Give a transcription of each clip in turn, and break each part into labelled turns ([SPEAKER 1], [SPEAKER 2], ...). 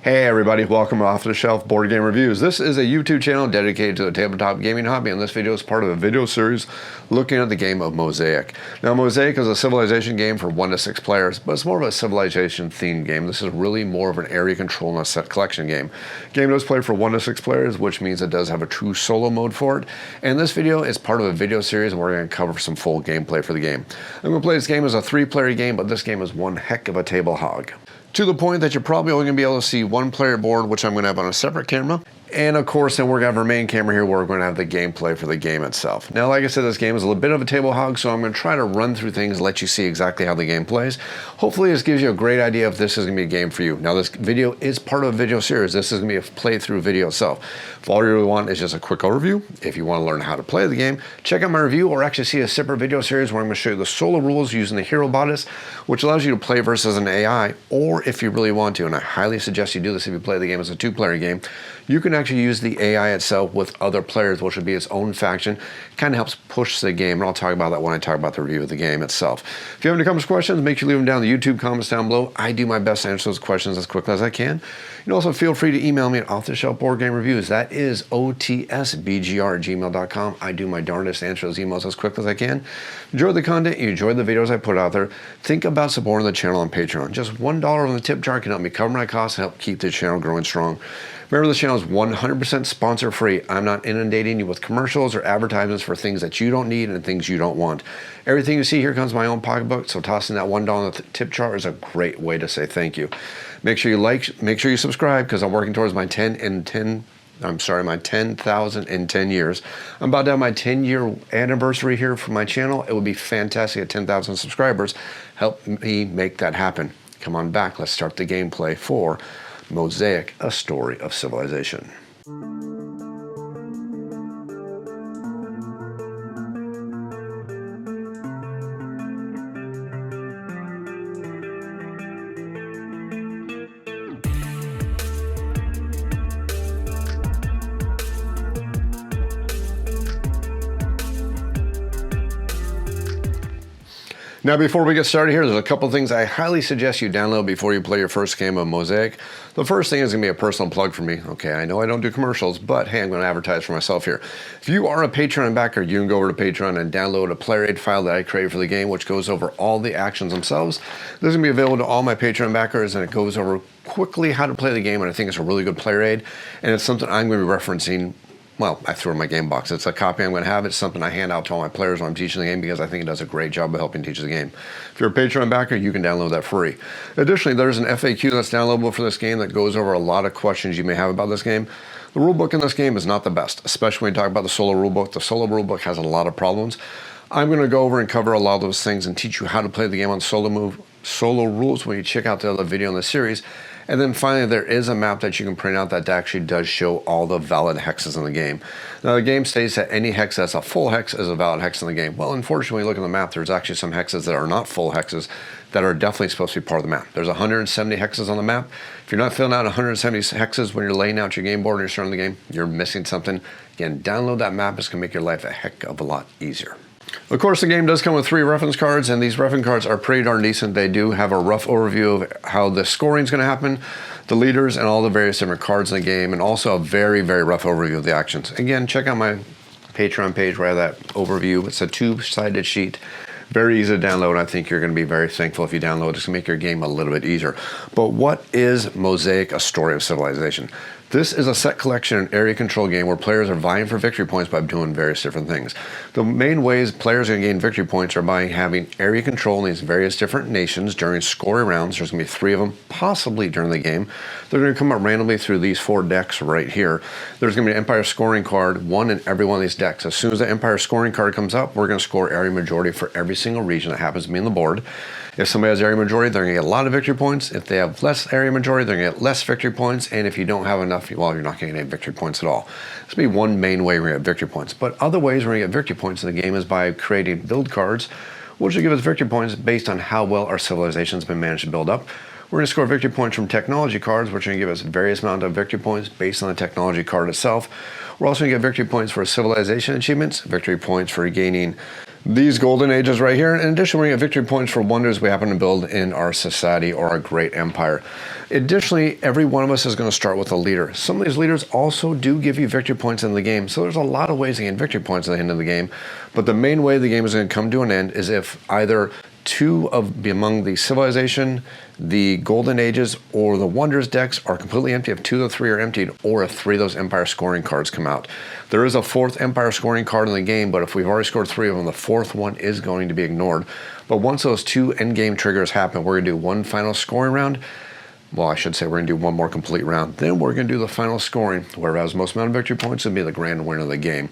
[SPEAKER 1] Hey everybody, welcome to Off the Shelf Board Game Reviews. This is a YouTube channel dedicated to the tabletop gaming hobby, and this video is part of a video series looking at the game of Mosaic. Now, Mosaic is a civilization game for 1 to 6 players, but it's more of a civilization themed game. This is really more of an area control and a set collection game. Game does play for 1 to 6 players, which means it does have a true solo mode for it. And this video is part of a video series, and we're going to cover some full gameplay for the game. I'm going to play this game as a 3-player game, but this game is one heck of a table hog. To the point that you're probably only going to be able to see 1-player board, which I'm going to have on a separate camera. And of course, then we're going to have our main camera here where we're going to have the gameplay for the game itself. Now, like I said, this game is a little bit of a table hog, so I'm going to try to run through things, let you see exactly how the game plays. Hopefully, this gives you a great idea if this is going to be a game for you. Now, this video is part of a video series. This is going to be a playthrough video itself. If all you really want is just a quick overview, if you want to learn how to play the game, check out my review or actually see a separate video series where I'm going to show you the solo rules using the hero bodice, which allows you to play versus an AI, or if you really want to, and I highly suggest you do this if you play the game as a 2-player game, you can actually use the AI itself with other players, which would be its own faction. Kind of helps push the game, and I'll talk about that when I talk about the review of the game itself. If you have any comments or questions, make sure you leave them down in the YouTube comments down below. I do my best to answer those questions as quickly as I can. You can also feel free to email me at offtheshelfboardgamereviews. That is otsbgr@gmail.com. I do my darndest to answer those emails as quickly as I can. Enjoy the content, you enjoy the videos I put out there. Think about supporting the channel on Patreon. Just $1 on the tip jar can help me cover my costs and help keep the channel growing strong. Remember, this channel is 100% sponsor free. I'm not inundating you with commercials or advertisements for things that you don't need and things you don't want. Everything you see here comes from my own pocketbook, so tossing that $1 on the tip jar is a great way to say thank you. Make sure you like, make sure you subscribe, because I'm working towards my 10,000 in 10 years. I'm about to have my 10-year anniversary here for my channel. It would be fantastic at 10,000 subscribers. Help me make that happen. Come on back, let's start the gameplay for Mosaic, A Story of Civilization. Now, before we get started here, there's a couple things I highly suggest you download before you play your first game of Mosaic. The first thing is going to be a personal plug for me. Okay, I know I don't do commercials, but hey, I'm going to advertise for myself here. If you are a Patreon backer, you can go over to Patreon and download a player aid file that I created for the game, which goes over all the actions themselves. This is going to be available to all my Patreon backers, and it goes over quickly how to play the game, and I think it's a really good player aid, and it's something I'm going to be referencing. Well, I threw it in my game box. It's a copy I'm going to have. It's something I hand out to all my players when I'm teaching the game because I think it does a great job of helping teach the game. If you're a Patreon backer, you can download that free. Additionally, there's an FAQ that's downloadable for this game that goes over a lot of questions you may have about this game. The rulebook in this game is not the best, especially when you talk about the solo rulebook. The solo rulebook has a lot of problems. I'm going to go over and cover a lot of those things and teach you how to play the game on solo rules when you check out the other video in the series. And then finally, there is a map that you can print out that actually does show all the valid hexes in the game. Now, the game states that any hex that's a full hex is a valid hex in the game. Well, unfortunately, look at the map, there's actually some hexes that are not full hexes that are definitely supposed to be part of the map. There's 170 hexes on the map. If you're not filling out 170 hexes when you're laying out your game board and you're starting the game, you're missing something. Again, download that map. It's going to make your life a heck of a lot easier. Of course, the game does come with 3 reference cards, and these reference cards are pretty darn decent. They do have a rough overview of how the scoring is going to happen, the leaders, and all the various different cards in the game, and also a very, very rough overview of the actions. Again, check out my Patreon page where I have that overview. It's a 2-sided sheet. Very easy to download. I think you're going to be very thankful if you download it. It's going to make your game a little bit easier. But what is Mosaic, A Story of Civilization? This is a set collection and area control game where players are vying for victory points by doing various different things. The main ways players are going to gain victory points are by having area control in these various different nations during scoring rounds. There's going to be 3 of them, possibly during the game. They're going to come up randomly through these 4 decks right here. There's going to be an Empire scoring card, 1 in every one of these decks. As soon as the Empire scoring card comes up, we're going to score area majority for every single region that happens to be on the board. If somebody has area majority, they're going to get a lot of victory points. If they have less area majority, they're going to get less victory points. And if you don't have enough, well, you're not going to get any victory points at all. This will be one main way we're going to get victory points. But other ways we're going to get victory points in the game is by creating build cards, which will give us victory points based on how well our civilization's been managed to build up. We're going to score victory points from technology cards, which are going to give us various amount of victory points based on the technology card itself. We're also going to get victory points for civilization achievements, victory points for gaining these golden ages right here. In addition, we get victory points for wonders we happen to build in our society or our great empire. Additionally, every one of us is going to start with a leader. Some of these leaders also do give you victory points in the game. So there's a lot of ways to gain victory points at the end of the game. But the main way the game is going to come to an end is if either two of among the civilization, the golden ages, or the wonders decks are completely empty, if 2 of the 3 are emptied, or if 3 of those empire scoring cards come out. There is a 4th empire scoring card in the game, but if we've already scored 3 of them, the 4th one is going to be ignored. But once those 2 endgame triggers happen, we're going to do one final scoring round. Well, I should say we're going to do one more complete round. Then we're going to do the final scoring, whereas most amount of victory points would be the grand winner of the game.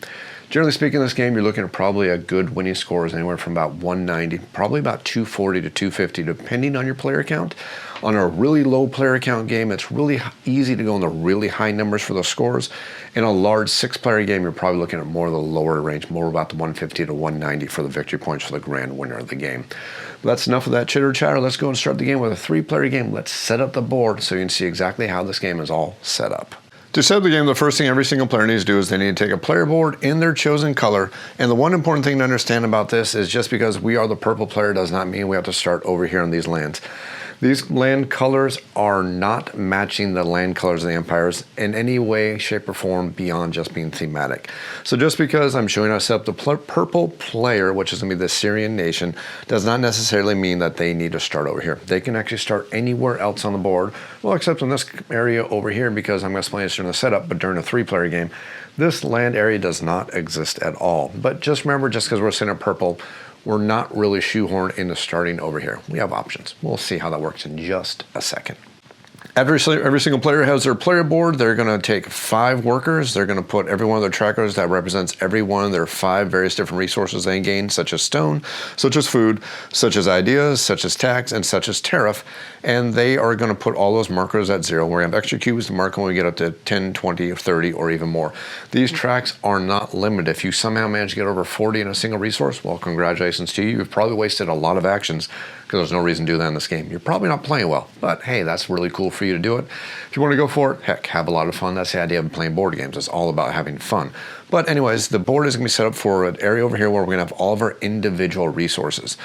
[SPEAKER 1] Generally speaking, in this game, you're looking at probably a good winning score is anywhere from about 190, probably about 240 to 250, depending on your player count. On a really low player count game, it's really easy to go in the really high numbers for the scores. In a large 6-player game, you're probably looking at more of the lower range, more about the 150 to 190 for the victory points for the grand winner of the game. But that's enough of that chitter chatter. Let's go and start the game with a 3-player game. Let's set up the board so you can see exactly how this game is all set up. To set up the game, the first thing every single player needs to do is they need to take a player board in their chosen color. And the one important thing to understand about this is just because we are the purple player does not mean we have to start over here on these lands. These land colors are not matching the land colors of the empires in any way, shape, or form beyond just being thematic. So just because I'm showing us up the purple player, which is going to be the Syrian nation, does not necessarily mean that they need to start over here. They can actually start anywhere else on the board, well, except in this area over here, because I'm going to explain this during the setup, but during a 3-player game, this land area does not exist at all. But just remember, just because we're sitting at purple, we're not really shoehorned into starting over here. We have options. We'll see how that works in just a second. Every single player has their player board. They're going to take 5 workers. They're going to put every one of their trackers that represents every one of their 5 various different resources they gain, such as stone, such as food, such as ideas, such as tax, and such as tariff. And they are going to put all those markers at 0. We're going to have extra cubes to mark when we get up to 10, 20, or 30, or even more. These tracks are not limited. If you somehow manage to get over 40 in a single resource, well, congratulations to you. You've probably wasted a lot of actions because there's no reason to do that in this game. You're probably not playing well, but hey, that's really cool for you to do it. If you want to go for it, heck, have a lot of fun. That's the idea of playing board games. It's all about having fun. But anyways, the board is going to be set up for an area over here where we're going to have all of our individual resources.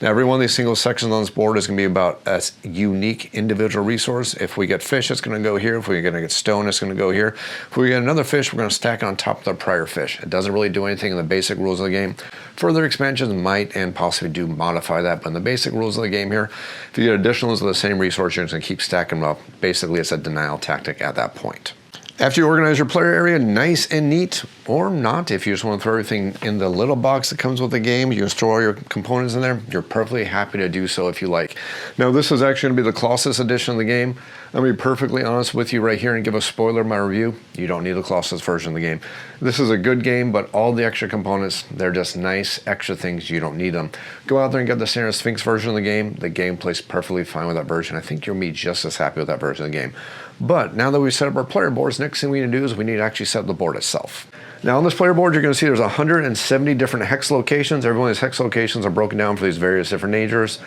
[SPEAKER 1] Now, every one of these single sections on this board is going to be about a unique individual resource. If we get fish, it's going to go here. If we're going to get stone, it's going to go here. If we get another fish, we're going to stack it on top of the prior fish. It doesn't really do anything in the basic rules of the game. Further expansions might and possibly do modify that, but in the basic rules of the game here, if you get additionals of the same resource, you're just going to keep stacking them up. Basically, it's a denial tactic at that point. After you organize your player area nice and neat, or not, if you just want to throw everything in the little box that comes with the game, you can store all your components in there, you're perfectly happy to do so if you like. Now, this is actually going to be the Colossus edition of the game. I'm going to be perfectly honest with you right here and give a spoiler of my review. You don't need the Colossus version of the game. This is a good game, but all the extra components, they're just nice extra things. You don't need them. Go out there and get the standard Sphinx version of the game. The game plays perfectly fine with that version. I think you'll be just as happy with that version of the game. But now that we've set up our player boards, next thing we need to do is we need to actually set up the board itself. Now on this player board, you're going to see there's 170 different hex locations. Every one of these hex locations are broken down for these various different nations.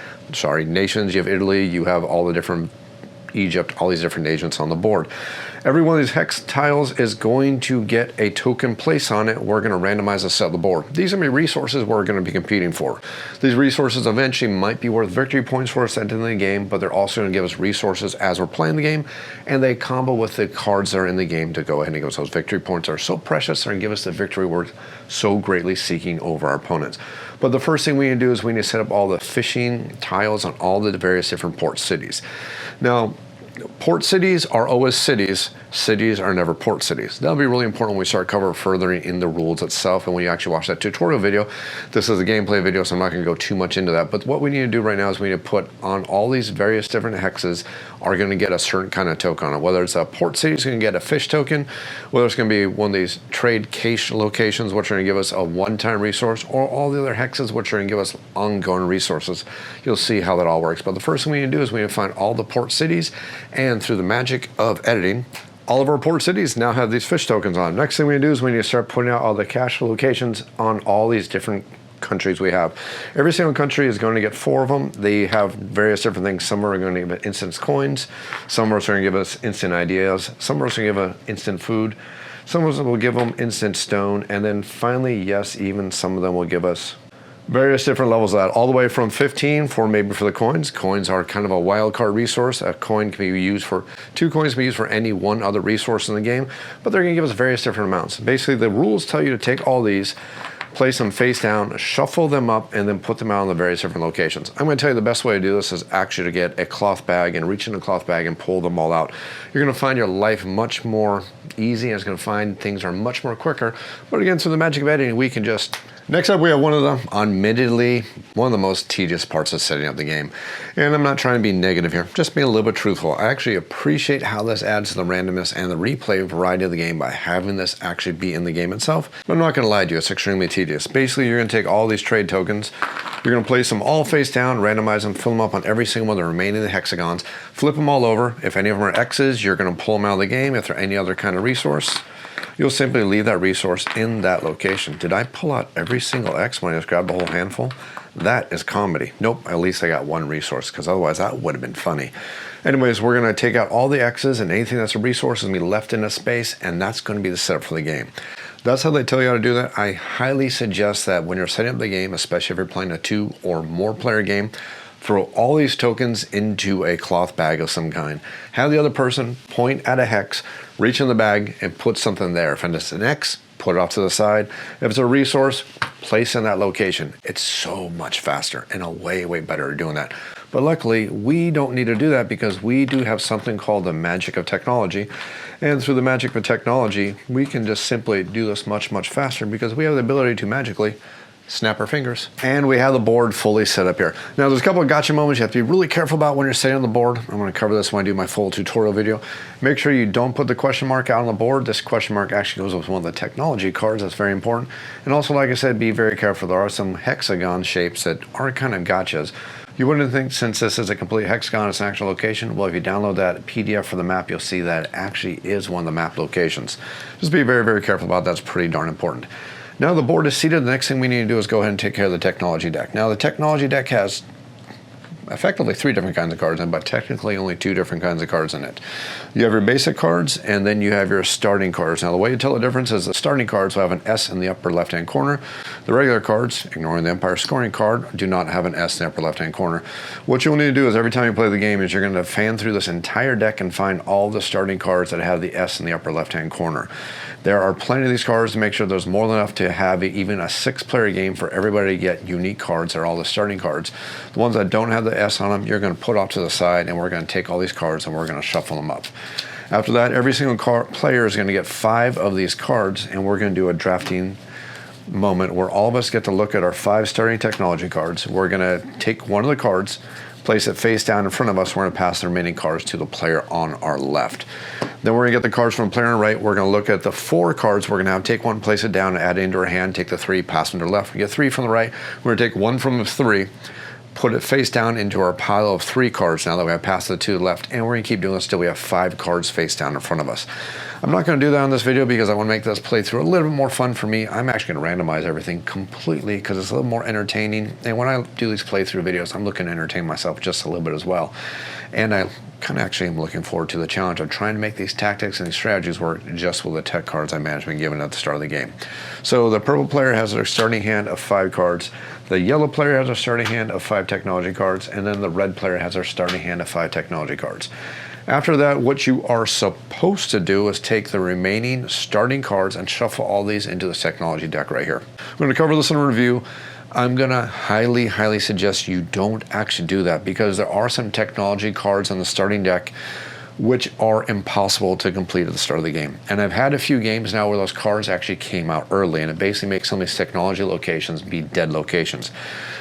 [SPEAKER 1] You have Italy, you have all the different Egypt, all these different nations on the board. Every one of these hex tiles is going to get a token place on it. We're going to randomize a set of the board. These are going to be resources we're going to be competing for. These resources eventually might be worth victory points for us at the end of the game, but they're also going to give us resources as we're playing the game, and they combo with the cards that are in the game to go ahead and give us those victory points that are so precious. They're going to give us the victory we're so greatly seeking over our opponents. But the first thing we need to do is we need to set up all the fishing tiles on all the various different port cities. Now, port cities are always cities. Cities are never port cities. That'll be really important when we start covering further in the rules itself and when you actually watch that tutorial video. This is a gameplay video, so I'm not going to go too much into that. But what we need to do right now is we need to put on all these various different hexes are going to get a certain kind of token on it. Whether it's a port city, it's going to get a fish token. Whether it's going to be one of these trade cache locations, which are going to give us a one-time resource, or all the other hexes, which are going to give us ongoing resources. You'll see how that all works. But the first thing we need to do is we need to find all the port cities, and through the magic of editing, all of our port cities now have these fish tokens on. Next thing we need to do is we need to start putting out all the cache locations on all these different countries we have. Every single country is going to get 4 of them. They have various different things. Some are going to give us instant coins. Some are going to give us instant ideas. Some are going to give us instant food. Some of them will give them instant stone. And then finally, yes, even some of them will give us Various different levels of that, all the way from 15 for maybe for the coins. Coins are kind of a wild card resource. A coin can be used for, 2 coins can be used for any one other resource in the game, but they're going to give us various different amounts. Basically, the rules tell you to take all these, place them face down, shuffle them up, and then put them out in the various different locations. I'm going to tell you the best way to do this is actually to get a cloth bag and reach in a cloth bag and pull them all out. You're going to find your life much more easy, and it's going to find things are much more quicker. But again, through the magic of editing, we can just... Next up, we have one of the, admittedly, one of the most tedious parts of setting up the game. And I'm not trying to be negative here, just being a little bit truthful. I actually appreciate how this adds to the randomness and the replay variety of the game by having this actually be in the game itself. But I'm not going to lie to you, it's extremely tedious. Basically, you're going to take all these trade tokens, you're going to place them all face down, randomize them, fill them up on every single one of the remaining hexagons, flip them all over. If any of them are X's, you're going to pull them out of the game. If they're any other kind of resource, you'll simply leave that resource in that location. Did I pull out every single X when I just grabbed the whole handful? That is comedy. Nope, at least I got one resource, because otherwise that would have been funny. Anyways, we're going to take out all the X's, and anything that's a resource is going to be left in a space, and that's going to be the setup for the game. That's how they tell you how to do that. I highly suggest that when you're setting up the game, especially if you're playing a 2 or more player game, throw all these tokens into a cloth bag of some kind. Have the other person point at a hex, reach in the bag, and put something there. If it's an X, put it off to the side. If it's a resource, place in that location. It's so much faster and a way, way better at doing that. But luckily, we don't need to do that because we do have something called the magic of technology. And through the magic of technology, we can just simply do this much, much faster because we have the ability to magically snap our fingers. And we have the board fully set up here. Now there's a couple of gotcha moments you have to be really careful about when you're setting on the board. I'm going to cover this when I do my full tutorial video. Make sure you don't put the question mark out on the board. This question mark actually goes with one of the technology cards. That's very important. And also, like I said, be very careful. There are some hexagon shapes that are kind of gotchas. You wouldn't think, since this is a complete hexagon, it's an actual location. Well, if you download that PDF for the map, you'll see that it actually is one of the map locations. Just be very, very careful about that. That's pretty darn important. Now the board is seated. The next thing we need to do is go ahead and take care of the technology deck. Now the technology deck has effectively 3 different kinds of cards in it, but technically only 2 different kinds of cards in it. You have your basic cards, and then you have your starting cards. Now the way you tell the difference is the starting cards will have an S in the upper left-hand corner. The regular cards, ignoring the Empire scoring card, do not have an S in the upper left-hand corner. What you'll need to do is every time you play the game is you're going to fan through this entire deck and find all the starting cards that have the S in the upper left-hand corner. There are plenty of these cards to make sure there's more than enough to have even a 6-player game for everybody to get unique cards that are all the starting cards. The ones that don't have the S on them, you're going to put off to the side, and we're going to take all these cards and we're going to shuffle them up. After that, every single player is going to get 5 of these cards, and we're going to do a drafting moment where all of us get to look at our 5 starting technology cards. We're going to take one of the cards, place it face down in front of us. We're going to pass the remaining cards to the player on our left. Then we're going to get the cards from the player on the right. We're going to look at the 4 cards we're going to have. Take one, place it down, add it into our hand, take the 3, pass them to the left. We get 3 from the right. We're going to take one from the 3, put it face down into our pile of 3 cards now that we have passed the 2 to the left, and we're going to keep doing this until we have 5 cards face down in front of us. I'm not going to do that on this video because I want to make this playthrough a little bit more fun for me. I'm actually going to randomize everything completely because it's a little more entertaining. And when I do these playthrough videos, I'm looking to entertain myself just a little bit as well. And I kind of actually am looking forward to the challenge of trying to make these tactics and these strategies work just with the tech cards I managed to be given at the start of the game. So the purple player has their starting hand of 5 cards. The yellow player has a starting hand of 5 technology cards, and then the red player has their starting hand of 5 technology cards. After that, what you are supposed to do is take the remaining starting cards and shuffle all these into the technology deck right here. I'm going to cover this in a review. I'm going to highly, highly suggest you don't actually do that because there are some technology cards on the starting deck which are impossible to complete at the start of the game. And I've had a few games now where those cards actually came out early, and it basically makes some of these technology locations be dead locations.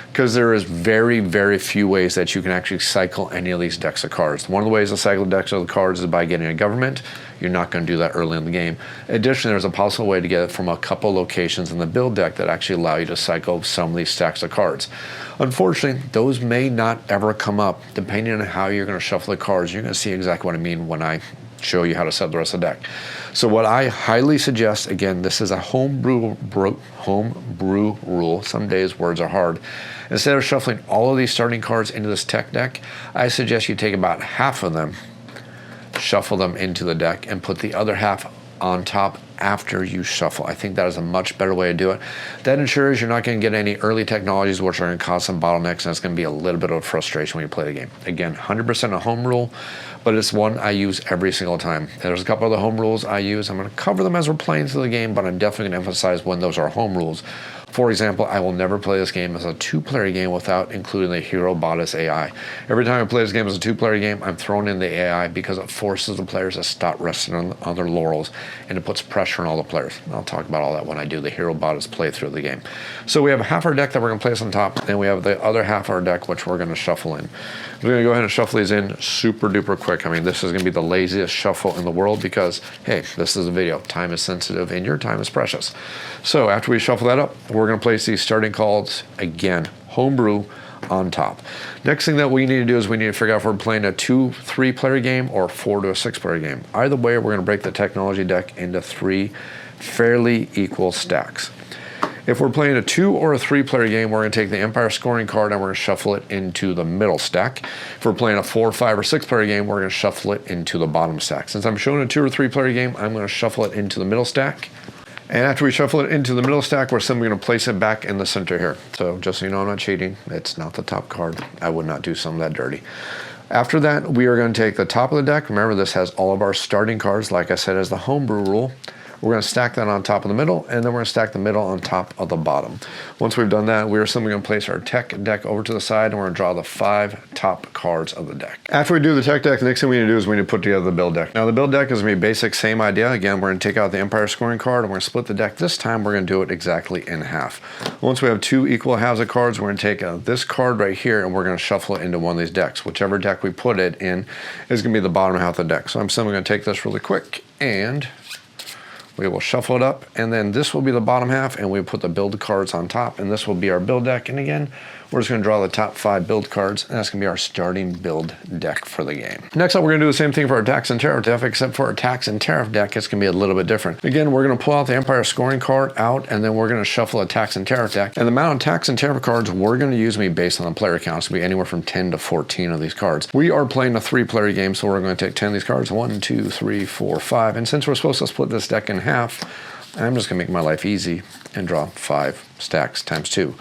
[SPEAKER 1] Because there is very, very few ways that you can actually cycle any of these decks of cards. One of the ways to cycle decks of the cards is by getting a government. You're not going to do that early in the game. Additionally, there's a possible way to get it from a couple locations in the build deck that actually allow you to cycle some of these stacks of cards. Unfortunately, those may not ever come up. Depending on how you're going to shuffle the cards, you're going to see exactly what I mean when I show you how to set the rest of the deck. So what I highly suggest, again, this is a homebrew rule. Some days words are hard. Instead of shuffling all of these starting cards into this tech deck, I suggest you take about half of them, shuffle them into the deck, and put the other half on top after you shuffle. I think that is a much better way to do it. That ensures you're not going to get any early technologies which are going to cause some bottlenecks, and it's going to be a little bit of frustration when you play the game. Again, 100% a home rule, but it's one I use every single time. There's a couple other home rules I use. I'm going to cover them as we're playing through the game, but I'm definitely going to emphasize when those are home rules. For example, I will never play this game as a two-player game without including the hero bodice AI. Every time I play this game as a two-player game, I'm throwing in the AI because it forces the players to stop resting on their laurels, and it puts pressure on all the players. I'll talk about all that when I do the hero bodice playthrough of the game. So we have half our deck that we're going to place on top, and we have the other half of our deck which we're going to shuffle in. We're going to go ahead and shuffle these in super duper quick. I mean, this is going to be the laziest shuffle in the world because, hey, this is a video. Time is sensitive and your time is precious. So after we shuffle that up, we're going to place these starting cards, again, homebrew, on top. Next thing that we need to do is we need to figure out if we're playing a 2-3 player game or 4 to a 6 player game. Either way, we're going to break the technology deck into 3 fairly equal stacks. If we're playing a 2 or a 3 player game, we're going to take the Empire scoring card and we're going to shuffle it into the middle stack. If we're playing a 4, 5, or 6 player game, we're going to shuffle it into the bottom stack. Since I'm showing a 2 or 3 player game, I'm going to shuffle it into the middle stack. And after we shuffle it into the middle stack, we're simply going to place it back in the center here. So just so you know, I'm not cheating. It's not the top card. I would not do some of that dirty. After that, we are going to take the top of the deck. Remember, this has all of our starting cards, like I said, as the homebrew rule. We're going to stack that on top of the middle, and then we're going to stack the middle on top of the bottom. Once we've done that, we're simply going to place our tech deck over to the side, and we're going to draw the 5 top cards of the deck. After we do the tech deck, the next thing we need to do is we need to put together the build deck. Now, the build deck is going to be basic, same idea. Again, we're going to take out the Empire scoring card, and we're going to split the deck. This time, we're going to do it exactly in half. Once we have 2 equal halves of cards, we're going to take this card right here, and we're going to shuffle it into one of these decks. Whichever deck we put it in is going to be the bottom half of the deck. So I'm simply going to take this really quick, and we will shuffle it up, and then this will be the bottom half, and we put the build cards on top, and this will be our build deck. And again, we're just going to draw the top 5 build cards, and that's going to be our starting build deck for the game. Next up, we're going to do the same thing for our tax and tariff deck, except for our tax and tariff deck, it's going to be a little bit different. Again, we're going to pull out the Empire scoring card out, and then we're going to shuffle a tax and tariff deck. And the amount of tax and tariff cards we're going to use will be based on the player count. It's going to be anywhere from 10 to 14 of these cards. We are playing a 3-player game, so we're going to take 10 of these cards. 1, 2, 3, 4, 5. And since we're supposed to split this deck in half, I'm just going to make my life easy and draw 5 stacks times 2.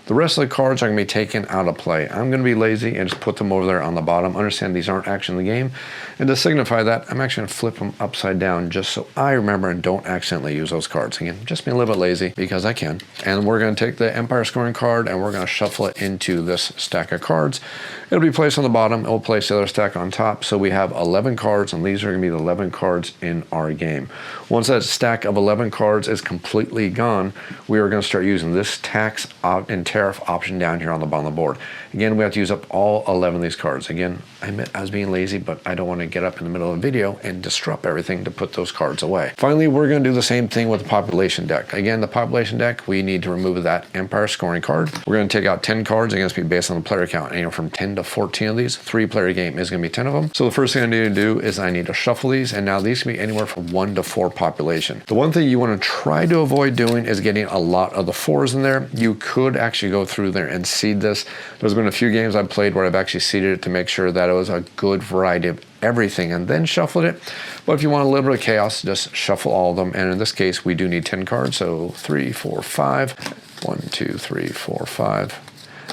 [SPEAKER 1] The rest of the cards are going to be taken out of play. I'm going to be lazy and just put them over there on the bottom. Understand these aren't actually in the game. And to signify that, I'm actually going to flip them upside down just so I remember and don't accidentally use those cards. Again, just being a little bit lazy because I can. And we're going to take the Empire scoring card and we're going to shuffle it into this stack of cards. It'll be placed on the bottom. We'll place the other stack on top. So we have 11 cards, and these are going to be the 11 cards in our game. Once that stack of 11 cards is completely gone, we are going to start using this tax and tariff option down here on the bottom of the board. Again, we have to use up all 11 of these cards. Again, I admit I was being lazy, but I don't want to get up in the middle of a video and disrupt everything to put those cards away. Finally, we're going to do the same thing with the population deck. Again, the population deck, we need to remove that Empire scoring card. We're going to take out 10 cards. Again, it's going to be based on the player count. Anywhere from 10 to 14 of these. 3-player game is going to be 10 of them. So the first thing I need to do is I need to shuffle these, and now these can be anywhere from 1 to 4 population. The one thing you want to try to avoid doing is getting a lot of the 4s in there. You could actually go through there and seed this. There's been a few games I've played where I've actually seeded it to make sure that it was a good variety of everything and then shuffled it. But if you want a little bit of chaos, just shuffle all of them. And in this case, we do need 10 cards. So 3, 4, 5. 1, 2, 3, 4, 5.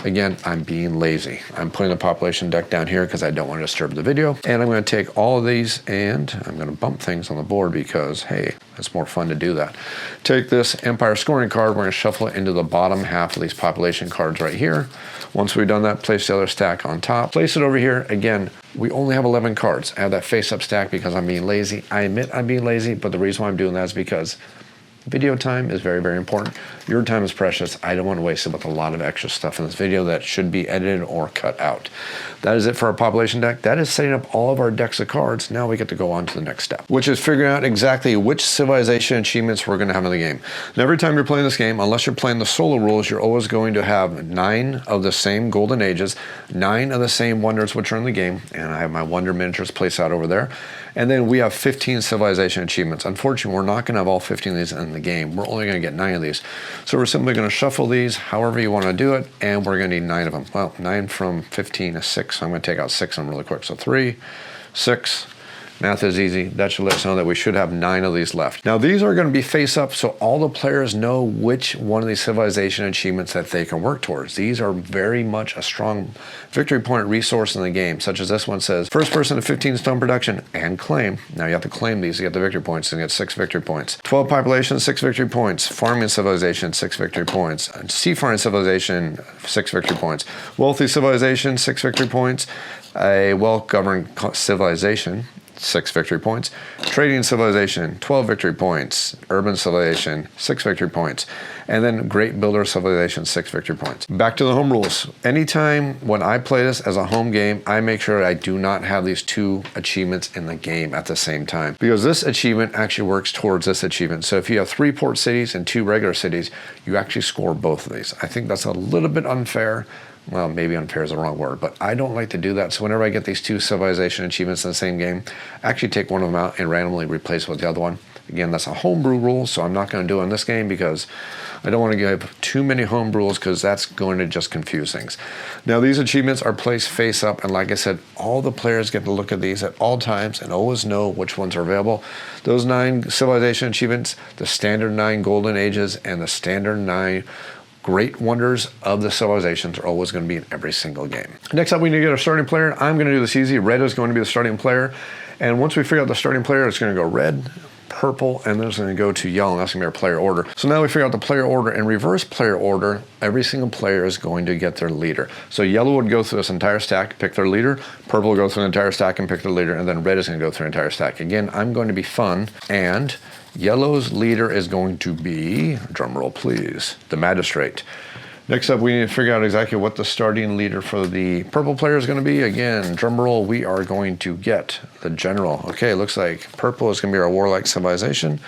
[SPEAKER 1] Again, I'm being lazy. I'm putting the population deck down here because I don't want to disturb the video. And I'm going to take all of these and I'm going to bump things on the board because, hey, it's more fun to do that. Take this Empire scoring card. We're going to shuffle it into the bottom half of these population cards right here. Once we've done that, place the other stack on top. Place it over here. Again, we only have 11 cards. I have that face-up stack because I'm being lazy. I admit I'm being lazy, but the reason why I'm doing that is because video time is very, very important. Your time is precious. I don't want to waste it with a lot of extra stuff in this video that should be edited or cut out. That is it for our population deck. That is setting up all of our decks of cards. Now we get to go on to the next step, which is figuring out exactly which civilization achievements we're going to have in the game. And every time you're playing this game, unless you're playing the solo rules, you're always going to have 9 of the same golden ages, 9 of the same wonders which are in the game, and I have my wonder miniatures placed out over there. And then we have 15 civilization achievements. Unfortunately, we're not going to have all 15 of these in the game. We're only going to get 9 of these. So we're simply going to shuffle these however you want to do it, and we're going to need 9 of them. Well, 9 from 15 is 6, so I'm going to take out 6 of them really quick. So 3, 6, Math is easy. That should let us know that we should have 9 of these left. Now these are going to be face up, so all the players know which one of these civilization achievements that they can work towards. These are very much a strong victory point resource in the game, such as this one says, first person to 15 stone production and claim. Now you have to claim these to get the victory points, and get 6 victory points. 12 population, 6 victory points. Farming civilization, 6 victory points. Seafaring civilization, 6 victory points. Wealthy civilization, 6 victory points. A well-governed civilization, 6 victory points. Trading civilization, 12 victory points. Urban civilization, 6 victory points. And then great builder civilization, 6 victory points. Back to the home rules. Anytime when I play this as a home game, I make sure I do not have these 2 achievements in the game at the same time, because this achievement actually works towards this achievement. So if you have 3 port cities and 2 regular cities, you actually score both of these. I think that's a little bit unfair. Well, maybe unfair is the wrong word, but I don't like to do that. So whenever I get these 2 civilization achievements in the same game, I actually take one of them out and randomly replace it with the other one. Again, that's a homebrew rule, so I'm not going to do it in this game because I don't want to give too many homebrew rules, because that's going to just confuse things. Now, these achievements are placed face up, and like I said, all the players get to look at these at all times and always know which ones are available. Those 9 civilization achievements, the standard 9 golden ages, and the standard 9 great wonders of the civilizations are always going to be in every single game. Next up, we need to get our starting player. I'm going to do this easy. Red is going to be the starting player. And once we figure out the starting player, it's going to go red, purple, and then it's going to go to yellow, and that's going to be our player order. So now we figure out the player order. In reverse player order, every single player is going to get their leader. So yellow would go through this entire stack, pick their leader. Purple will go through the entire stack and pick their leader. And then red is going to go through the entire stack. Again, I'm going to be fun, and yellow's leader is going to be, drumroll please, the magistrate. Next up, we need to figure out exactly what the starting leader for the purple player is going to be. Again, drumroll, we are going to get the general. Okay, looks like purple is going to be our warlike civilization.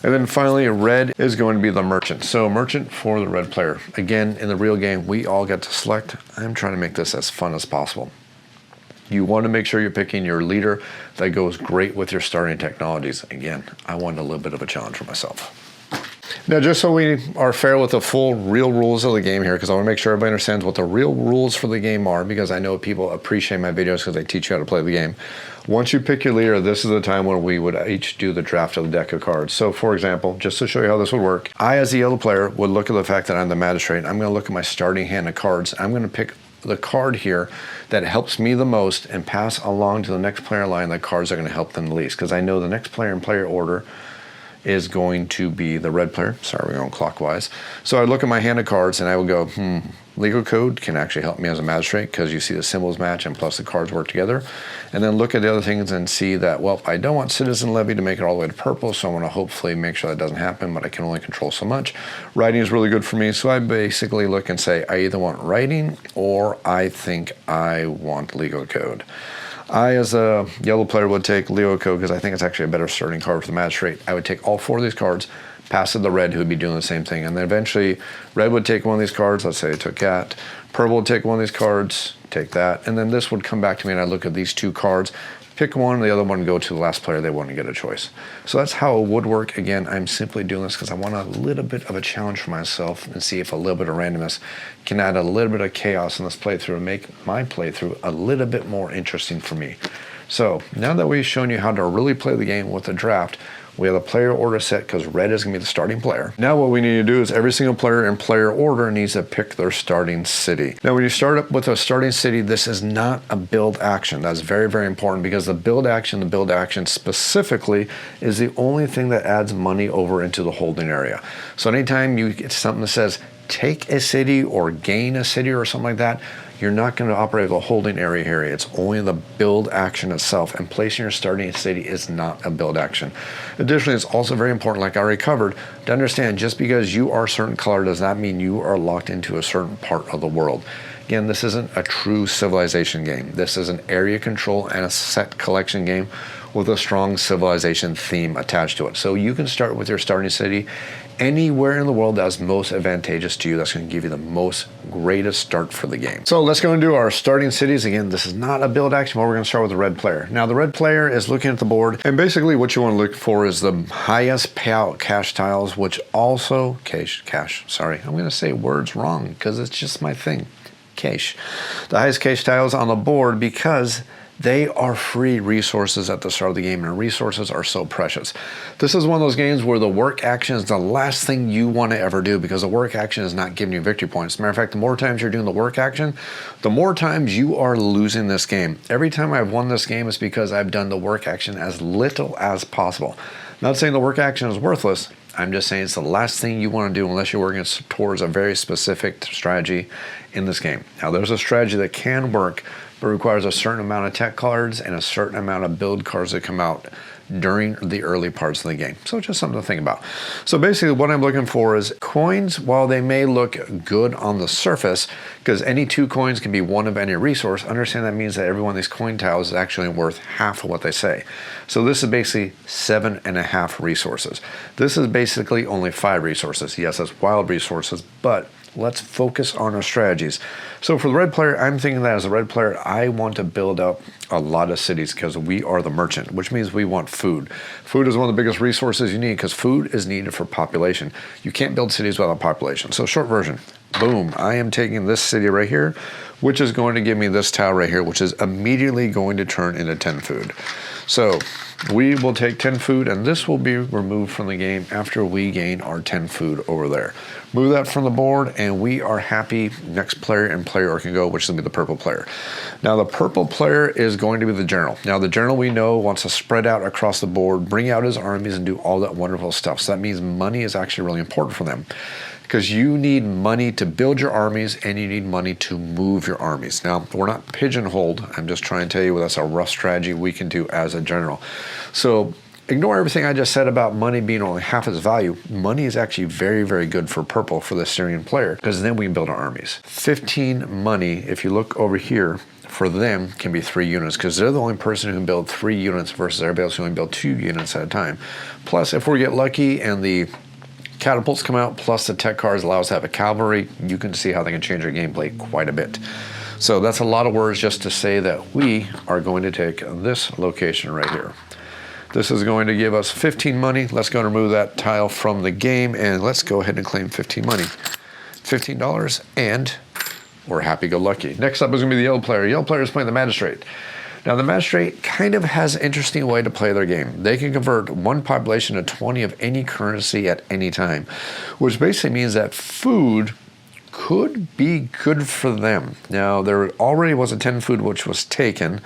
[SPEAKER 1] And then finally, red is going to be the merchant. So merchant for the red player. Again, in the real game, we all get to select. I'm trying to make this as fun as possible. You want to make sure you're picking your leader that goes great with your starting technologies. Again, I want a little bit of a challenge for myself. Now, just so we are fair with the full real rules of the game here, because I want to make sure everybody understands what the real rules for the game are, because I know people appreciate my videos because they teach you how to play the game. Once you pick your leader, this is the time when we would each do the draft of the deck of cards. So, for example, just to show you how this would work, I, as the yellow player, would look at the fact that I'm the magistrate. I'm going to look at my starting hand of cards. I'm going to pick the card here that helps me the most and pass along to the next player line the cards are going to help them the least, because I know the next player in player order is going to be the red player. Sorry, we're going clockwise. So I look at my hand of cards and I would go, legal code can actually help me as a magistrate, because you see the symbols match and plus the cards work together. And then look at the other things and see that, well, I don't want citizen levy to make it all the way to purple, so I want to hopefully make sure that doesn't happen, but I can only control so much. Writing is really good for me, so I basically look and say, I either want writing or I think I want legal code. I, as a yellow player, would take Leo Code because I think it's actually a better starting card for the magistrate. I would take all 4 of these cards, pass it to the red, who would be doing the same thing. And then eventually, red would take one of these cards. Let's say I took that. Purple would take one of these cards, take that. And then this would come back to me, and I'd look at these 2 cards, pick one, the other one would go to the last player. They wouldn't get a choice. So that's how it would work. Again, I'm simply doing this because I want a little bit of a challenge for myself and see if a little bit of randomness can add a little bit of chaos in this playthrough and make my playthrough a little bit more interesting for me. So now that we've shown you how to really play the game with the draft, we have the player order set because red is going to be the starting player. Now what we need to do is every single player in player order needs to pick their starting city. Now when you start up with a starting city, this is not a build action. That's very, very important, because the build action specifically is the only thing that adds money over into the holding area. So anytime you get something that says take a city or gain a city or something like that, you're not going to operate the holding area here. It's only the build action itself, and placing your starting city is not a build action. Additionally, it's also very important, like I already covered, to understand just because you are a certain color does not mean you are locked into a certain part of the world. Again, this isn't a true civilization game. This is an area control and a set collection game with a strong civilization theme attached to it. So you can start with your starting city anywhere in the world that's most advantageous to you. That's going to give you the greatest start for the game. So let's go and do our starting cities. Again, this is not a build action, but we're going to start with the red player. Now the red player is looking at the board, and basically what you want to look for is the highest payout cash tiles, which also sorry, I'm going to say words wrong because it's just my thing. Cash. The highest cash tiles on the board, because They are free resources at the start of the game, and resources are so precious. This is one of those games where the work action is the last thing you want to ever do, because the work action is not giving you victory points. As a matter of fact, the more times you're doing the work action, the more times you are losing this game. Every time I've won this game, it's because I've done the work action as little as possible. Not saying the work action is worthless. I'm just saying it's the last thing you want to do unless you're working towards a very specific strategy in this game. Now, there's a strategy that can work, but requires a certain amount of tech cards and a certain amount of build cards that come out during the early parts of the game. So just something to think about. So basically what I'm looking for is coins. While they may look good on the surface, because any 2 coins can be one of any resource, understand that means that every one of these coin tiles is actually worth half of what they say. So this is basically 7.5 resources. This is basically only 5 resources. Yes, that's wild resources, but let's focus on our strategies. So for the red player, I'm thinking that as a red player, I want to build up a lot of cities because we are the merchant, which means we want food. Food is one of the biggest resources you need because food is needed for population. You can't build cities without population. So short version, boom, I am taking this city right here, which is going to give me this tile right here, which is immediately going to turn into 10 food. So we will take 10 food, and this will be removed from the game after we gain our 10 food over there. Move that from the board, and we are happy. Next player and player can go, which will be the purple player. Now, the purple player is going to be the general. Now, the general we know wants to spread out across the board, bring out his armies, and do all that wonderful stuff. So that means money is actually really important for them, because you need money to build your armies and you need money to move your armies. Now, we're not pigeonholed. I'm just trying to tell you that's a rough strategy we can do as a general. So ignore everything I just said about money being only half its value. Money is actually very, very good for purple for the Syrian player, because then we can build our armies. 15 money, if you look over here, for them can be 3 units, because they're the only person who can build 3 units versus everybody else who can build 2 units at a time. Plus, if we get lucky and the catapults come out, plus the tech cards allow us to have a cavalry, you can see how they can change our gameplay quite a bit. So that's a lot of words just to say that we are going to take this location right here. This is going to give us 15 money. Let's go and remove that tile from the game, and let's go ahead and claim 15 money. $15, and we're happy-go-lucky. Next up is going to be the yellow player. Yellow player is playing the magistrate. Now, the magistrate kind of has an interesting way to play their game. They can convert 1 population to 20 of any currency at any time, which basically means that food could be good for them. Now, there already was a 10 food which was taken.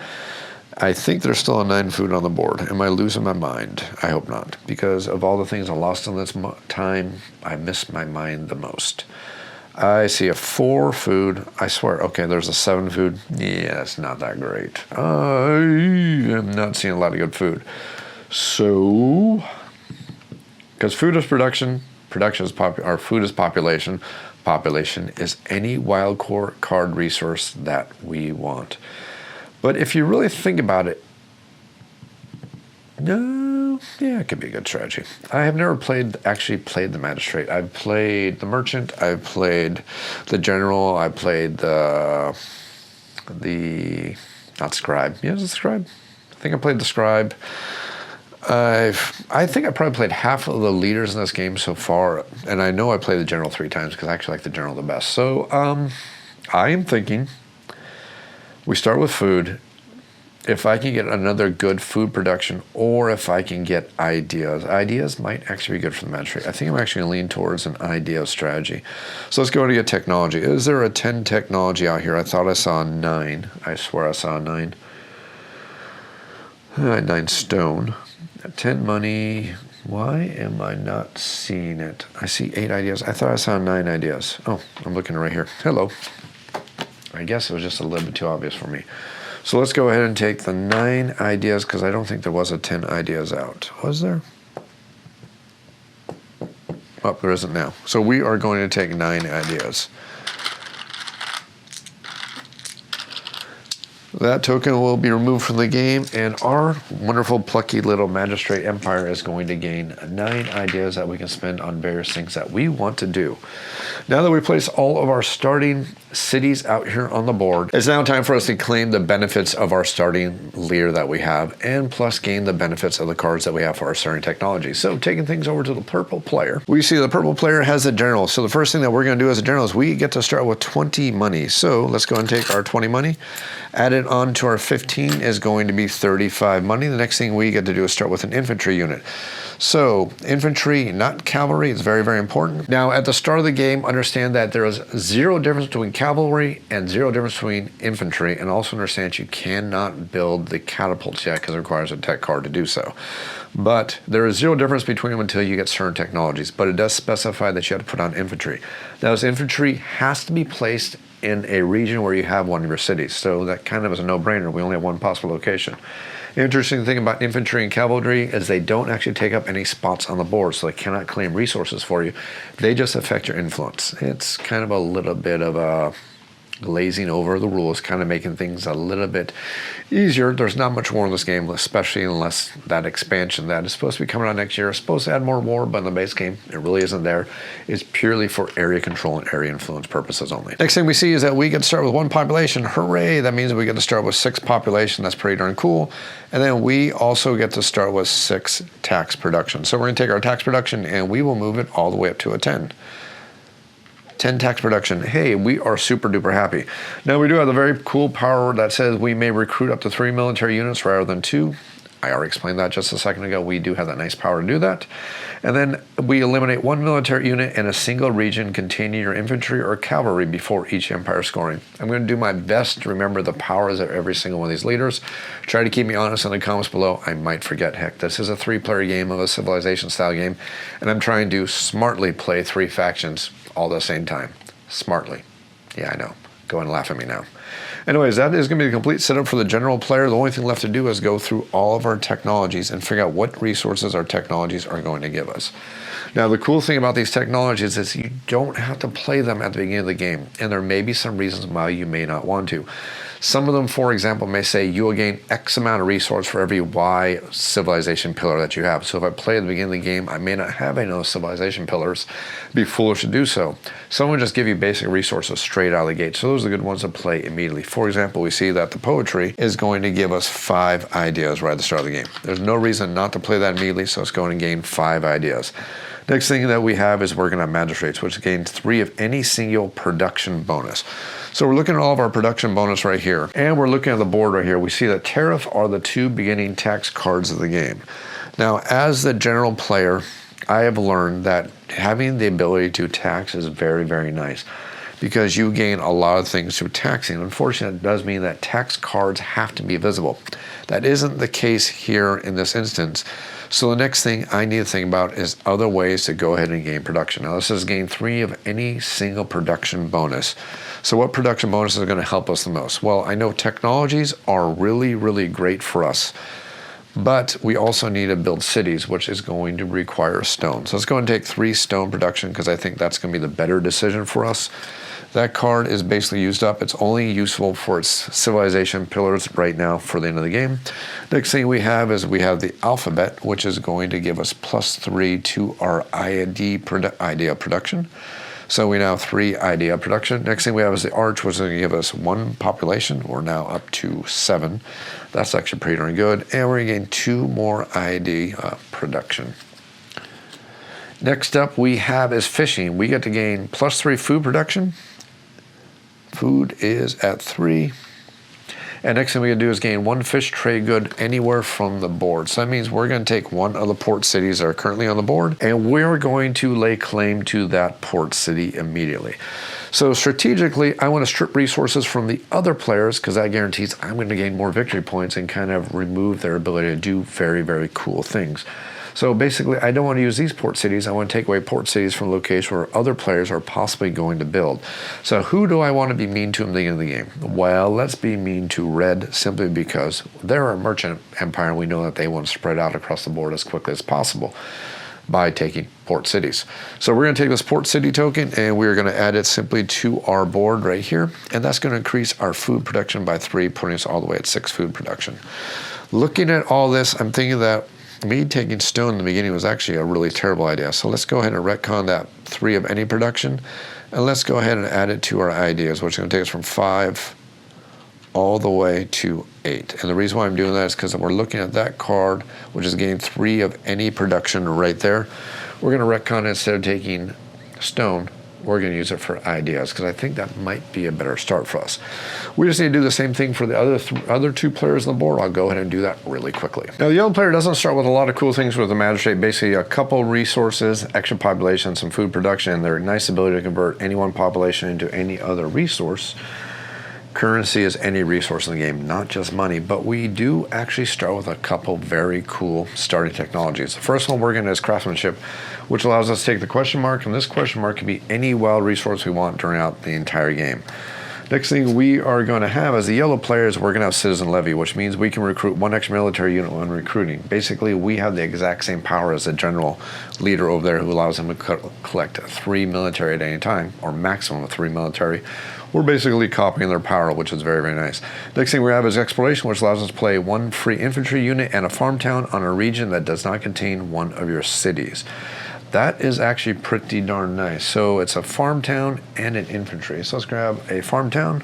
[SPEAKER 1] I think there's still a 9 food on the board. Am I losing my mind? I hope not, because of all the things I lost in this time, I miss my mind the most. I see a 4 food. I swear, okay, there's a 7 food. Yeah, it's not that great. I am not seeing a lot of good food. So, because food is production, production is food is population, population is any wild card resource that we want. But if you really think about it, no, yeah, it could be a good strategy. I have never actually played the magistrate. I've played the merchant. I've played the general. I played the not scribe. Yeah, is it scribe? I think I played the scribe. I think I probably played half of the leaders in this game so far, and I know I played the general 3 times because I actually like the general the best. So I am thinking we start with food. If I can get another good food production, or if I can get ideas might actually be good for the magistrate. I think I'm actually going to lean towards an idea strategy. So let's go and get technology. Is there a 10 technology out here? I thought I saw 9. I swear I saw 9. 9 stone. 10 money. Why am I not seeing it? I see 8 ideas. I thought I saw 9 ideas. Oh, I'm looking right here. Hello. I guess it was just a little bit too obvious for me. So let's go ahead and take the 9 ideas, because I don't think there was a 10 ideas out. Was there? Oh, there isn't now. So we are going to take 9 ideas. That token will be removed from the game, and our wonderful, plucky little magistrate empire is going to gain 9 ideas that we can spend on various things that we want to do. Now that we place all of our starting cities out here on the board, it's now time for us to claim the benefits of our starting leader that we have, and plus gain the benefits of the cards that we have for our starting technology. So taking things over to the purple player, we see the purple player has a general. So the first thing that we're going to do as a general is we get to start with 20 money. So let's go and take our 20 money, add it Moving on to our 15 is going to be 35 money. The next thing we get to do is start with an infantry unit. So infantry, not cavalry, is very, very important. Now at the start of the game, understand that there is zero difference between cavalry and zero difference between infantry, and also understand you cannot build the catapults yet because it requires a tech card to do so. But there is zero difference between them until you get certain technologies, but it does specify that you have to put on infantry. Now this infantry has to be placed in a region where you have one of your cities, so that kind of is a no-brainer. We only have one possible location. The interesting thing about infantry and cavalry is they don't actually take up any spots on the board, so they cannot claim resources for you. They just affect your influence. It's kind of a little bit of a glazing over the rules, kind of making things a little bit easier. There's not much war in this game, especially unless that expansion that is supposed to be coming out next year is supposed to add more war, but in the base game, it really isn't there. It's purely for area control and area influence purposes only. Next thing we see is that we get to start with one population. Hooray! That means we get to start with 6 population. That's pretty darn cool. And then we also get to start with 6 tax production. So we're going to take our tax production and we will move it all the way up to a 10. 10 tax production. Hey, we are super duper happy. Now we do have the very cool power that says we may recruit up to 3 military units rather than 2. I already explained that just a second ago. We do have that nice power to do that. And then we eliminate 1 military unit in a single region containing your infantry or cavalry before each empire scoring. I'm going to do my best to remember the powers of every single one of these leaders. Try to keep me honest in the comments below. I might forget. Heck, this is a 3-player game of a civilization style game, and I'm trying to smartly play 3 factions all at the same time. Smartly. Yeah, I know. Go and laugh at me now. Anyways, that is going to be the complete setup for the general player. The only thing left to do is go through all of our technologies and figure out what resources our technologies are going to give us. Now, the cool thing about these technologies is you don't have to play them at the beginning of the game, and there may be some reasons why you may not want to. Some of them, for example, may say you will gain X amount of resource for every Y civilization pillar that you have. So if I play at the beginning of the game, I may not have any of those civilization pillars. It'd be foolish to do so. Some will just give you basic resources straight out of the gate. So those are the good ones to play immediately. For example, we see that the poetry is going to give us 5 ideas right at the start of the game. There's no reason not to play that immediately, so it's going to gain 5 ideas. Next thing that we have is working on magistrates, which gains 3 of any single production bonus. So we're looking at all of our production bonus right here, and we're looking at the board right here. We see that tariff are the 2 beginning tax cards of the game. Now, as the general player, I have learned that having the ability to tax is very, very nice because you gain a lot of things through taxing. Unfortunately, it does mean that tax cards have to be visible. That isn't the case here in this instance. So the next thing I need to think about is other ways to go ahead and gain production. Now this is gain 3 of any single production bonus. So what production bonuses are going to help us the most? Well, I know technologies are really, really great for us, but we also need to build cities, which is going to require stone. So let's go and take 3 stone production because I think that's going to be the better decision for us. That card is basically used up. It's only useful for its civilization pillars right now for the end of the game. Next thing we have is we have the alphabet, which is going to give us +3 to our idea production. So we now have 3 idea production. Next thing we have is the arch, which is going to give us 1 population. We're now up to 7. That's actually pretty darn good. And we're going to gain 2 more idea production. Next up we have is fishing. We get to gain +3 food production. Food is at 3. And next thing we can do is gain 1 fish trade good anywhere from the board. So that means we're going to take one of the port cities that are currently on the board, and we're going to lay claim to that port city immediately. So strategically, I want to strip resources from the other players because that guarantees I'm going to gain more victory points and kind of remove their ability to do very, very cool things. So basically, I don't want to use these port cities. I want to take away port cities from locations where other players are possibly going to build. So who do I want to be mean to in the beginning of the game? Well, let's be mean to red simply because they're a merchant empire and we know that they want to spread out across the board as quickly as possible by taking port cities. So we're going to take this port city token and we're going to add it simply to our board right here. And that's going to increase our food production by 3, putting us all the way at 6 food production. Looking at all this, I'm thinking that me taking stone in the beginning was actually a really terrible idea. So let's go ahead and retcon that 3 of any production. And let's go ahead and add it to our ideas, which is going to take us from 5 all the way to 8. And the reason why I'm doing that is because we're looking at that card, which is getting 3 of any production right there. We're going to retcon it. Instead of taking stone, we're going to use it for ideas because I think that might be a better start for us. We just need to do the same thing for the other two players on the board. I'll go ahead and do that really quickly. Now, the yellow player doesn't start with a lot of cool things with the magistrate. Basically, a couple resources, extra population, some food production, and their nice ability to convert any one population into any other resource. Currency is any resource in the game, not just money, but we do actually start with a couple very cool starting technologies. The first one we're going to is craftsmanship, which allows us to take the question mark, and this question mark can be any wild resource we want throughout the entire game. Next thing we are going to have as the yellow players, we're going to have citizen levy, which means we can recruit one extra military unit when recruiting. Basically, we have the exact same power as the general leader over there who allows them to collect 3 military at any time, or maximum of 3 military. We're basically copying their power, which is very, very nice. Next thing we have is exploration, which allows us to play 1 free infantry unit and a farm town on a region that does not contain one of your cities. That is actually pretty darn nice. So it's a farm town and an infantry. So let's grab a farm town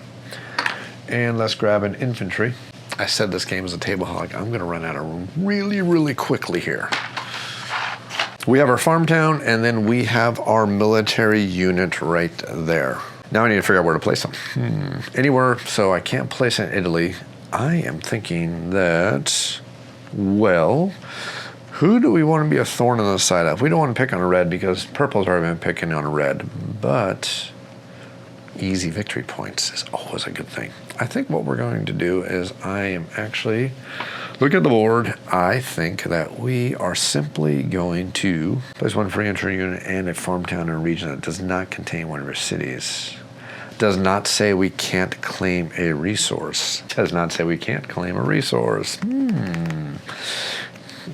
[SPEAKER 1] and let's grab an infantry. I said this game is a table hog. I'm going to run out of room really, really quickly here. We have our farm town and then we have our military unit right there. Now I need to figure out where to place them. Anywhere, so I can't place it in Italy. I am thinking that, well, who do we want to be a thorn in the side of? We don't want to pick on a red because purple's already been picking on a red, but easy victory points is always a good thing. I think what we're going to do is I am actually, look at the board, I think that we are simply going to place 1 free infantry unit and a farm town in a region that does not contain one of your cities. Does not say we can't claim a resource. Does not say we can't claim a resource.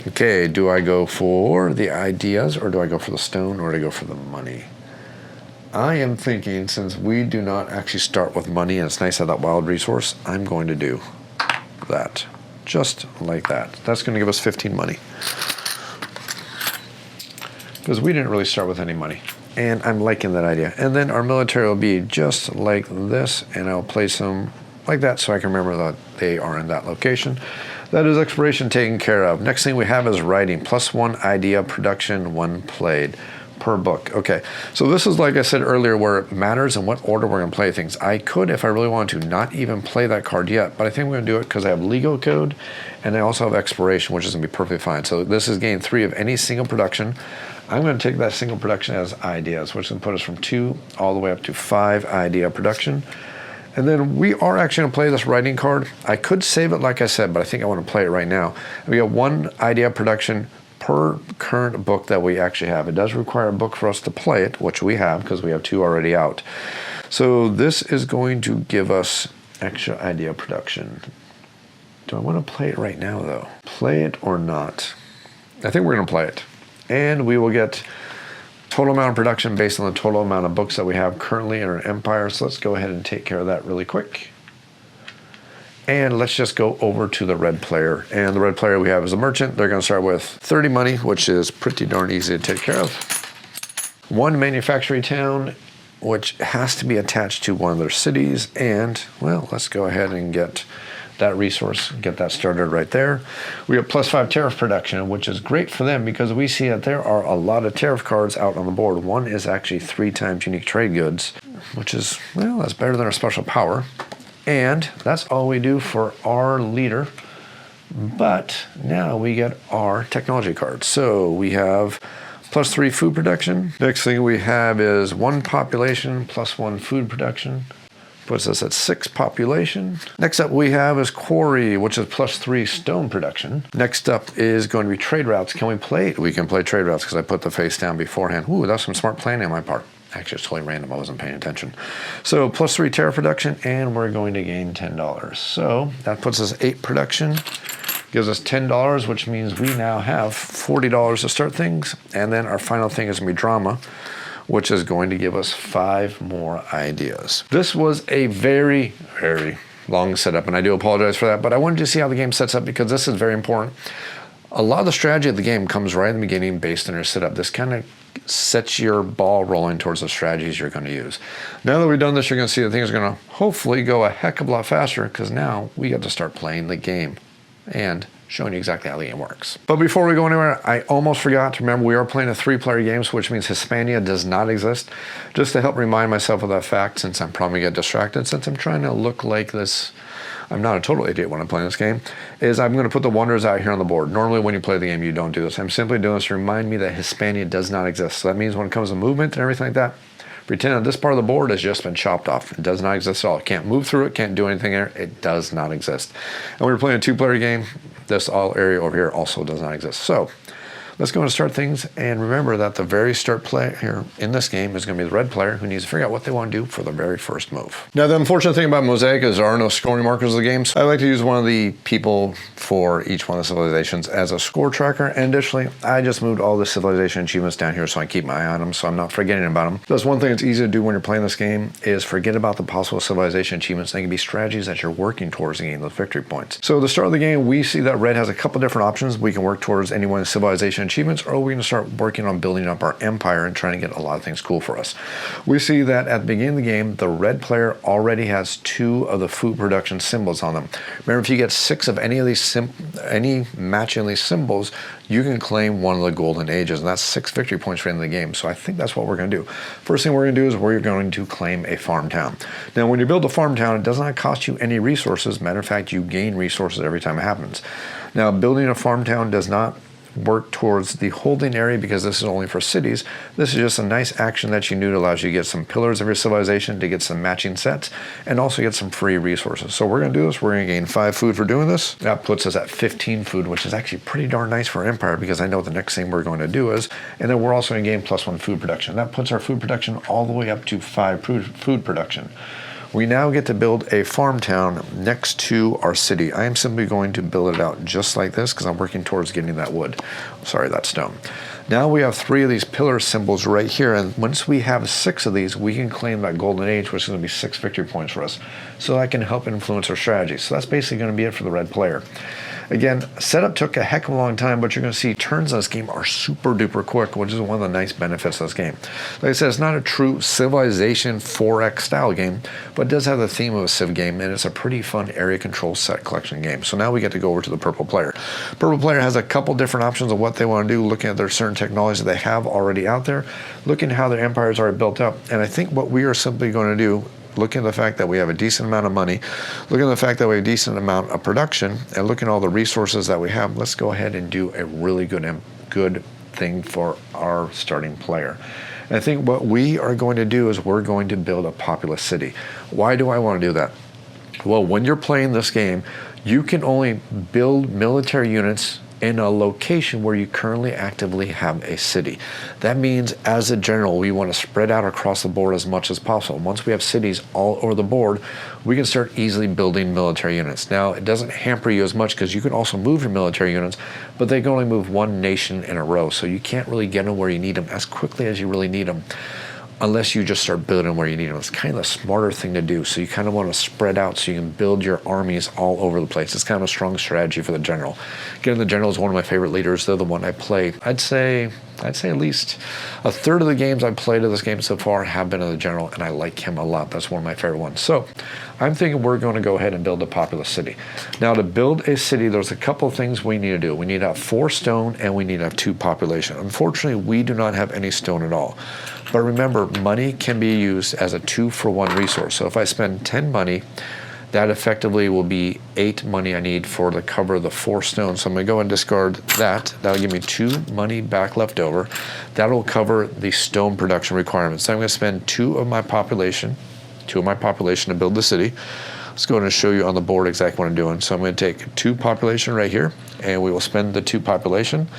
[SPEAKER 1] Okay, do I go for the ideas or do I go for the stone or do I go for the money? I am thinking since we do not actually start with money and it's nice to have that wild resource, I'm going to do that. Just like that. That's going to give us 15 money. Because we didn't really start with any money. And I'm liking that idea. And then our military will be just like this, and I'll place them like that so I can remember that they are in that location. That is exploration taken care of. Next thing we have is writing. +1 idea, production, 1 played per book. Okay, so this is like I said earlier where it matters in what order we're going to play things. I could, if I really wanted to, not even play that card yet, but I think we're going to do it because I have legal code and I also have exploration, which is going to be perfectly fine. So this is gain 3 of any single production. I'm going to take that single production as ideas, which will put us from 2 all the way up to 5 idea production. And then we are actually going to play this writing card. I could save it like I said, but I think I want to play it right now. We have 1 idea production per current book that we actually have. It does require a book for us to play it, which we have because we have 2 already out. So this is going to give us extra idea production. Do I want to play it right now though? Play it or not? I think we're going to play it. And we will get total amount of production based on the total amount of books that we have currently in our empire. So let's go ahead and take care of that really quick. And let's just go over to the red player. And the red player we have is a merchant. They're going to start with 30 money, which is pretty darn easy to take care of. 1 manufacturing town, which has to be attached to one of their cities. And, well, let's go ahead and get that resource, get that started right there. We have +5 tariff production, which is great for them because we see that there are a lot of tariff cards out on the board. 1 is actually 3 times unique trade goods, which is, well, that's better than our special power. And that's all we do for our leader. But now we get our technology card. So we have +3 food production. Next thing we have is 1 population +1 food production. Puts us at 6 population. Next up we have is quarry, which is +3 stone production. Next up is going to be trade routes. Can we play? We can play trade routes because I put the face down beforehand. Ooh, that's some smart planning on my part. Actually, it's totally random. I wasn't paying attention. So +3 tariff production, and we're going to gain $10. So that puts us 8 production. Gives us $10, which means we now have $40 to start things. And then our final thing is going to be drama, which is going to give us 5 more ideas. This was a very, very long setup, and I do apologize for that, but I wanted to see how the game sets up because this is very important. A lot of the strategy of the game comes right in the beginning based on your setup. This kind of sets your ball rolling towards the strategies you're going to use. Now that we've done this, you're going to see that things are going to hopefully go a heck of a lot faster because now we get to start playing the game. And showing you exactly how the game works. But before we go anywhere, I almost forgot to remember we are playing a 3-player game, which means Hispania does not exist. Just to help remind myself of that fact, since I'm probably get distracted, since I'm trying to look like this, I'm not a total idiot when I'm playing this game, is I'm going to put the wonders out here on the board. Normally when you play the game, you don't do this. I'm simply doing this to remind me that Hispania does not exist. So that means when it comes to movement and everything like that, pretend that this part of the board has just been chopped off. It does not exist at all. It can't move through it, can't do anything there. It does not exist. And when we're playing a 2-player game, this all area over here also does not exist. So let's go and start things, and remember that the very start play here in this game is going to be the red player who needs to figure out what they want to do for the very first move. Now, the unfortunate thing about Mosaic is there are no scoring markers of the game, so I like to use one of the people for each one of the civilizations as a score tracker, and additionally, I just moved all the civilization achievements down here so I keep my eye on them, so I'm not forgetting about them. That's one thing that's easy to do when you're playing this game is forget about the possible civilization achievements. They can be strategies that you're working towards to gain those victory points. So at the start of the game, we see that red has a couple different options. We can work towards any one of the civilization achievements, or we can start working on building up our empire and trying to get a lot of things cool for us. We see that at the beginning of the game, the red player already has 2 of the food production symbols on them. Remember, if you get 6 of any of these any matching these symbols, you can claim one of the golden ages, and that's 6 victory points for the end of the game. So I think that's what we're going to do. First thing we're going to do is we're going to claim a farm town. Now, when you build a farm town, it does not cost you any resources. Matter of fact, you gain resources every time it happens. Now, building a farm town does not work towards the holding area because this is only for cities. This is just a nice action that you do that allows you to get some pillars of your civilization, to get some matching sets, and also get some free resources. So we're going to do this. We're going to gain 5 food for doing this. That puts us at 15 food, which is actually pretty darn nice for Empire because I know what the next thing we're going to do is. And then we're also going to gain +1 food production. That puts our food production all the way up to 5 food production. We now get to build a farm town next to our city. I am simply going to build it out just like this because I'm working towards getting that wood. Sorry, that stone. Now we have 3 of these pillar symbols right here, and once we have 6 of these, we can claim that golden age, which is going to be 6 victory points for us. So that can help influence our strategy. So that's basically going to be it for the red player. Again, setup took a heck of a long time, but you're going to see turns in this game are super duper quick, which is one of the nice benefits of this game. Like I said, it's not a true Civilization 4X style game, but it does have the theme of a Civ game, and it's a pretty fun area control set collection game. So now we get to go over to the purple player. Purple player has a couple different options of what they want to do, looking at their certain technologies that they have already out there, looking at how their empires are built up. And I think what we are simply going to do, looking at the fact that we have a decent amount of money, looking at the fact that we have a decent amount of production, and looking at all the resources that we have, let's go ahead and do a really good thing for our starting player. And I think what we are going to do is we're going to build a populous city. Why do I want to do that? Well, when you're playing this game, you can only build military units in a location where you currently actively have a city. That means as a general, we want to spread out across the board as much as possible. Once we have cities all over the board, we can start easily building military units. Now, it doesn't hamper you as much because you can also move your military units, but they can only move 1 nation in a row. So you can't really get them where you need them as quickly as you really need them, unless you just start building where you need them. It's kind of a smarter thing to do. So you kind of want to spread out so you can build your armies all over the place. It's kind of a strong strategy for the general. Again, the general is one of my favorite leaders. They're the one I play. I'd say at least a third of the games I've played of this game so far have been of the general, and I like him a lot. That's one of my favorite ones. So I'm thinking we're going to go ahead and build a populous city. Now, to build a city, there's a couple of things we need to do. We need to have 4 stone, and we need to have 2 population. Unfortunately, we do not have any stone at all. But remember, money can be used as a 2-for-1 resource. So if I spend 10 money, that effectively will be 8 money I need for the cover of the 4 stones. So I'm going to go and discard that. That'll give me 2 money back left over. That'll cover the stone production requirements. So I'm going to spend 2 of my population to build the city. Let's go ahead and show you on the board exactly what I'm doing. So I'm going to take 2 population right here, and we will spend the 2 population.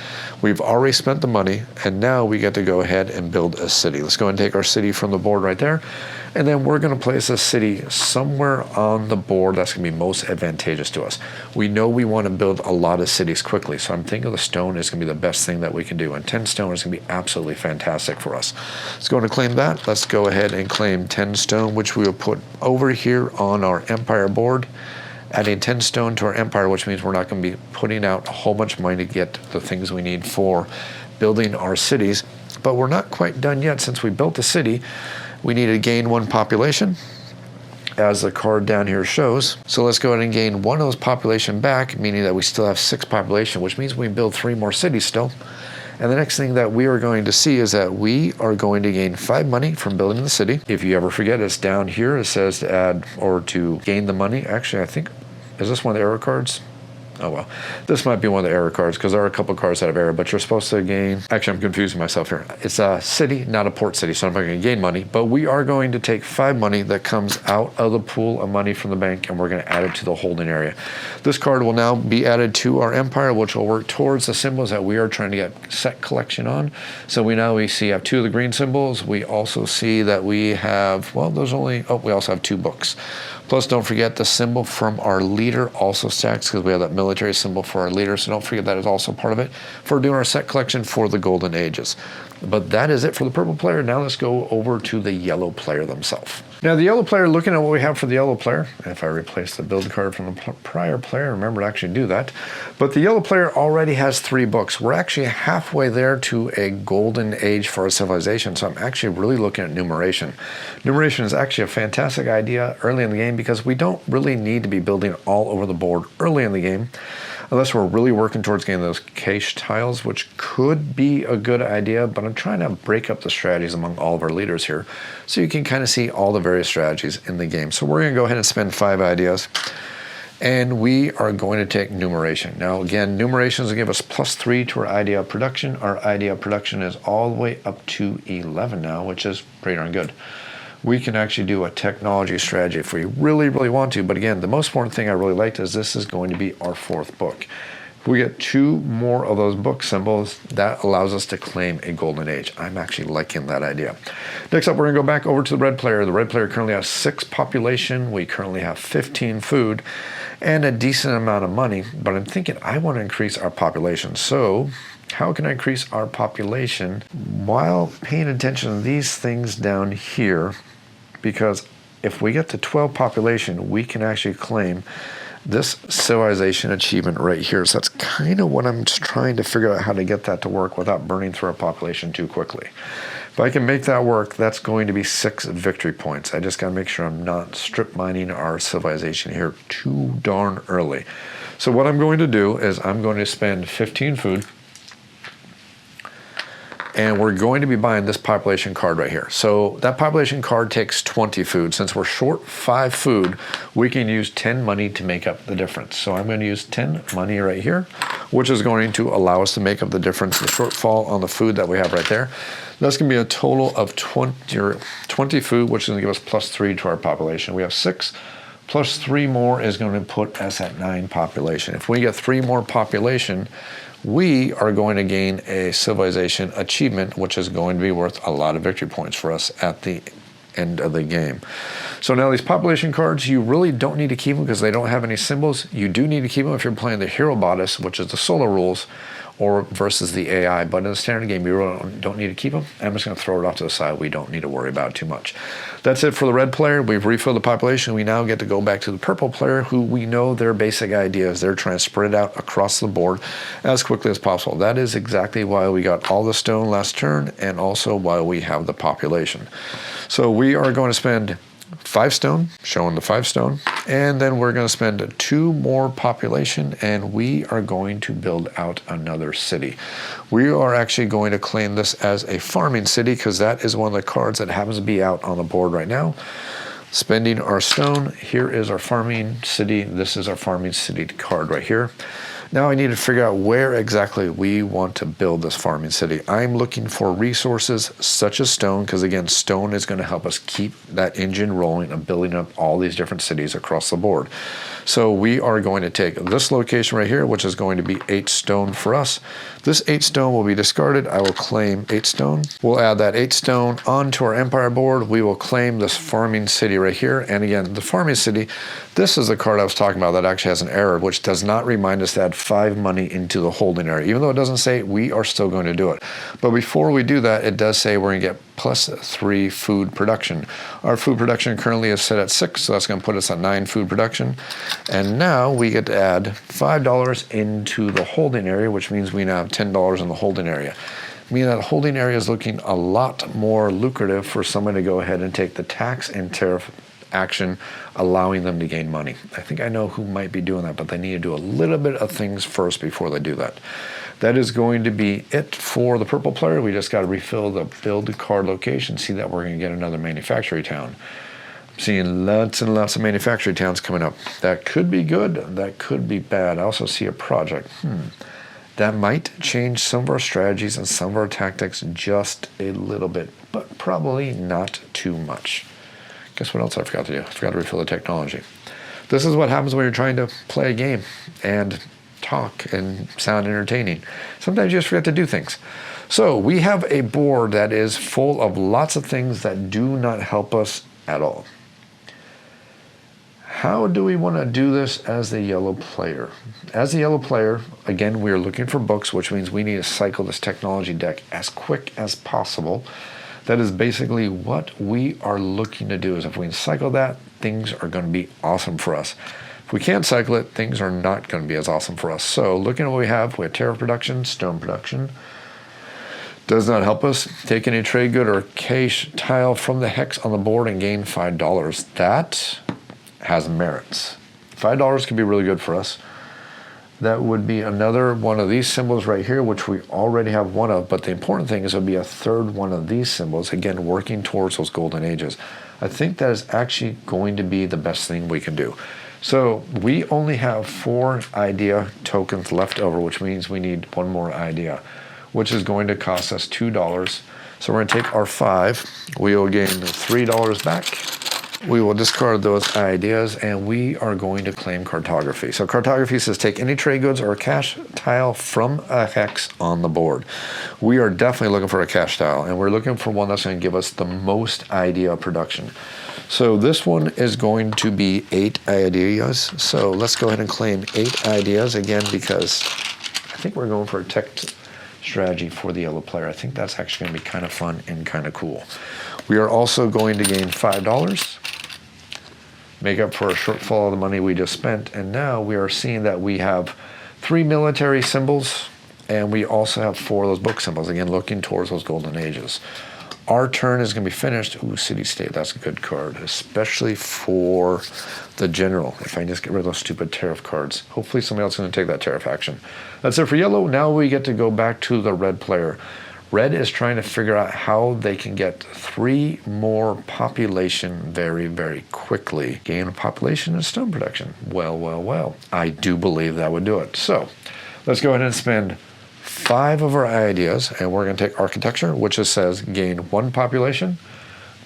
[SPEAKER 1] We've already spent the money, and now we get to go ahead and build a city. Let's go ahead and take our city from the board right there, and then we're going to place a city somewhere on the board that's going to be most advantageous to us. We know we want to build a lot of cities quickly, so I'm thinking the stone is going to be the best thing that we can do, and 10 stone is going to be absolutely fantastic for us. Let's go ahead and claim that. Let's go ahead and claim 10 stone, which we will put over here on our empire board, adding 10 stone to our empire, which means we're not going to be putting out a whole bunch of money to get the things we need for building our cities. But we're not quite done yet. Since we built the city, we need to gain 1 population,
[SPEAKER 2] as the card down here shows. So let's go ahead and gain one of those population back, meaning that we still have 6 population, which means we can build 3 more cities still. And the next thing that we are going to see is that we are going to gain 5 money from building the city. If you ever forget, it's down here. It says to add or to gain the money. Actually, I think, is this one of the error cards? Oh well, this might be one of the error cards because there are a couple cards that have error, but you're supposed to gain, actually I'm confusing myself here. It's a city, not a port city, so I'm not going to gain money, but we are going to take 5 money that comes out of the pool of money from the bank and we're going to add it to the holding area. This card will now be added to our empire, which will work towards the symbols that we are trying to get set collection on. So we have 2 of the green symbols. We also see that we have, well, we also have 2 books. Plus, don't forget the symbol from our leader also stacks because we have that military symbol for our leader. So don't forget that is also part of it for doing our set collection for the Golden Ages. But that is it for the purple player. Now let's go over to the yellow player themselves. Now the yellow player, looking at what we have for the yellow player, if I replace the build card from the prior player, remember to actually do that. But the yellow player already has 3 books. We're actually halfway there to a golden age for our civilization. So I'm actually really looking at numeration. Numeration is actually a fantastic idea early in the game because we don't really need to be building all over the board early in the game, unless we're really working towards getting those cache tiles, which could be a good idea, but I'm trying to break up the strategies among all of our leaders here so you can kind of see all the various strategies in the game. So we're going to go ahead and spend 5 ideas, and we are going to take numeration. Now again, numeration is going to give us +3 to our idea of production. Our idea of production is all the way up to 11 now, which is pretty darn good. We can actually do a technology strategy if we really, really want to. But again, the most important thing I really liked is this is going to be our 4th book. If we get 2 more of those book symbols, that allows us to claim a golden age. I'm actually liking that idea. Next up, we're going to go back over to the red player. The red player currently has 6 population. We currently have 15 food and a decent amount of money. But I'm thinking I want to increase our population. So how can I increase our population while paying attention to these things down here? Because if we get to 12 population, we can actually claim this civilization achievement right here. So that's kind of what I'm just trying to figure out how to get that to work without burning through our population too quickly. If I can make that work, that's going to be 6 victory points. I just got to make sure I'm not strip mining our civilization here too darn early. So what I'm going to do is I'm going to spend 15 food, and we're going to be buying this population card right here. So that population card takes 20 food. Since we're short 5 food, we can use 10 money to make up the difference. So I'm going to use 10 money right here, which is going to allow us to make up the difference, the shortfall on the food that we have right there. That's going to be a total of 20 food, which is going to give us +3 to our population. We have 6. Plus 3 more is going to put us at 9 population. If we get 3 more population, we are going to gain a civilization achievement, which is going to be worth a lot of victory points for us at the end of the game. So now these population cards, you really don't need to keep them because they don't have any symbols. You do need to keep them if you're playing the hero bodice, which is the solo rules, or versus the AI. But in the standard game, you really don't need to keep them. I'm just going to throw it off to the side. We don't need to worry about it too much. That's it for the red player. We've refilled the population. We now get to go back to the purple player, who we know their basic ideas. They're trying to spread it out across the board as quickly as possible. That is exactly why we got all the stone last turn, and also why we have the population. So we are going to spend 5 stone, showing the 5 stone, and then we're going to spend 2 more population, and we are going to build out another city. We are actually going to claim this as a farming city because that is one of the cards that happens to be out on the board right now. Spending our stone, here is our farming city. This is our farming city card right here. Now I need to figure out where exactly we want to build this farming city. I'm looking for resources such as stone, because again, stone is going to help us keep that engine rolling and building up all these different cities across the board. So we are going to take this location right here, which is going to be 8 stone for us. This 8 stone will be discarded. I will claim 8 stone. We'll add that 8 stone onto our empire board. We will claim this farming city right here. And again, the farming city, this is the card I was talking about that actually has an error, which does not remind us to add 5 money into the holding area. Even though it doesn't say, we are still going to do it. But before we do that, it does say we're going to get +3 food production. Our food production currently is set at 6, so that's going to put us at 9 food production. And now we get to add $5 into the holding area, which means we now have $10 in the holding area. Meaning that holding area is looking a lot more lucrative for someone to go ahead and take the tax and tariff action, allowing them to gain money. I think I know who might be doing that, but they need to do a little bit of things first before they do that. That is going to be it for the purple player. We just got to refill the build card location, see that we're going to get another manufacturing town. I'm seeing lots and lots of manufacturing towns coming up. That could be good, that could be bad. I also see a project. That might change some of our strategies and some of our tactics just a little bit, but probably not too much. Guess what else I forgot to do? I forgot to refill the technology. This is what happens when you're trying to play a game and talk and sound entertaining. Sometimes you just forget to do things. So we have a board that is full of lots of things that do not help us at all. How do we want to do this as the yellow player? As the yellow player, again, we are looking for books, which means we need to cycle this technology deck as quick as possible. That is basically what we are looking to do. Is if we can cycle that, things are going to be awesome for us. If we can't cycle it, things are not going to be as awesome for us. So looking at what we have tariff production, stone production. Does not help us. Take any trade good or cash tile from the hex on the board and gain $5. That has merits. $5 could be really good for us. That would be another one of these symbols right here, which we already have one of, but the important thing is it would be a third one of these symbols, again, working towards those golden ages. I think that is actually going to be the best thing we can do. So we only have 4 idea tokens left over, which means we need one more idea, which is going to cost us $2. So we're going to take our 5. We will gain $3 back. We will discard those ideas, and we are going to claim cartography. So cartography says take any trade goods or a cash tile from a hex on the board. We are definitely looking for a cash tile, and we're looking for one that's going to give us the most idea production. So this one is going to be 8 ideas. So let's go ahead and claim 8 ideas again, because I think we're going for a tech strategy for the yellow player. I think that's actually going to be kind of fun and kind of cool. We are also going to gain $5, make up for a shortfall of the money we just spent, and now we are seeing that we have 3 military symbols, and we also have 4 of those book symbols, again looking towards those golden ages. Our turn is going to be finished. Ooh, city state, that's a good card, especially for the general. If I can just get rid of those stupid tariff cards. Hopefully somebody else is going to take that tariff action. That's it for yellow. Now we get to go back to the red player. Red is trying to figure out how they can get 3 more population very, very quickly. Gain a population and stone production. Well. I do believe that would do it. So let's go ahead and spend 5 of our ideas, and we're going to take architecture, which just says gain 1 population.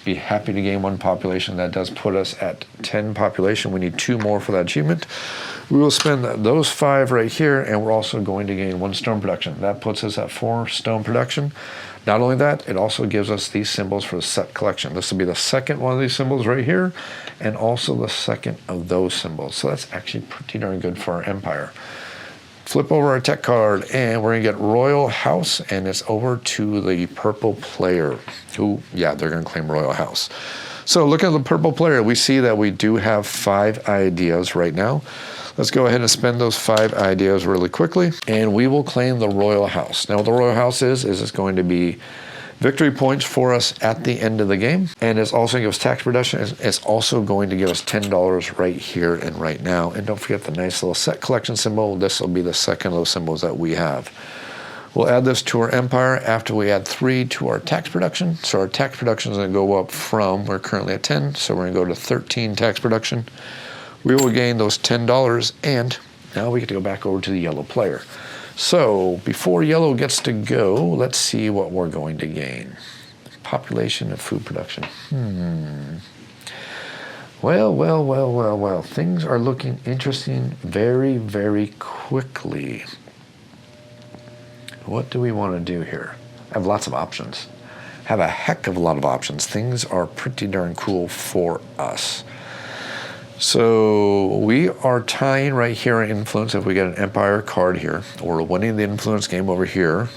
[SPEAKER 2] Be happy to gain 1 population. That does put us at 10 population. We need 2 more for that achievement. We will spend those 5 right here, and we're also going to gain 1 stone production. That puts us at 4 stone production. Not only that, it also gives us these symbols for the set collection. This will be the second one of these symbols right here, and also the second of those symbols. So that's actually pretty darn good for our empire. Flip over our tech card, and we're going to get Royal House, and it's over to the purple player, who, yeah, they're going to claim Royal House. So looking at the purple player, we see that we do have 5 ideas right now. Let's go ahead and spend those 5 ideas really quickly, and we will claim the Royal House. Now what the Royal House is it's going to be victory points for us at the end of the game, and it's also going to give us tax reduction. It's also going to give us $10 right here and right now. And don't forget the nice little set collection symbol. This will be the second of those symbols that we have. We'll add this to our empire after we add 3 to our tax production. So our tax production is going to go up from, we're currently at 10, so we're going to go to 13 tax production. We will gain those $10, and now we get to go back over to the yellow player. So before yellow gets to go, let's see what we're going to gain. Population and food production. Well. Things are looking interesting very, very quickly. What do we want to do here? I have lots of options. I have a heck of a lot of options. Things are pretty darn cool for us. So we are tying right here in influence. If we get an empire card here, we're winning the influence game over here.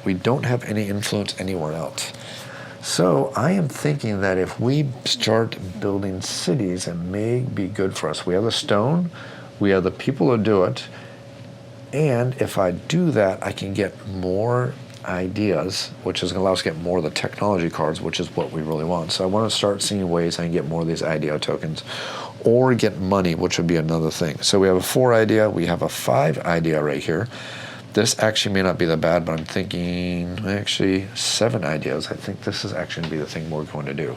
[SPEAKER 2] We don't have any influence anywhere else. So I am thinking that if we start building cities, it may be good for us. We have the stone, we have the people to do it, and if I do that, I can get more ideas, which is going to allow us to get more of the technology cards, which is what we really want. So I want to start seeing ways I can get more of these idea tokens or get money, which would be another thing. So we have a 4 idea, we have a 5 idea right here. This actually may not be that bad, but I'm thinking actually 7 ideas. I think this is actually going to be the thing we're going to do.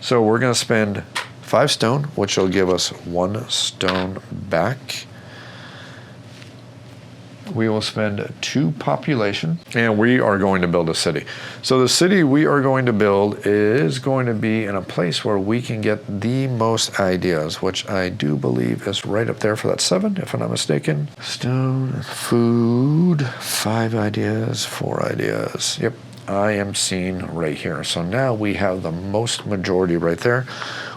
[SPEAKER 2] So we're going to spend 5 stone, which will give us 1 stone back. We will spend 2 population, and we are going to build a city. So the city we are going to build is going to be in a place where we can get the most ideas, which I do believe is right up there for that 7, if I'm not mistaken. Stone, food, 5 ideas, 4 ideas. Yep, I am seeing right here. So now we have the most majority right there.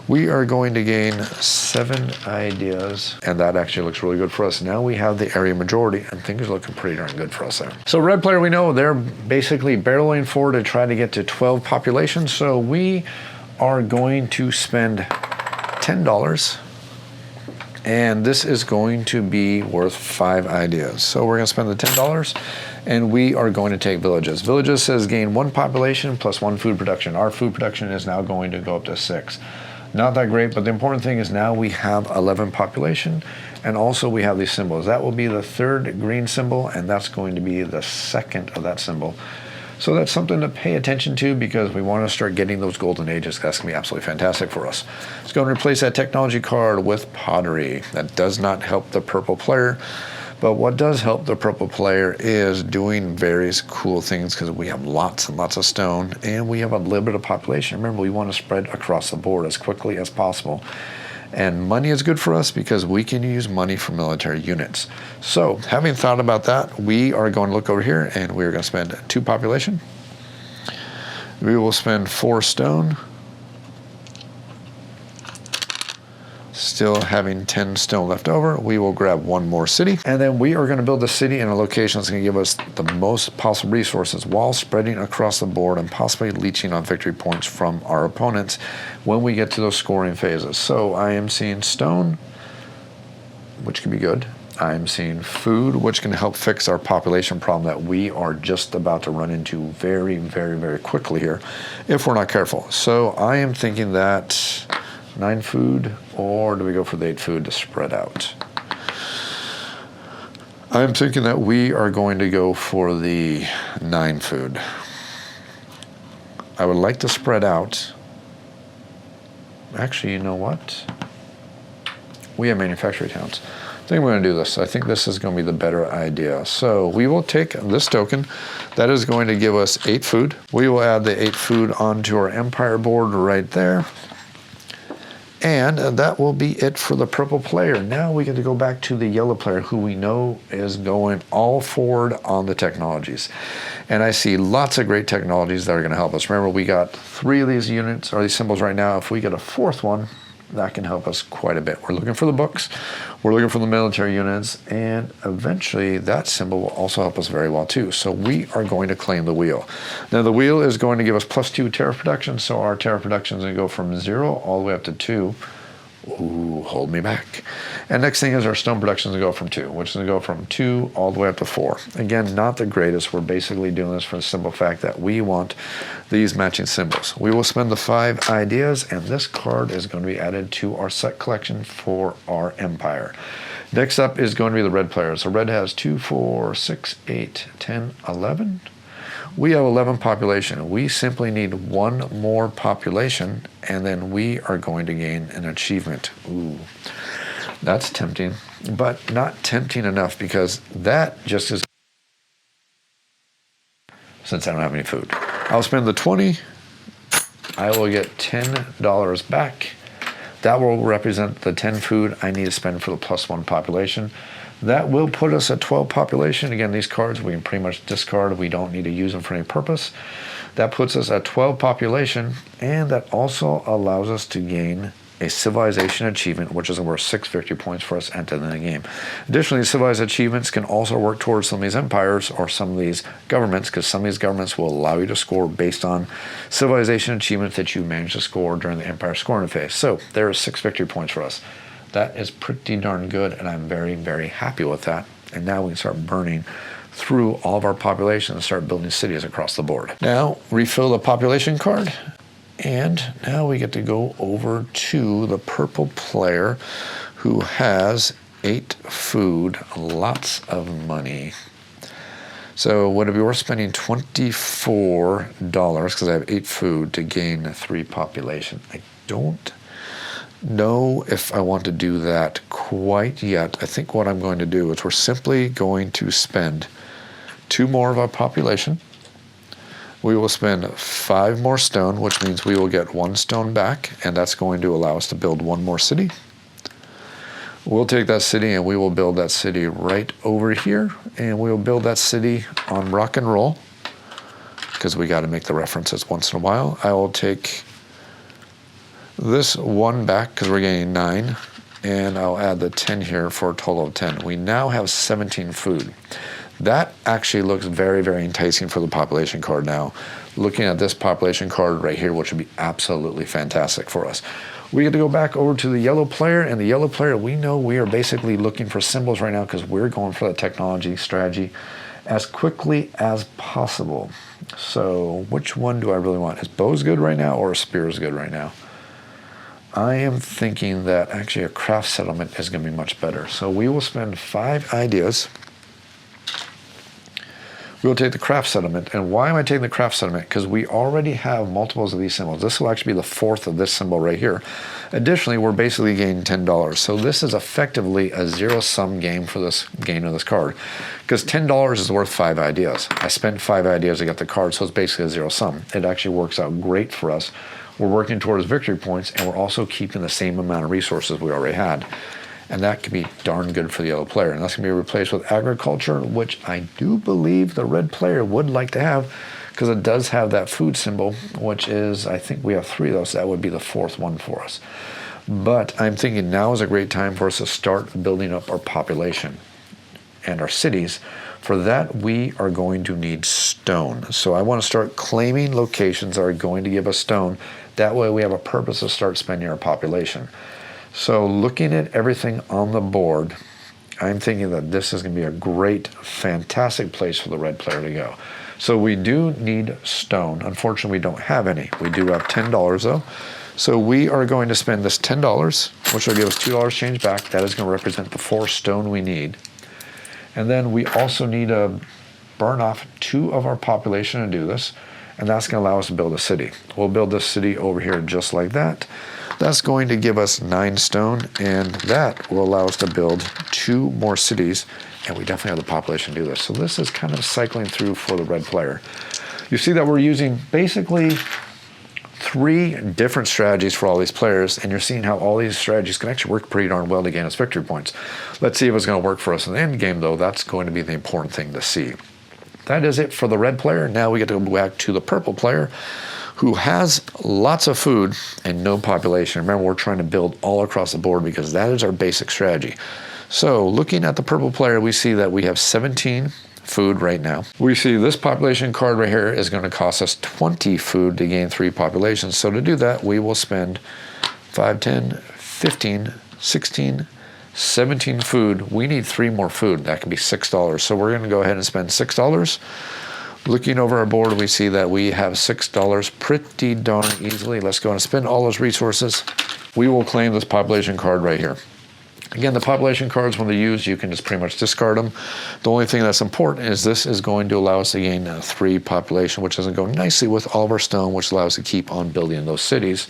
[SPEAKER 2] We are going to gain 7 ideas, and that actually looks really good for us. Now we have the area majority, and things are looking pretty darn good for us there. So red player, we know they're basically barreling forward to try to get to 12 population. So we are going to spend $10, and this is going to be worth 5 ideas. So we're going to spend the $10, and we are going to take villages. Villages says gain 1 population plus 1 food production. Our food production is now going to go up to 6. Not that great, but the important thing is now we have 11 population, and also we have these symbols. That will be the 3rd green symbol, and that's going to be the 2nd of that symbol. So that's something to pay attention to because we want to start getting those golden ages. That's going to be absolutely fantastic for us. Let's go and replace that technology card with pottery. That does not help the purple player. But what does help the purple player is doing various cool things because we have lots and lots of stone and we have a little bit of population. Remember, we want to spread across the board as quickly as possible. And money is good for us because we can use money for military units. So having thought about that, we are going to look over here and we're going to spend 2 population. We will spend 4 stone. Still having 10 stone left over, we will grab 1 more city, and then we are going to build a city in a location that's going to give us the most possible resources while spreading across the board and possibly leeching on victory points from our opponents when we get to those scoring phases. So I am seeing stone, which can be good. I am seeing food, which can help fix our population problem that we are just about to run into very, very, very quickly here if we're not careful. So I am thinking that 9 food, or do we go for the 8 food to spread out? I'm thinking that we are going to go for the 9 food. I would like to spread out. Actually, you know what? We have manufacturing towns. I think we're going to do this. I think this is going to be the better idea. So we will take this token. That is going to give us 8 food. We will add the 8 food onto our empire board right there. And that will be it for the purple player. Now we get to go back to the yellow player who we know is going all forward on the technologies. And I see lots of great technologies that are going to help us. Remember, we got 3 of these units or these symbols right now. If we get a 4th one, that can help us quite a bit. We're looking for the books, we're looking for the military units, and eventually that symbol will also help us very well too. So we are going to claim the wheel. Now the wheel is going to give us +2 tariff production, so our tariff production is going to go from 0 all the way up to 2. Ooh, hold me back. And next thing is our stone production is going to go from 2, which is going to go from 2 all the way up to 4. Again, not the greatest. We're basically doing this for the simple fact that we want these matching symbols. We will spend the 5 ideas, and this card is going to be added to our set collection for our empire. Next up is going to be the red player. So red has 2, 4, 6, 8, 10, 11. We have 11 population. We simply need 1 more population, and then we are going to gain an achievement. Ooh, that's tempting, but not tempting enough because that just is, since I don't have any food. I'll spend the 20. I will get $10 back. That will represent the 10 food I need to spend for the +1 population. That will put us at 12 population. Again, these cards we can pretty much discard. We don't need to use them for any purpose. That puts us at 12 population, and that also allows us to gain a civilization achievement, which is worth 6 victory points for us at the end of the game. Additionally, civilized achievements can also work towards some of these empires or some of these governments, because some of these governments will allow you to score based on civilization achievements that you managed to score during the empire scoring phase. So there are 6 victory points for us. That is pretty darn good, and I'm very, very happy with that. And now we can start burning through all of our population and start building cities across the board. Now, refill the population card. And now we get to go over to the purple player who has 8 food, lots of money. So would it be worth spending $24 because I have 8 food to gain 3 population? I don't know if I want to do that quite yet. I think what I'm going to do is we're simply going to spend 2 more of our population. We will spend 5 more stone, which means we will get 1 stone back, and that's going to allow us to build 1 more city. We'll take that city and we will build that city right over here, and we'll build that city on rock and roll because we got to make the references once in a while. I will take this 1 back because we're getting 9, and I'll add the 10 here for a total of 10. We now have 17 food. That actually looks very, very enticing for the population card now. Looking at this population card right here, which would be absolutely fantastic for us. We get to go back over to the yellow player, and the yellow player, we know we are basically looking for symbols right now because we're going for the technology strategy as quickly as possible. So which one do I really want? Is bows good right now or spears good right now? I am thinking that actually a craft settlement is going to be much better. So we will spend 5 ideas. We'll take the craft settlement. And why am I taking the craft settlement? Because we already have multiples of these symbols. This will actually be the 4th of this symbol right here. Additionally, we're basically gaining $10. So this is effectively a zero-sum game for this gain of this card. Because $10 is worth 5 ideas. I spent 5 ideas to get the card, so it's basically a zero-sum. It actually works out great for us. We're working towards victory points, and we're also keeping the same amount of resources we already had. And that can be darn good for the yellow player. And that's going to be replaced with agriculture, which I do believe the red player would like to have because it does have that food symbol, which is, I think we have 3 of those. That would be the 4th one for us. But I'm thinking now is a great time for us to start building up our population and our cities. For that, we are going to need stone. So I want to start claiming locations that are going to give us stone. That way we have a purpose to start spending our population. So looking at everything on the board, I'm thinking that this is going to be a great, fantastic place for the red player to go. So we do need stone. Unfortunately, we don't have any. We do have $10 though. So we are going to spend this $10, which will give us $2 change back. That is going to represent the 4 stone we need. And then we also need to burn off 2 of our population to do this. And that's going to allow us to build a city. We'll build this city over here just like that. That's going to give us 9 stone, and that will allow us to build 2 more cities, and we definitely have the population to do this. So this is kind of cycling through for the red player. You see that we're using basically 3 different strategies for all these players, and you're seeing how all these strategies can actually work pretty darn well to gain us victory points. Let's see if it's going to work for us in the end game, though. That's going to be the important thing to see. That is it for the red player. Now we get to go back to the purple player, who has lots of food and no population. Remember, we're trying to build all across the board because that is our basic strategy. So looking at the purple player, we see that we have 17 food right now. We see this population card right here is going to cost us 20 food to gain 3 populations. So to do that, we will spend 5, 10, 15, 16, 17 food. We need 3 more food. That can be $6. So we're going to go ahead and spend $6. Looking over our board, we see that we have $6 pretty darn easily. Let's go and spend all those resources. We will claim this population card right here. Again, the population cards, when they're used, you can just pretty much discard them. The only thing that's important is this is going to allow us to gain 3 population, which doesn't go nicely with all of our stone, which allows us to keep on building those cities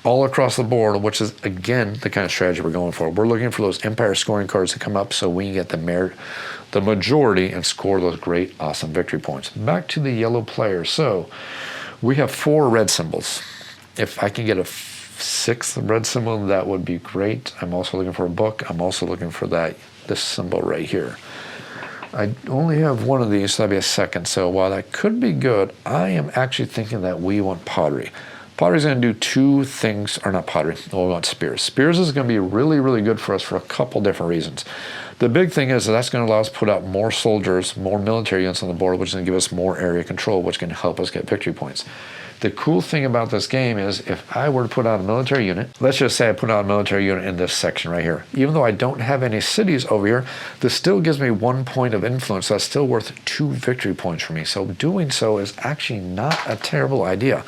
[SPEAKER 2] all across the board, which is, again, the kind of strategy we're going for. We're looking for those empire scoring cards to come up so we can get the majority and score those great, awesome victory points. Back to the yellow player. So we have 4 red symbols. If I can get a 6th red symbol, that would be great. I'm also looking for a book. I'm also looking for this symbol right here. I only have 1 of these, so that'd be a 2nd. So while that could be good, I am actually thinking that we want pottery. Pottery's going to do 2 things, or not pottery, we want spears. Spears is going to be really, really good for us for a couple different reasons. The big thing is that's going to allow us to put out more soldiers, more military units on the board, which is going to give us more area control, which can help us get victory points. The cool thing about this game is if I were to put out a military unit, let's just say I put out a military unit in this section right here. Even though I don't have any cities over here, this still gives me 1 point of influence. That's still worth 2 victory points for me. So doing so is actually not a terrible idea.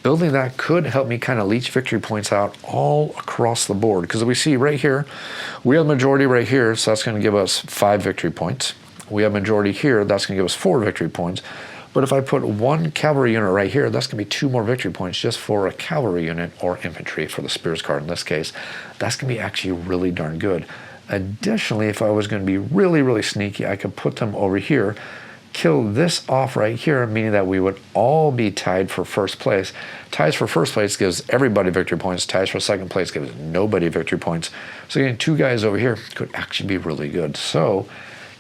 [SPEAKER 2] Building that could help me kind of leech victory points out all across the board. Because we see right here, we have majority right here, so that's going to give us 5 victory points. We have majority here, that's going to give us 4 victory points. But if I put 1 cavalry unit right here, that's going to be 2 more victory points just for a cavalry unit or infantry for the spears card in this case. That's going to be actually really darn good. Additionally, if I was going to be really, really sneaky, I could put them over here, kill this off right here, meaning that we would all be tied for first place. Ties for first place gives everybody victory points. Ties for second place gives nobody victory points. So getting 2 guys over here could actually be really good. So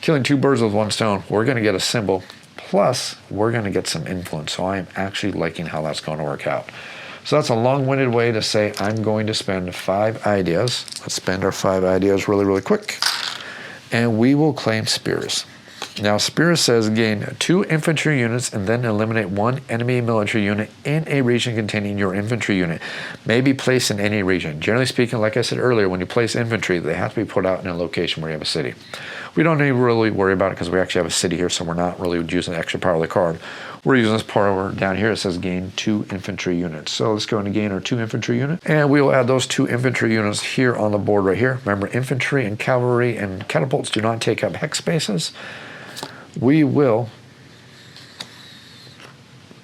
[SPEAKER 2] killing 2 birds with 1 stone, we're going to get a symbol. Plus, we're going to get some influence. So I am actually liking how that's going to work out. So that's a long-winded way to say I'm going to spend 5 ideas. Let's spend our 5 ideas really, really quick. And we will claim spears. Now, spears says gain 2 infantry units and then eliminate 1 enemy military unit in a region containing your infantry unit. May be placed in any region. Generally speaking, like I said earlier, when you place infantry, they have to be put out in a location where you have a city. We don't need to really worry about it because we actually have a city here, so we're not really using the extra power of the card. We're using this power down here. It says gain 2 infantry units. So let's go and gain our 2 infantry units. And we will add those 2 infantry units here on the board right here. Remember, infantry and cavalry and catapults do not take up hex spaces. We will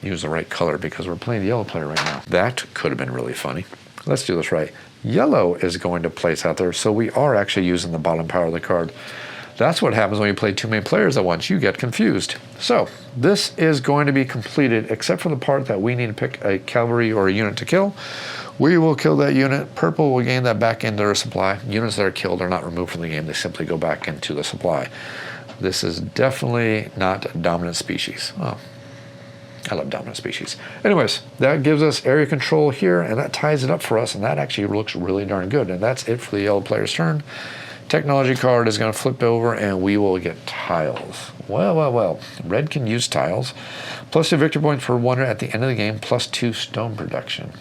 [SPEAKER 2] use the right color because we're playing the yellow player right now. That could have been really funny. Let's do this right. Yellow is going to place out there, so we are actually using the bottom power of the card. That's what happens when you play too many players at once. You get confused. So this is going to be completed except for the part that we need to pick a cavalry or a unit to kill. We will kill that unit. Purple will gain that back into their supply. Units that are killed are not removed from the game. They simply go back into the supply. This is definitely not a dominant species. Oh, I love dominant species. Anyways, that gives us area control here, and that ties it up for us, and that actually looks really darn good. And that's it for the yellow player's turn. Technology card is going to flip over, and we will get tiles. Well. Red can use tiles. Plus 2 victory points for 1 at the end of the game, plus 2 stone production.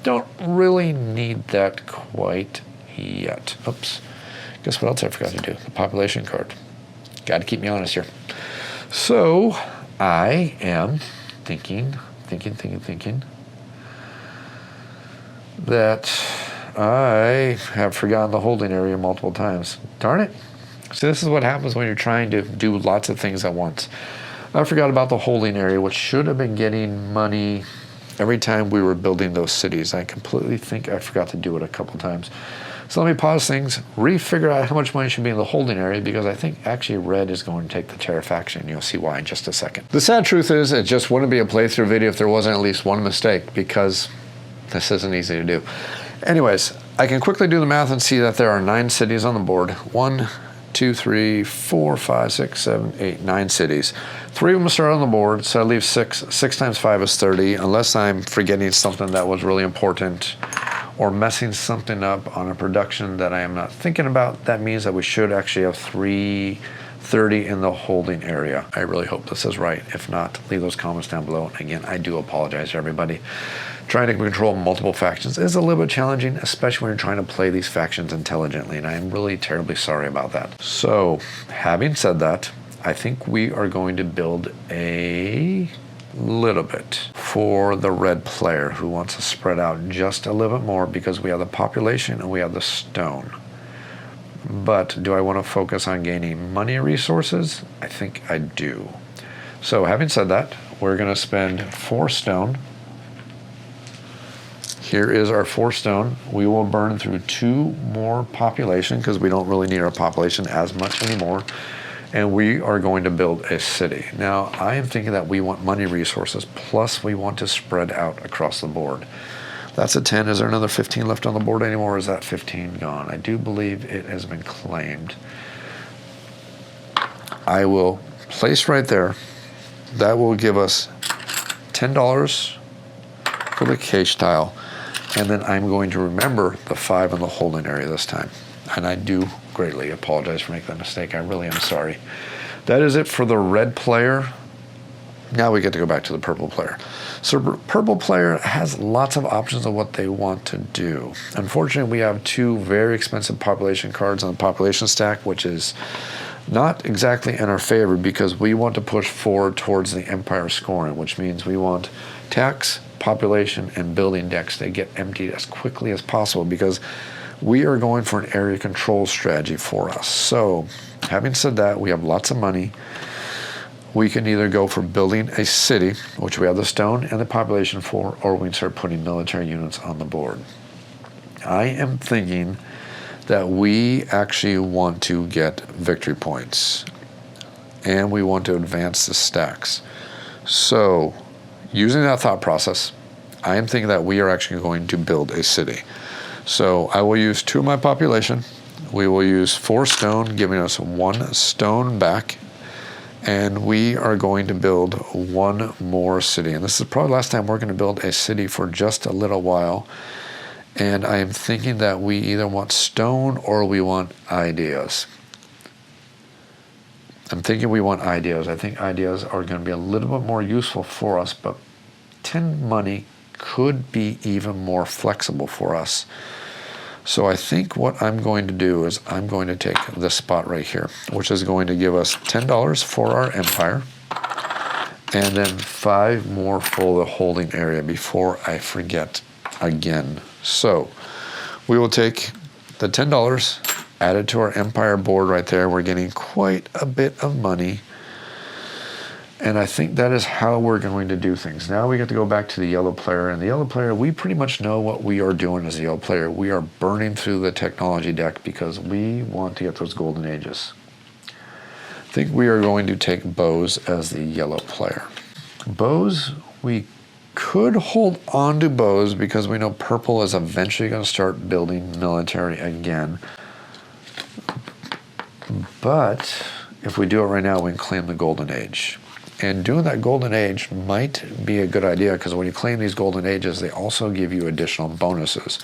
[SPEAKER 2] Don't really need that quite yet. Oops. Guess what else I forgot to do? The population card. Got to keep me honest here. So I am thinking that I have forgotten the holding area multiple times. Darn it. So this is what happens when you're trying to do lots of things at once. I forgot about the holding area, which should have been getting money every time we were building those cities. I completely think I forgot to do it a couple times. So let me pause things, re-figure out how much money should be in the holding area, because I think actually red is going to take the Terra faction. You'll see why in just a second.
[SPEAKER 1] The sad truth is it just wouldn't be a playthrough video if there wasn't at least one mistake, because this isn't easy to do. Anyways, I can quickly do the math and see that there are 9 cities on the board. 1, 2, 3, 4, 5, 6, 7, 8, 9 cities. 3 of them start on the board, so I leave 6. 6 times 5 is 30, unless I'm forgetting something that was really important or messing something up on a production that I am not thinking about. That means that we should actually have 330 in the holding area. I really hope this is right. If not, leave those comments down below. And again, I do apologize to everybody. Trying to control multiple factions is a little bit challenging, especially when you're trying to play these factions intelligently, and I'm really terribly sorry about that. So, having said that, I think we are going to build a little bit for the red player who wants to spread out just a little bit more, because we have the population and we have the stone. But do I want to focus on gaining money resources? I think I do. So having said that, we're going to spend 4 stone. Here is our 4 stone. We will burn through 2 more population because we don't really need our population as much anymore. And we are going to build a city. Now, I am thinking that we want money resources, plus we want to spread out across the board. That's a 10. Is there another 15 left on the board anymore, or is that 15 gone? I do believe it has been claimed. I will place right there. That will give us $10 for the cache tile. And then I'm going to remember the 5 in the holding area this time. And I do greatly apologize for making that mistake. I really am sorry. That is it for the red player.
[SPEAKER 2] Now we get to go back to the purple player. So purple player has lots of options of what they want to do. Unfortunately, we have two very expensive population cards on the population stack, which is not exactly in our favor because we want to push forward towards the empire scoring, which means we want tax, population, and building decks to get emptied as quickly as possible because we are going for an area control strategy for us. So having said that, we have lots of money. We can either go for building a city, which we have the stone and the population for, or we can start putting military units on the board. I am thinking that we actually want to get victory points and we want to advance the stacks. So using that thought process, I am thinking that we are actually going to build a city. So I will use 2 of my population. We will use 4 stone, giving us 1 stone back. And we are going to build 1 more city. And this is probably the last time we're going to build a city for just a little while. And I am thinking that we either want stone or we want ideas. I'm thinking we want ideas. I think ideas are going to be a little bit more useful for us, but 10 money could be even more flexible for us. So I think what I'm going to do is I'm going to take this spot right here, which is going to give us $10 for our empire, and then 5 more for the holding area before I forget again. So we will take the $10, add it to our empire board right there. We're getting quite a bit of money. And I think that is how we're going to do things. Now we get to go back to the yellow player. And the yellow player, we pretty much know what we are doing as a yellow player. We are burning through the technology deck because we want to get those golden ages. I think we are going to take bows as the yellow player. Bows, we could hold on to bows because we know purple is eventually going to start building military again. But if we do it right now, we can claim the golden age. And doing that golden age might be a good idea because when you claim these golden ages, they also give you additional bonuses.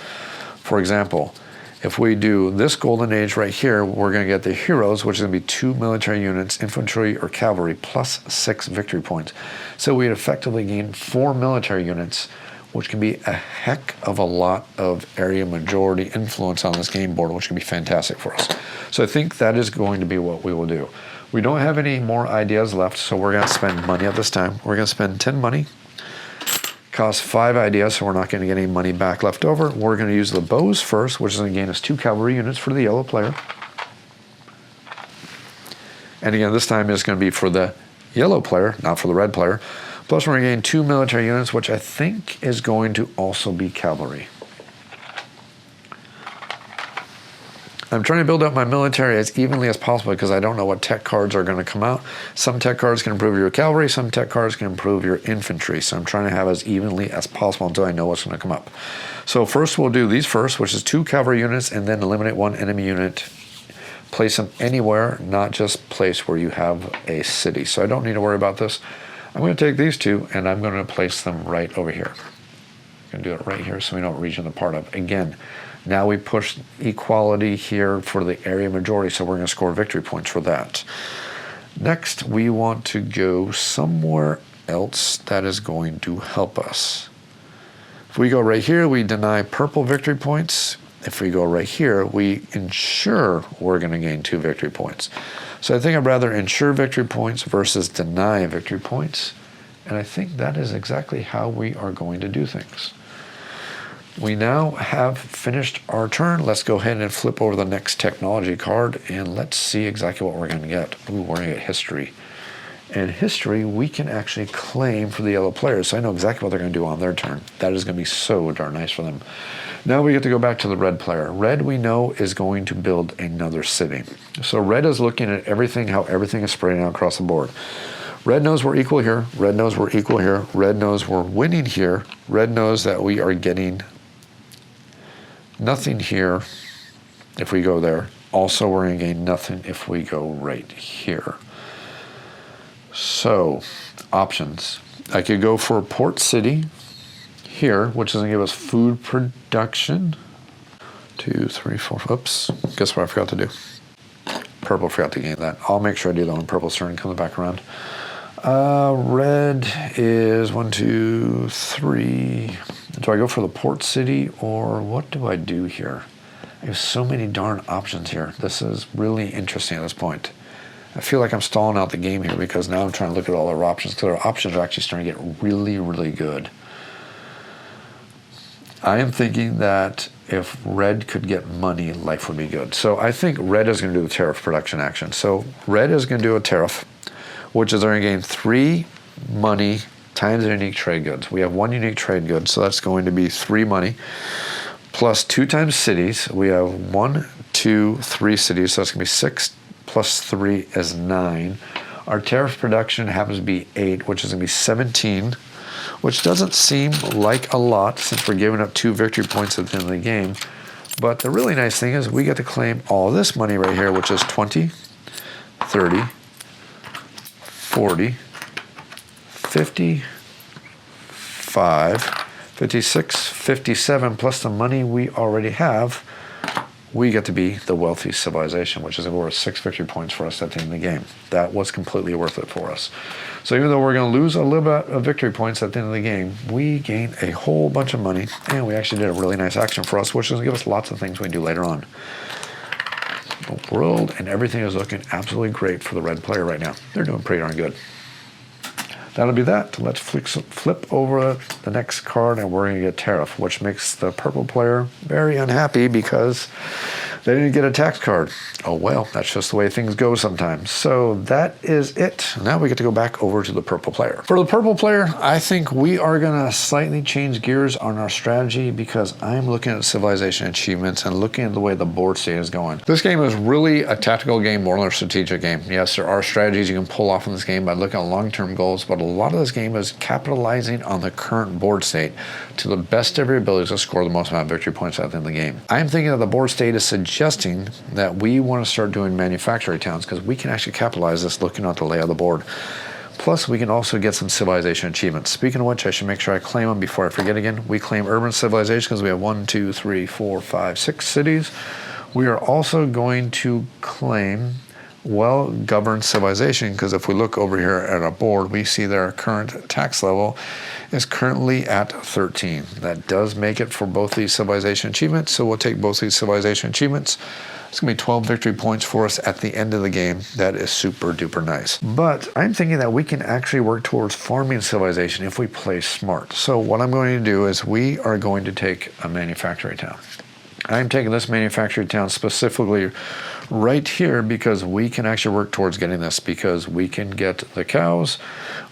[SPEAKER 2] For example, if we do this golden age right here, we're going to get the heroes, which is going to be 2 military units, infantry or cavalry, plus 6 victory points. So we'd effectively gain 4 military units, which can be a heck of a lot of area majority influence on this game board, which can be fantastic for us. So I think that is going to be what we will do. We don't have any more ideas left, so we're going to spend money at this time. We're going to spend 10 money. Cost 5 ideas, so we're not going to get any money back left over. We're going to use the bows first, which is going to gain us 2 cavalry units for the yellow player. And again, this time it's going to be for the yellow player, not for the red player. Plus we're going to gain 2 military units, which I think is going to also be cavalry. I'm trying to build up my military as evenly as possible because I don't know what tech cards are going to come out. Some tech cards can improve your cavalry, some tech cards can improve your infantry. So I'm trying to have as evenly as possible until I know what's going to come up. So first we'll do these first, which is 2 cavalry units, and then eliminate 1 enemy unit. Place them anywhere, not just place where you have a city. So I don't need to worry about this. I'm going to take these 2 and I'm going to place them right over here. I'm going to do it right here so we know what region they're part of. Again, now we push equality here for the area majority, so we're going to score victory points for that. Next, we want to go somewhere else that is going to help us. If we go right here, we deny purple victory points. If we go right here, we ensure we're going to gain 2 victory points. So I think I'd rather ensure victory points versus deny victory points. And I think that is exactly how we are going to do things. We now have finished our turn. Let's go ahead and flip over the next technology card and let's see exactly what we're going to get. Ooh, we're going to get history. And history, we can actually claim for the yellow players. So I know exactly what they're going to do on their turn. That is going to be so darn nice for them. Now we get to go back to the red player. Red, we know, is going to build another city. So red is looking at everything, how everything is spreading out across the board. Red knows we're equal here. Red knows we're equal here. Red knows we're winning here. Red knows that we are getting nothing here if we go there. Also, we're going to gain nothing if we go right here. So, options. I could go for Port City here, which is going to give us food production. 2, 3, 4. Oops. Guess what I forgot to do? Purple forgot to gain that. I'll make sure I do that when purple's turn comes back around. Red is 1, 2, 3. Do I go for the port city or what do I do here? I have so many darn options here. This is really interesting at this point. I feel like I'm stalling out the game here because now I'm trying to look at all our options because our options are actually starting to get really, really good. I am thinking that if red could get money, life would be good. So I think red is going to do the tariff production action. So red is going to do a tariff, which is they're going to gain 3 money times their unique trade goods. We have 1 unique trade good, so that's going to be 3 money, plus 2 times cities. We have 1, 2, 3 cities, so that's going to be 6 plus 3 is 9. Our tariff production happens to be 8, which is going to be 17, which doesn't seem like a lot since we're giving up 2 victory points at the end of the game. But the really nice thing is we get to claim all this money right here, which is 20, 30, 40, 50, 5, 56, 57, plus the money we already have. We get to be the wealthy civilization, which is worth 6 victory points for us at the end of the game. That was completely worth it for us. So even though we're going to lose a little bit of victory points at the end of the game, we gain a whole bunch of money, and we actually did a really nice action for us, which is going to give us lots of things we can do later on. The world and everything is looking absolutely great for the red player right now. They're doing pretty darn good. That'll be that. Let's flip over the next card, and we're going to get tariff, which makes the purple player very unhappy because they didn't get a tax card. Oh well, that's just the way things go sometimes. So that is it. Now we get to go back over to the purple player. For the purple player, I think we are going to slightly change gears on our strategy because I'm looking at civilization achievements and looking at the way the board state is going. This game is really a tactical game more than a strategic game. Yes, there are strategies you can pull off in this game by looking at long-term goals, but a lot of this game is capitalizing on the current board state to the best of your abilities to score the most amount of victory points at the end of the game. I'm thinking that the board state is suggesting that we want to start doing manufacturing towns because we can actually capitalize this looking at the layout of the board. Plus, we can also get some civilization achievements. Speaking of which, I should make sure I claim them before I forget again. We claim urban civilization because we have 1, 2, 3, 4, 5, 6 cities. We are also going to claim well-governed civilization because if we look over here at our board, we see that our current tax level is currently at 13. That does make it for both these civilization achievements, so we'll take both these civilization achievements. It's going to be 12 victory points for us at the end of the game. That is super duper nice. But I'm thinking that we can actually work towards farming civilization if we play smart. So what I'm going to do is we are going to take a manufacturing town. I'm taking this manufacturing town specifically right here because we can actually work towards getting this because we can get the cows,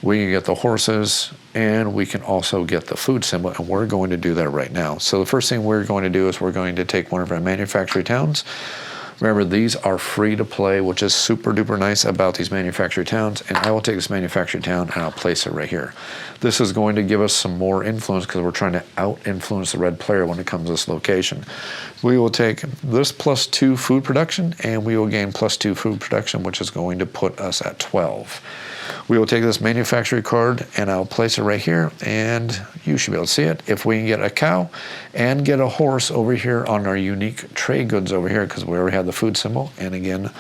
[SPEAKER 2] we can get the horses, and we can also get the food symbol, and we're going to do that right now. So the first thing we're going to do is we're going to take one of our manufacturing towns. Remember, these are free to play, which is super duper nice about these manufacturing towns. And I will take this manufacturing town and I'll place it right here. This is going to give us some more influence because we're trying to out-influence the red player when it comes to this location. We will take this +2 food production and we will gain +2 food production, which is going to put us at 12. We will take this manufacturing card and I'll place it right here and you should be able to see it. If we can get a cow and get a horse over here on our unique trade goods over here because we already have the food symbol. And again,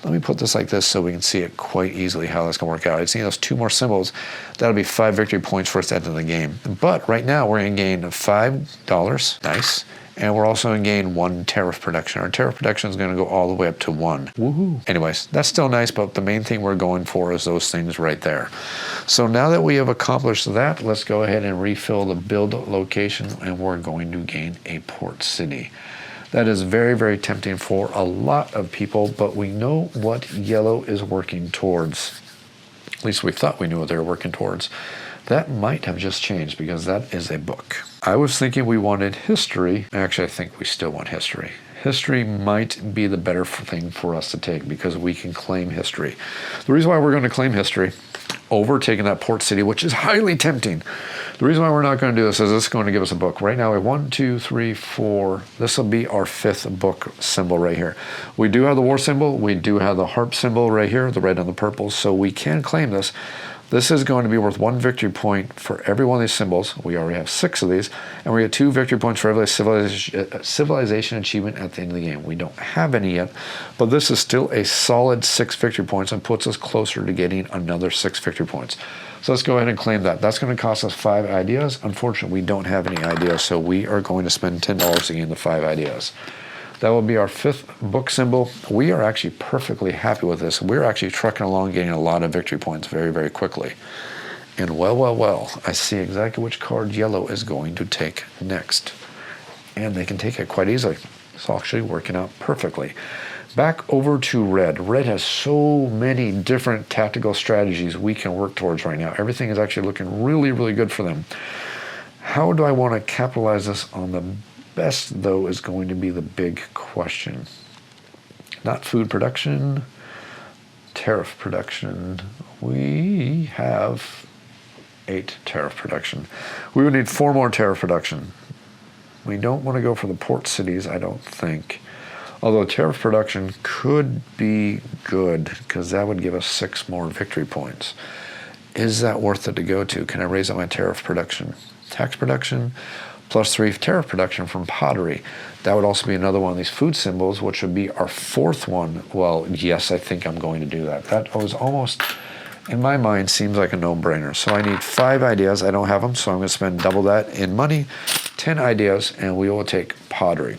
[SPEAKER 2] let me put this like this so we can see it quite easily how that's going to work out. I just need those 2 more symbols. That'll be 5 victory points for us at the end of the game. But right now we're going to gain $5. Nice. And we're also going to gain 1 tariff production. Our tariff production is going to go all the way up to 1. Woohoo. Anyways, that's still nice, but the main thing we're going for is those things right there. So now that we have accomplished that, let's go ahead and refill the build location, and we're going to gain a port city. That is very, very tempting for a lot of people, but we know what yellow is working towards. At least we thought we knew what they were working towards. That might have just changed because that is a book. I was thinking we wanted history. Actually, I think we still want history. History might be the better thing for us to take because we can claim history. The reason why we're going to claim history over taking that port city, which is highly tempting. The reason why we're not going to do this is this is going to give us a book. Right now we have 1, 2, 3, 4. This will be our 5th book symbol right here. We do have the war symbol. We do have the harp symbol right here, the red and the purple. So we can claim this. This is going to be worth 1 victory point for every one of these symbols. We already have 6 of these, and we get 2 victory points for every civilization achievement at the end of the game. We don't have any yet, but this is still a solid 6 victory points and puts us closer to getting another 6 victory points. So let's go ahead and claim that. That's going to cost us 5 ideas. Unfortunately, we don't have any ideas, so we are going to spend $10 to gain the 5 ideas. That will be our 5th book symbol. We are actually perfectly happy with this. We're actually trucking along, getting a lot of victory points very, very quickly. And well, I see exactly which card yellow is going to take next. And they can take it quite easily. It's actually working out perfectly. Back over to red. Red has so many different tactical strategies we can work towards right now. Everything is actually looking really, really good for them. How do I want to capitalize this on the best, though, is going to be the big question. Not food production, tariff production. We have 8 tariff production. We would need 4 more tariff production. We don't want to go for the port cities, I don't think. Although tariff production could be good, because that would give us 6 more victory points. Is that worth it to go to? Can I raise up my tariff production? Tax production, +3 tariff production from pottery. That would also be another one of these food symbols, which would be our 4th one. Well, yes, I think I'm going to do that. That was almost, in my mind, seems like a no-brainer. So I need 5 ideas. I don't have them, so I'm going to spend double that in money, 10 ideas, and we will take pottery.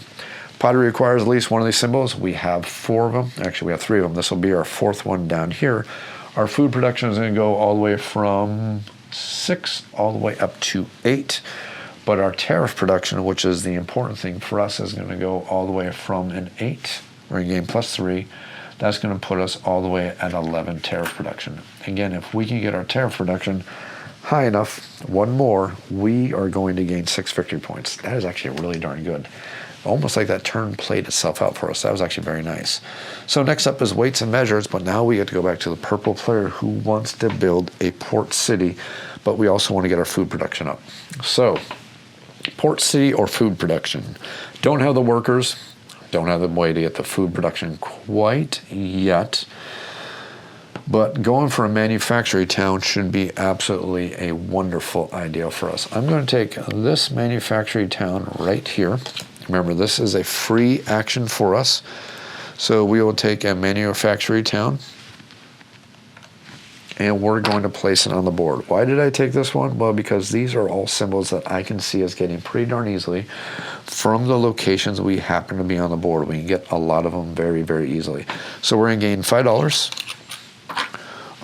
[SPEAKER 2] Pottery requires at least one of these symbols. We have 4 of them. Actually, we have 3 of them. This will be our 4th one down here. Our food production is going to go all the way from 6 all the way up to 8. But our tariff production, which is the important thing for us, is going to go all the way from an 8. We're going to gain +3. That's going to put us all the way at 11 tariff production. Again, if we can get our tariff production high enough, 1 more, we are going to gain 6 victory points. That is actually really darn good. Almost like that turn played itself out for us. That was actually very nice. So next up is weights and measures, but now we get to go back to the purple player who wants to build a port city, but we also want to get our food production up. So port city or food production. Don't have the workers, don't have the way to get the food production quite yet, but going for a manufacturing town should be absolutely a wonderful idea for us. I'm going to take this manufacturing town right here. Remember, this is a free action for us, so we will take a manufacturing town and we're going to place it on the board. Why did I take this one? Well, because these are all symbols that I can see us getting pretty darn easily from the locations we happen to be on the board. We can get a lot of them very, very easily. So we're going to gain $5.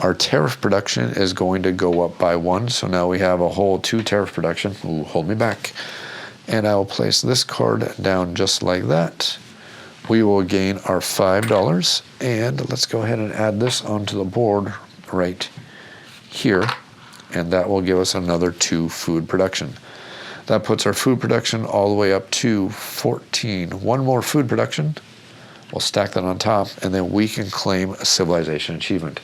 [SPEAKER 2] Our tariff production is going to go up by 1, so now we have a whole 2 tariff production. Ooh, hold me back. And I will place this card down just like that. We will gain our $5, and let's go ahead and add this onto the board right here, and that will give us another 2 food production. That puts our food production all the way up to 14. 1 more food production. We'll stack that on top, and then we can claim a civilization achievement.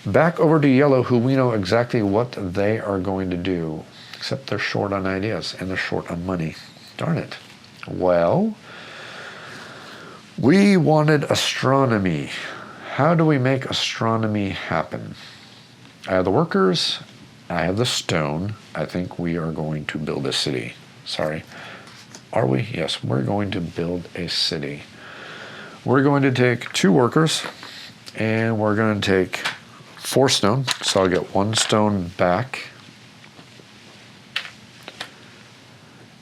[SPEAKER 2] Back over to yellow, who we know exactly what they are going to do, except they're short on ideas and they're short on money. Darn it. Well, we wanted astronomy. How do we make astronomy happen? I have the workers. I have the stone. I think we are going to build a city. Sorry. Are we? Yes, we're going to build a city. We're going to take 2 workers, and we're going to take 4 stone. So I'll get 1 stone back.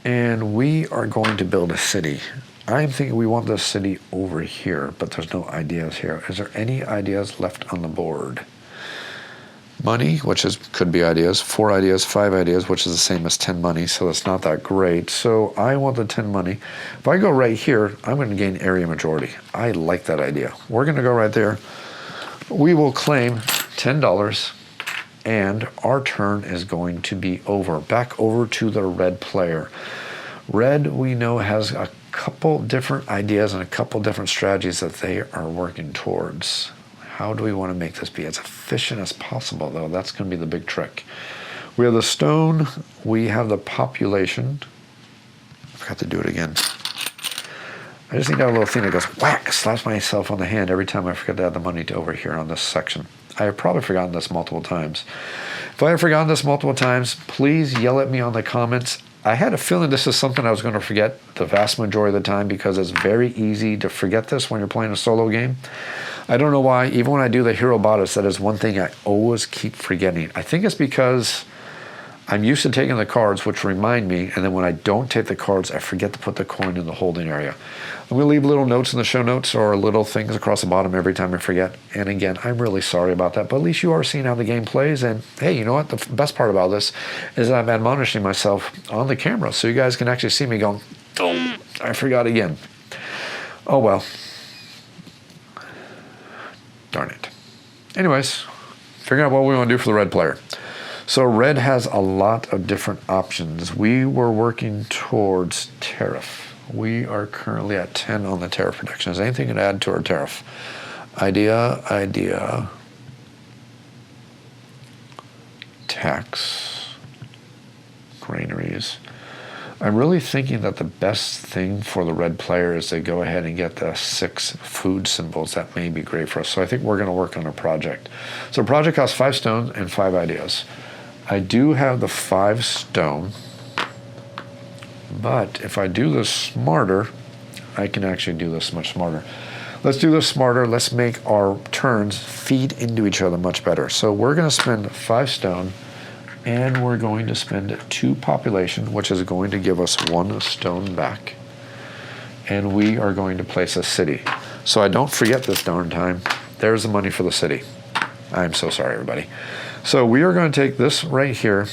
[SPEAKER 2] And we are going to build a city. I'm thinking we want this city over here, but there's no ideas here. Is there any ideas left on the board? Money, which could be ideas. 4 ideas, 5 ideas, which is the same as 10 money, so that's not that great. So I want the 10 money. If I go right here, I'm going to gain area majority. I like that idea. We're going to go right there. We will claim $10, and our turn is going to be over. Back over to the red player. Red, we know, has a couple different ideas and a couple different strategies that they are working towards. How do we want to make this be as efficient as possible, though? That's going to be the big trick. We have the stone. We have the population. I forgot to do it again. I just need to have a little thing that goes whack, slaps myself on the hand every time I forget to add the money to over here on this section. I have probably forgotten this multiple times. If I have forgotten this multiple times, please yell at me on the comments. I had a feeling this is something I was going to forget the vast majority of the time because it's very easy to forget this when you're playing a solo game. I don't know why. Even when I do the Hero Bodice, that is one thing I always keep forgetting. I think it's because I'm used to taking the cards, which remind me, and then when I don't take the cards, I forget to put the coin in the holding area. I'm going to leave little notes in the show notes or little things across the bottom every time I forget. And again, I'm really sorry about that, but at least you are seeing how the game plays. And hey, you know what? The best part about this is that I'm admonishing myself on the camera, so you guys can actually see me going, oh, I forgot again. Oh well. Darn it. Anyways, figuring out what we want to do for the red player. So red has a lot of different options. We were working towards tariff. We are currently at 10 on the tariff production. Is anything to add to our tariff? Idea, tax, granaries. I'm really thinking that the best thing for the red player is to go ahead and get the 6 food symbols. That may be great for us. So I think we're going to work on a project. So a project costs 5 stone and 5 ideas. I do have the 5 stone, but if I do this smarter, I can actually do this much smarter. Let's do this smarter. Let's make our turns feed into each other much better. So we're going to spend 5 stone, and we're going to spend 2 population, which is going to give us 1 stone back. And we are going to place a city. So I don't forget this darn time. There's the money for the city. I'm so sorry, everybody. So we are going to take this right here,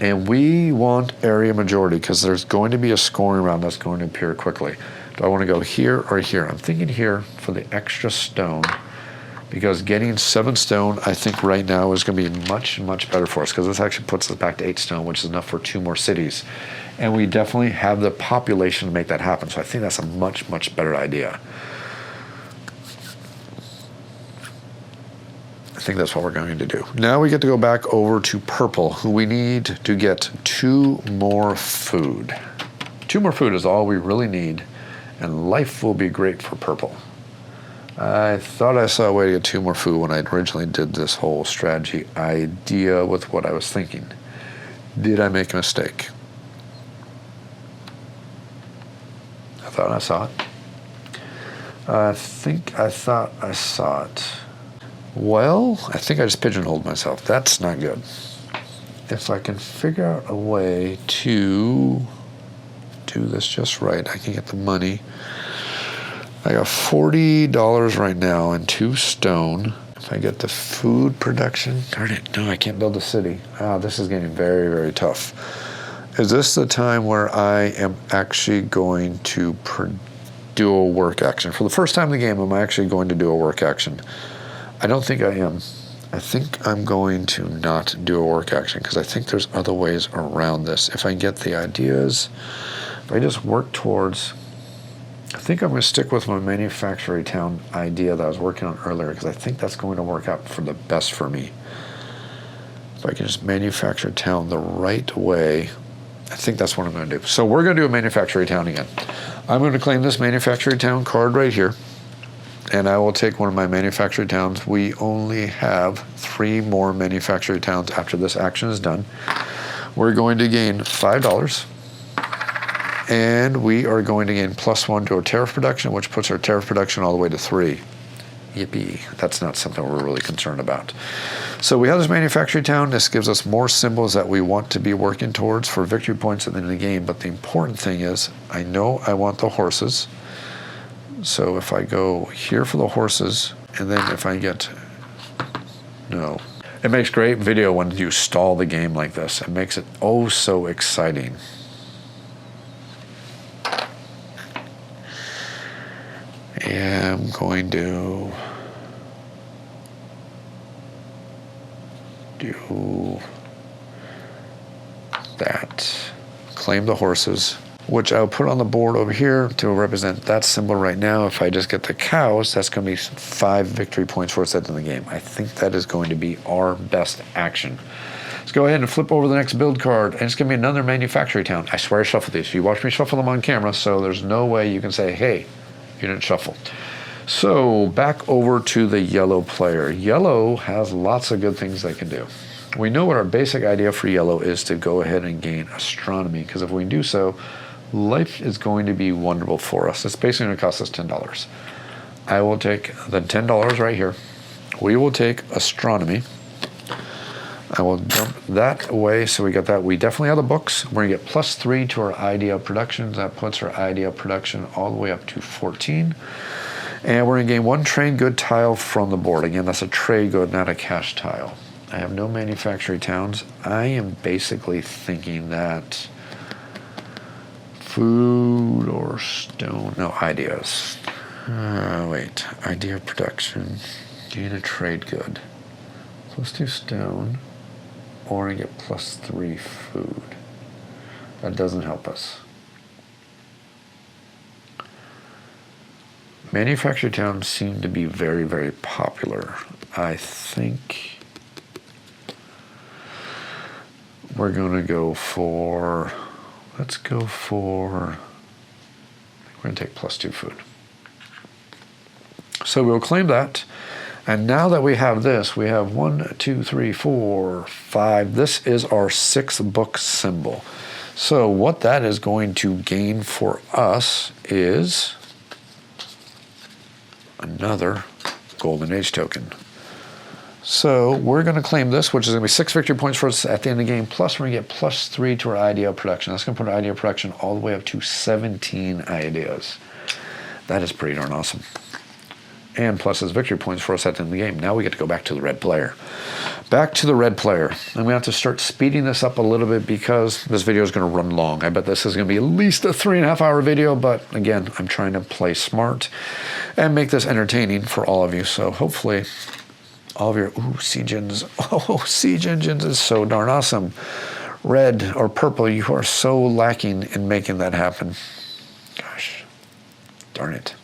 [SPEAKER 2] and we want area majority because there's going to be a scoring round that's going to appear quickly. Do I want to go here or here? I'm thinking here for the extra stone because getting 7 stone, I think right now is going to be much, much better for us because this actually puts us back to 8 stone, which is enough for 2 more cities. And we definitely have the population to make that happen. So I think that's a much, much better idea. I think that's what we're going to do. Now we get to go back over to purple, who we need to get 2 more food. 2 more food is all we really need, and life will be great for purple. I thought I saw a way to get 2 more food when I originally did this whole strategy idea with what I was thinking. Did I make a mistake? I thought I saw it. I thought I saw it. Well, I think I just pigeonholed myself. That's not good. If I can figure out a way to do this just right, I can get the money. I got $40 right now and 2 stone. If I get the food production, darn it, no, I can't build a city. This is getting very, very tough. Is this the time where I am actually going to do a work action? For the first time in the game, am I actually going to do a work action? I don't think I am. I think I'm going to not do a work action because I think there's other ways around this. If I get the ideas, if I just work towards, I think I'm going to stick with my manufacturing town idea that I was working on earlier because I think that's going to work out for the best for me. If I can just manufacture town the right way, I think that's what I'm going to do. So we're going to do a manufacturing town again. I'm going to claim this manufacturing town card right here. And I will take one of my manufacturing towns. We only have 3 more manufacturing towns after this action is done. We're going to gain $5. And we are going to gain +1 to our tariff production, which puts our tariff production all the way to 3. Yippee. That's not something we're really concerned about. So we have this manufacturing town. This gives us more symbols that we want to be working towards for victory points at the end of the game. But the important thing is, I know I want the horses. So if I go here for the horses, and then if I get, no. It makes great video when you stall the game like this. It makes it oh so exciting. Yeah, I'm going to do that. Claim the horses, which I'll put on the board over here to represent that symbol right now. If I just get the cows, that's going to be 5 victory points for us at the end of the game. I think that is going to be our best action. Let's go ahead and flip over the next build card, and it's going to be another manufacturing town. I swear I shuffled these. You watch me shuffle them on camera, so there's no way you can say, hey, you didn't shuffle. So back over to the yellow player. Yellow has lots of good things they can do. we know what our basic idea for yellow is to go ahead and gain astronomy, because if we do so, life is going to be wonderful for us. It's basically going to cost us $10. I will take the $10 right here. We will take astronomy. I will dump that away, so we got that. We definitely have the books. We're going to get +3 to our idea of productions. That puts our idea of production all the way up to 14. And we're going to gain 1 trade good tile from the board. Again, that's a trade good, not a cash tile. I have no manufacturing towns. I am basically thinking that food or stone, no, ideas. Wait, idea of production, gain a trade good. +2 stone, or I get +3 food. That doesn't help us. Manufactured towns seem to be very, very popular. I think we're going to go for, let's go for, we're going to take +2 food. So we'll claim that. And now that we have this, we have 1, 2, 3, 4, 5. This is our 6th book symbol. So what that is going to gain for us is another Golden Age token. So we're going to claim this, which is going to be 6 victory points for us at the end of the game, plus we're going to get +3 to our idea of production. That's going to put our idea of production all the way up to 17 ideas. That is pretty darn awesome. And plus as victory points for us at the end of the game. Now we get to go back to the red player. Back to the red player. I'm going to have to start speeding this up a little bit because this video is going to run long. I bet this is going to be at least a 3.5 hour video, but again, I'm trying to play smart and make this entertaining for all of you. So hopefully all of your, siege engines. Oh, siege engines is so darn awesome. Red or purple, you are so lacking in making that happen. Gosh, darn it.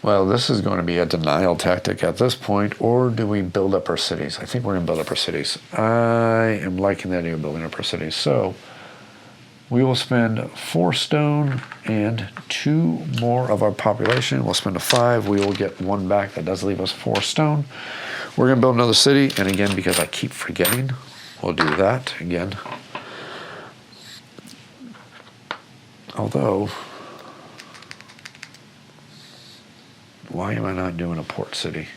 [SPEAKER 2] Well, this is going to be a denial tactic at this point, or do we build up our cities? I think we're going to build up our cities. I am liking the idea of building up our cities. So we will spend 4 stone and 2 more of our population. We'll spend a 5. We will get 1 back. That does leave us 4 stone. We're going to build another city. And again, because I keep forgetting, we'll do that again. Although, why am I not doing a port city?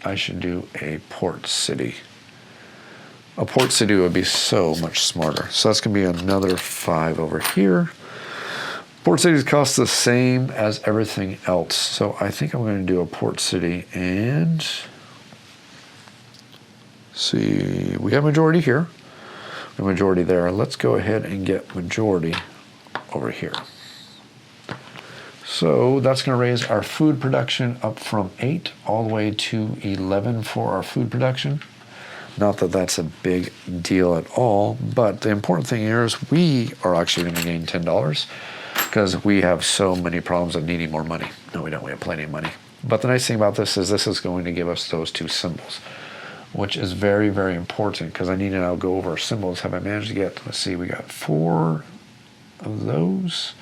[SPEAKER 2] I should do a port city. A port city would be so much smarter. So that's going to be another 5 over here. Port cities cost the same as everything else. So I think I'm going to do a port city and see, we have majority here. We have majority there. Let's go ahead and get majority over here. So that's going to raise our food production up from 8 all the way to 11 for our food production. Not that that's a big deal at all, but the important thing here is we are actually going to gain $10 because we have so many problems of needing more money. No, we don't. We have plenty of money. But the nice thing about this is going to give us those 2 symbols, which is very, very important because I need to now go over our symbols. Have I managed to get, let's see, we got 4 of those.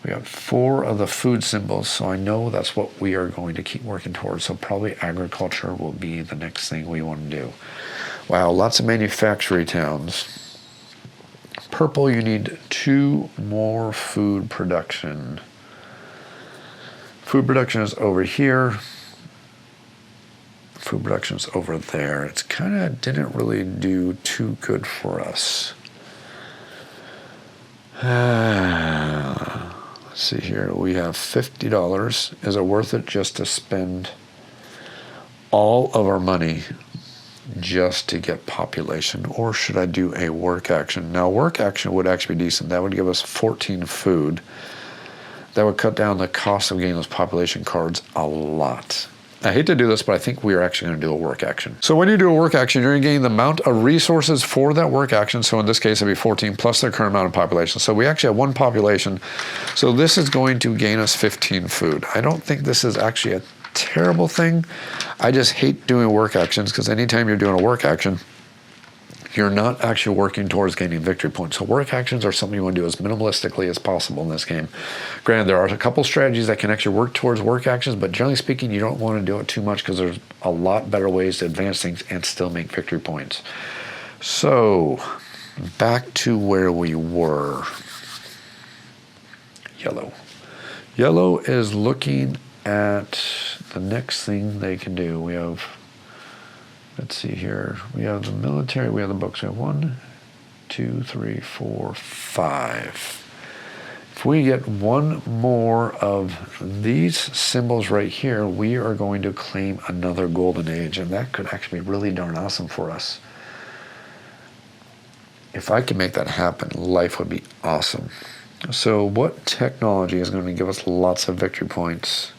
[SPEAKER 2] We got 4 of the food symbols, so I know that's what we are going to keep working towards. So probably agriculture will be the next thing we want to do. Wow, lots of manufacturing towns. Purple, you need 2 more food production. Food production is over here. Food production is over there. It's kind of didn't really do too good for us. Let's see here, we have $50. Is it worth it just to spend all of our money just to get population, or should I do a work action? Now, work action would actually be decent. That would give us 14 food. That would cut down the cost of getting those population cards a lot. I hate to do this, but I think we are actually going to do a work action. So when you do a work action, you're going to gain the amount of resources for that work action. So in this case, it'll be 14 plus their current amount of population. So we actually have 1 population. So this is going to gain us 15 food. I don't think this is actually a terrible thing. I just hate doing work actions because anytime you're doing a work action, you're not actually working towards gaining victory points. So work actions are something you want to do as minimalistically as possible in this game. Granted, there are a couple strategies that can actually work towards work actions, but generally speaking, you don't want to do it too much because there's a lot better ways to advance things and still make victory points. So, back to where we were. Yellow. Yellow is looking at the next thing they can do. We have, let's see here, we have the military, we have the books. We have 1, 2, 3, 4, 5. If we get one more of these symbols right here, we are going to claim another golden age, and that could actually be really darn awesome for us. If I can make that happen, life would be awesome. So what technology is going to give us lots of victory points?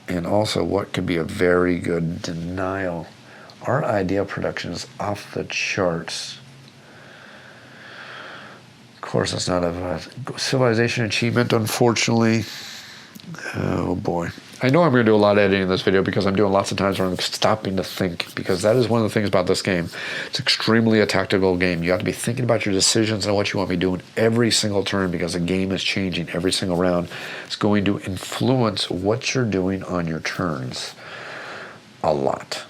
[SPEAKER 2] And also what could be a very good denial? Our idea production is off the charts. Of course, it's not a civilization achievement, unfortunately. Oh boy. I know I'm going to do a lot of editing in this video because I'm doing lots of times where I'm stopping to think, because that is one of the things about this game. It's extremely a tactical game. You have to be thinking about your decisions and what you want to be doing every single turn, because the game is changing every single round. It's going to influence what you're doing on your turns a lot.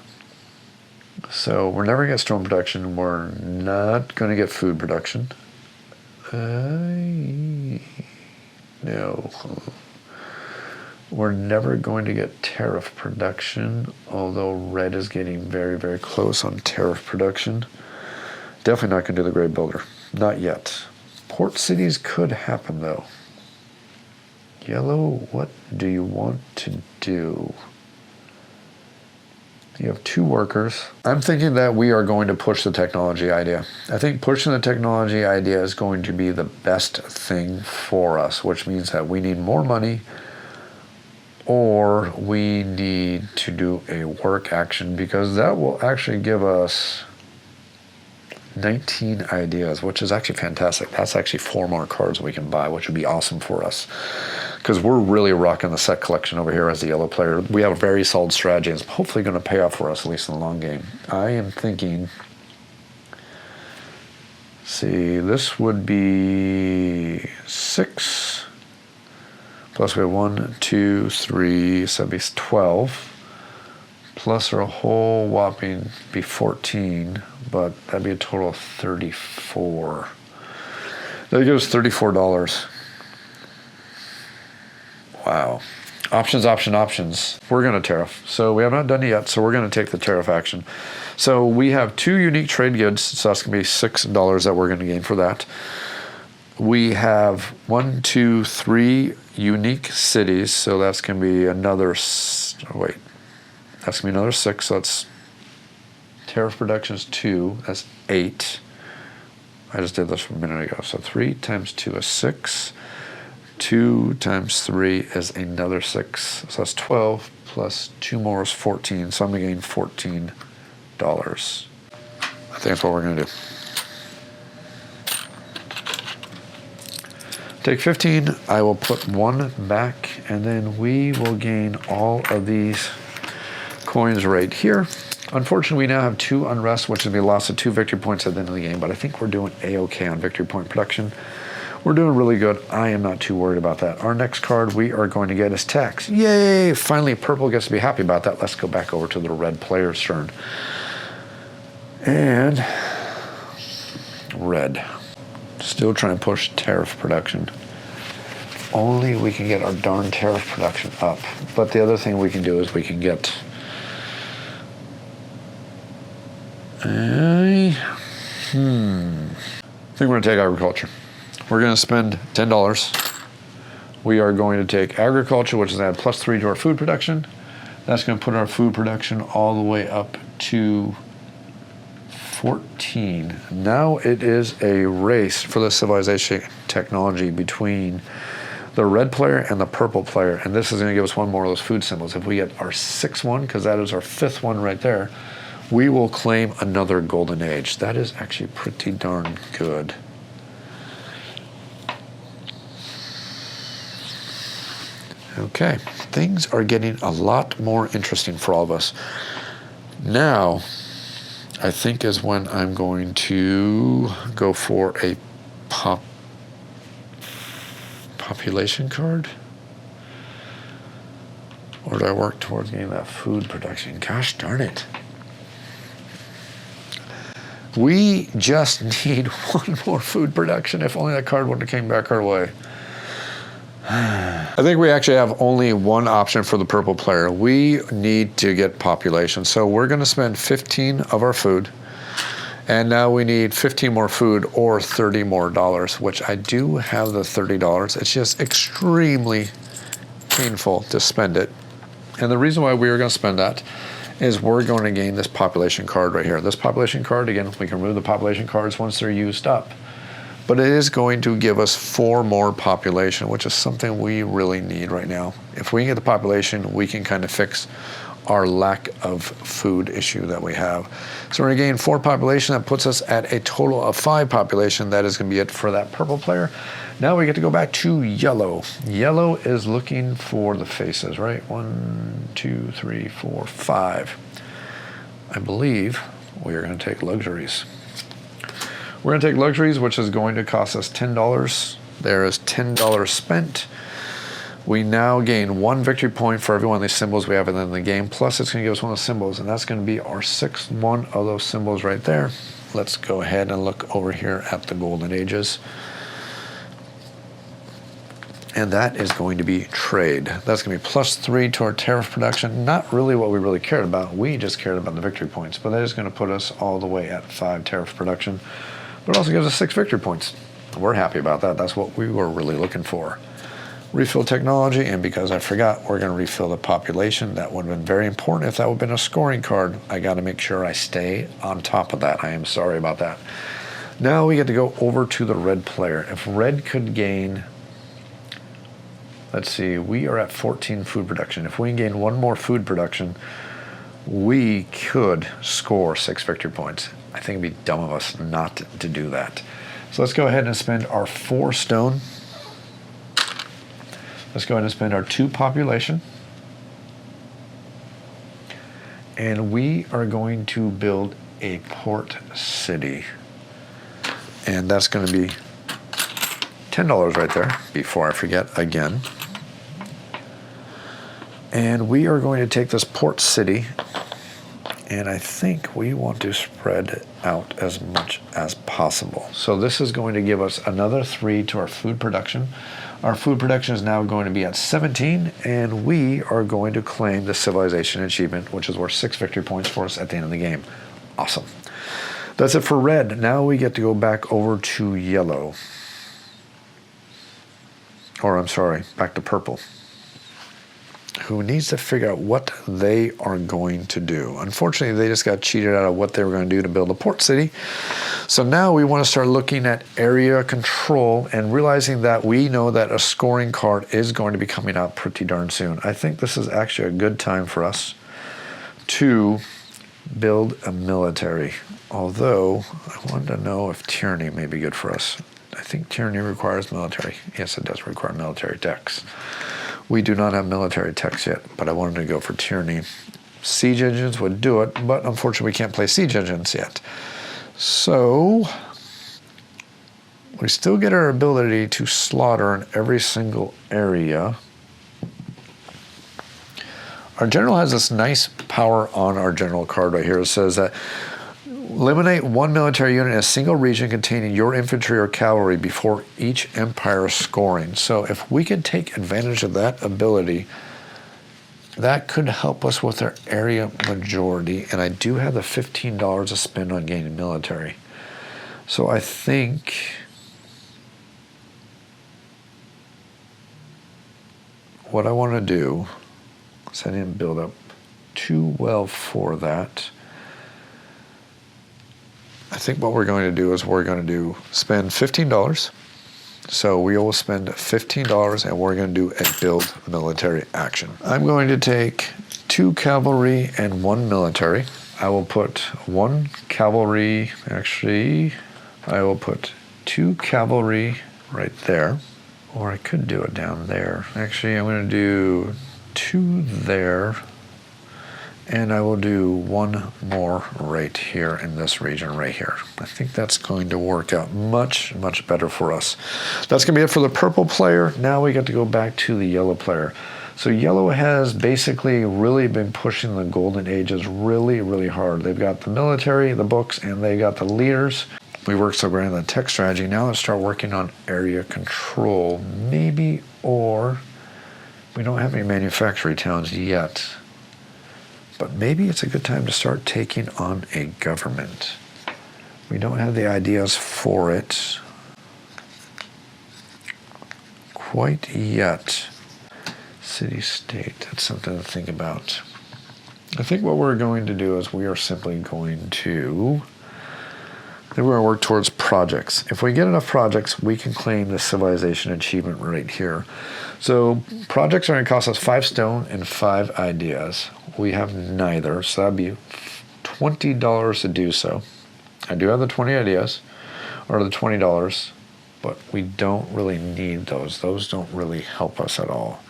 [SPEAKER 2] So we're never going to get stone production. We're not going to get food production. No. We're never going to get tariff production, although red is getting very, very close on tariff production. Definitely not going to do the Great Builder. Not yet. Port cities could happen, though. Yellow, what do you want to do? You have 2 workers. I'm thinking that we are going to push the technology idea. I think pushing the technology idea is going to be the best thing for us, which means that we need more money, or we need to do a work action, because that will actually give us 19 ideas, which is actually fantastic. That's actually 4 more cards we can buy, which would be awesome for us, because we're really rocking the set collection over here as the yellow player. We have a very solid strategy, and it's hopefully going to pay off for us, at least in the long game. I am thinking, see, this would be 6. Plus we have 1, 2, 3, so that'd be 12. Plus our whole whopping be 14, but that'd be a total of 34. That gives $34. Wow. Options. We're going to tariff. So we have not done it yet, so we're going to take the tariff action. So we have 2 unique trade goods, so that's going to be $6 that we're going to gain for that. We have 1, 2, 3 unique cities, so that's going to be another, that's going to be another 6, so that's tariff production is 2, that's 8. I just did this a minute ago, so 3 times 2 is 6. 2 times 3 is another 6, so that's 12, plus 2 more is 14, so I'm going to gain $14. I think that's what we're going to do. Take 15, I will put 1 back, and then we will gain all of these coins right here. Unfortunately, we now have 2 unrest, which would be a loss of 2 victory points at the end of the game, but I think we're doing A-okay on victory point production. We're doing really good. I am not too worried about that. Our next card we are going to get is tax. Yay! Finally, purple gets to be happy about that. Let's go back over to the red player's turn. And red. Still trying to push tariff production. Only we can get our darn tariff production up. But the other thing we can do is we can get I think we're going to take agriculture. We're going to spend $10. We are going to take agriculture, which is add +3 to our food production. That's going to put our food production all the way up to 14. Now it is a race for the civilization technology between the red player and the purple player, and this is going to give us 1 more of those food symbols. If we get our 6th one, because that is our 5th one right there, we will claim another golden age. That is actually pretty darn good. Okay, things are getting a lot more interesting for all of us. Now, I think is when I'm going to go for a population card. Or do I work towards getting that food production? Gosh darn it. We just need one more food production. If only that card wouldn't have came back our way. I think we actually have only one option for the purple player. We need to get population. So we're going to spend 15 of our food. And now we need 15 more food or $30 more, which I do have the $30. It's just extremely painful to spend it. And the reason why we are going to spend that is we're going to gain this population card right here. This population card, again, we can remove the population cards once they're used up. But it is going to give us 4 more population, which is something we really need right now. If we can get the population, we can kind of fix our lack of food issue that we have. So we're going to gain 4 population. That puts us at a total of 5 population. That is going to be it for that purple player. Now we get to go back to yellow. Yellow is looking for the faces, right? 1, 2, 3, 4, 5. I believe we are going to take luxuries. We're going to take luxuries, which is going to cost us $10. There is $10 spent. We now gain 1 victory point for every one of these symbols we have in the game. Plus, it's going to give us one of the symbols, and that's going to be our 6th one of those symbols right there. Let's go ahead and look over here at the Golden Ages. And that is going to be trade. That's going to be +3 to our tariff production. Not really what we really cared about. We just cared about the victory points. But that is going to put us all the way at 5 tariff production. But it also gives us 6 victory points. We're happy about that. That's what we were really looking for. Refill technology, and because I forgot, we're going to refill the population. That would have been very important. If that would have been a scoring card, I got to make sure I stay on top of that. I am sorry about that. Now we get to go over to the red player. If red could gain... Let's see, we are at 14 food production. If we can gain 1 more food production, we could score 6 victory points. I think it'd be dumb of us not to do that. So let's go ahead and spend our 4 stone. Let's go ahead and spend our 2 population. And we are going to build a port city. And that's going to be $10 right there, before I forget again. And we are going to take this port city, and I think we want to spread it out as much as possible. So this is going to give us another 3 to our food production. Our food production is now going to be at 17, and we are going to claim the civilization achievement, which is worth 6 victory points for us at the end of the game. Awesome. That's it for red. Now we get to go back over to yellow. Or I'm sorry, back to purple, who needs to figure out what they are going to do. Unfortunately, they just got cheated out of what they were going to do to build a port city. So now we want to start looking at area control and realizing that we know that a scoring card is going to be coming out pretty darn soon. I think this is actually a good time for us to build a military. Although, I wanted to know if tyranny may be good for us. I think tyranny requires military. Yes, it does require military techs. We do not have military techs yet, but I wanted to go for tyranny. Siege engines would do it, but unfortunately we can't play siege engines yet. So, we still get our ability to slaughter in every single area. Our general has this nice power on our general card right here. It says that eliminate 1 military unit in a single region containing your infantry or cavalry before each empire scoring. So if we could take advantage of that ability, that could help us with our area majority. And I do have the $15 to spend on gaining military. So I think what I want to do, because I didn't build up too well for that, I think what we're going to do is we're going to spend $15. So we will spend $15 and we're going to do a build military action. I'm going to take 2 cavalry and 1 military. I will put 1 cavalry, actually, I will put 2 cavalry right there. Or I could do it down there. Actually, I'm going to do 2 there And I will do one more right here in this region right here. I think that's going to work out much, much better for us. That's going to be it for the purple player. Now we get to go back to the yellow player. So yellow has basically really been pushing the golden ages really, really hard. They've got the military, the books, and they got the leaders. We worked so great on the tech strategy. Now let's start working on area control. Maybe, or we don't have any manufacturing towns yet. But maybe it's a good time to start taking on a government. We don't have the ideas for it quite yet. City-state, that's something to think about. I think what we're going to do is we are simply going to, then we're going to work towards projects. If we get enough projects, we can claim the civilization achievement right here. So projects are going to cost us 5 stone and 5 ideas. We have neither, so that'd be $20 to do so. I do have the 20 ideas, or the $20, but we don't really need those. Those don't really help us at all.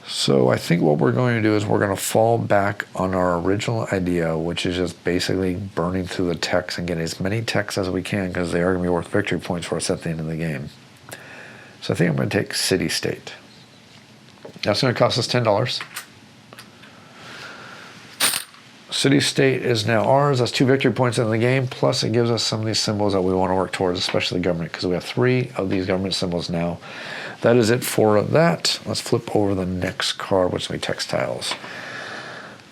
[SPEAKER 2] So I think what we're going to do is we're going to fall back on our original idea, which is just basically burning through the techs and getting as many techs as we can, because they are going to be worth victory points for us at the end of the game. So I think I'm going to take city-state. That's going to cost us $10. City-state is now ours. That's 2 victory points in the game, plus it gives us some of these symbols that we want to work towards, especially government, because we have 3 of these government symbols now. That is it for that. Let's flip over the next card, which will be textiles.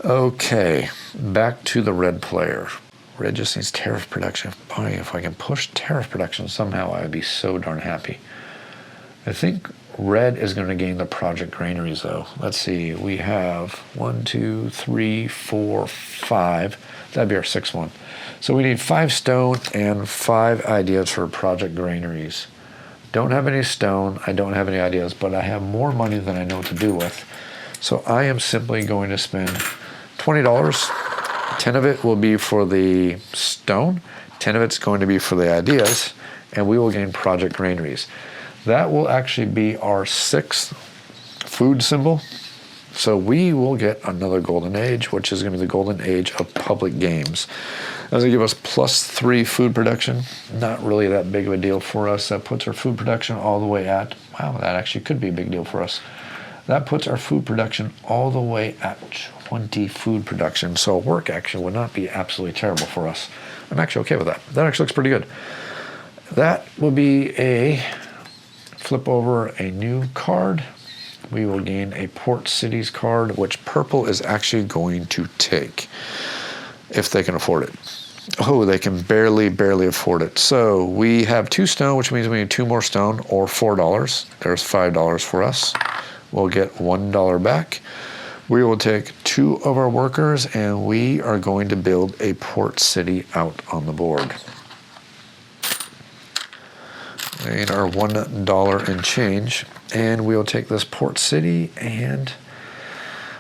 [SPEAKER 2] Okay, back to the red player. Red just needs tariff production. Boy, if I can push tariff production somehow, I would be so darn happy. I think red is going to gain the project granaries, though. Let's see. We have 1, 2, 3, 4, 5. That'd be our 6th one. So we need 5 stone and 5 ideas for project granaries. Don't have any stone. I don't have any ideas, but I have more money than I know what to do with. So I am simply going to spend $20. 10 of it will be for the stone. 10 of it's going to be for the ideas, and we will gain project granaries. That will actually be our 6th food symbol. So we will get another golden age, which is going to be the golden age of public games. That's going to give us +3 food production. Not really that big of a deal for us. That puts our food production all the way at, wow, that actually could be a big deal for us. That puts our food production all the way at 20 food production. So work actually would not be absolutely terrible for us. I'm actually okay with that. That actually looks pretty good. That will be a flip over a new card. We will gain a port cities card, which purple is actually going to take if they can afford it. Oh, they can barely afford it. So we have 2 stone, which means we need 2 more stone, or $4. There's $5 for us. We'll get $1 back. We will take 2 of our workers, and we are going to build a port city out on the board. And our $1 and change, and we'll take this port city, and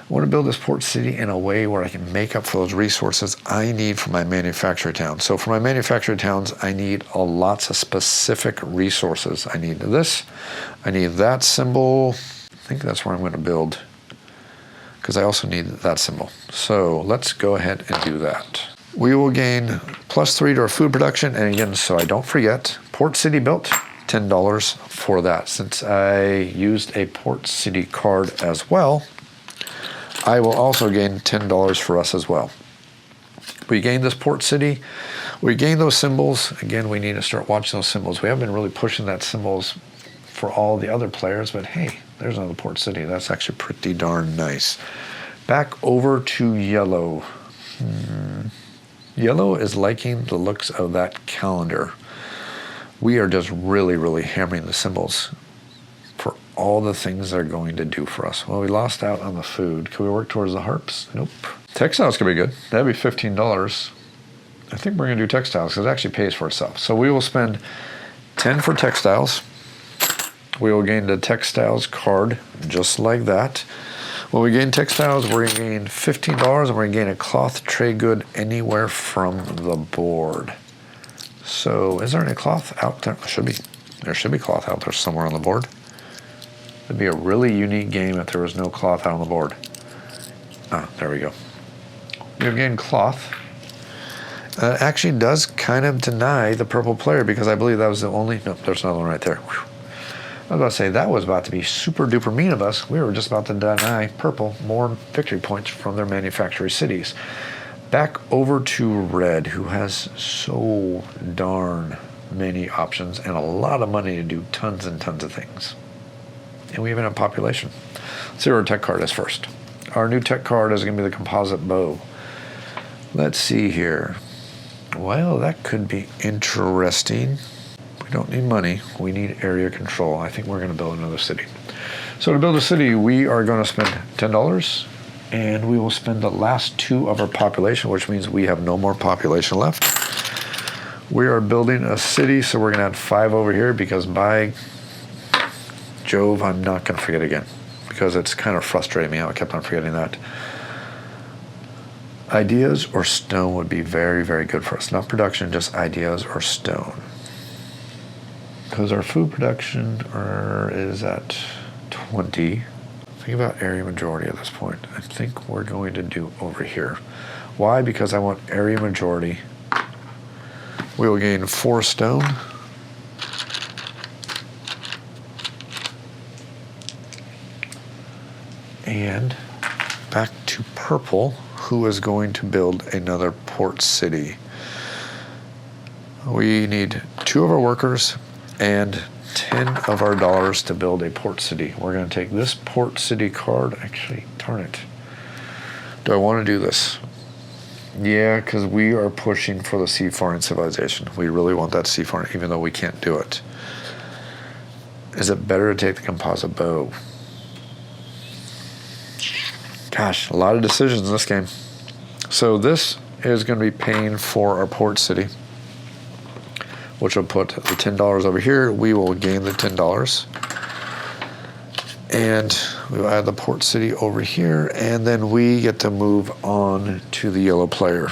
[SPEAKER 2] I want to build this port city in a way where I can make up for those resources I need for my manufacturing town. So for my manufacturing towns, I need lots of specific resources. I need this, I need that symbol. I think that's where I'm going to build, because I also need that symbol. So let's go ahead and do that. We will gain +3 to our food production, and again, so I don't forget, port city built. $10 for that. Since I used a port city card as well, I will also gain $10 for us as well. We gain this port city. We gain those symbols. Again, we need to start watching those symbols. We haven't been really pushing that symbols for all the other players, but hey, there's another port city. That's actually pretty darn nice. Back over to yellow. Yellow is liking the looks of that calendar. We are just really hammering the symbols for all the things they're going to do for us. Well, we lost out on the food. Can we work towards the harps? Nope. Textiles could be good. That'd be $15. I think we're going to do textiles because it actually pays for itself. So we will spend 10 for textiles. We will gain the textiles card just like that. When we gain textiles, we're going to gain $15, and we're going to gain a cloth trade good anywhere from the board. So is there any cloth out there? There should be cloth out there somewhere on the board. It'd be a really unique game if there was no cloth out on the board. Ah, there we go. You've gained cloth. It actually does kind of deny the purple player because I believe that was the only... Nope, there's another one right there. Whew. I was about to say, that was about to be super duper mean of us. We were just about to deny purple more victory points from their manufacturing cities. Back over to red, who has so darn many options and a lot of money to do tons and tons of things. And we even have population. Let's see what our tech card is first. Our new tech card is going to be the composite bow. Let's see here. Well, that could be interesting. We don't need money. We need area control. I think we're going to build another city. So to build a city, we are going to spend $10, and we will spend the last 2 of our population, which means we have no more population left. We are building a city, so we're going to add 5 over here because by Jove, I'm not going to forget again because it's kind of frustrating me how I kept on forgetting that. Ideas or stone would be very, very good for us. Not production, just ideas or stone. Because our food production is at 20. Think about area majority at this point. I think we're going to do over here. Why? Because I want area majority. We will gain 4 stone. And back to purple, who is going to build another port city. We need 2 of our workers and 10 of our dollars to build a port city. We're going to take this port city card. Actually, darn it. Do I want to do this? Yeah, because we are pushing for the seafaring civilization. We really want that seafaring, even though we can't do it. Is it better to take the composite bow? Gosh, a lot of decisions in this game. So this is going to be paying for our port city, which will put the $10 over here. We will gain the $10. And we will add the port city over here, and then we get to move on to the yellow player.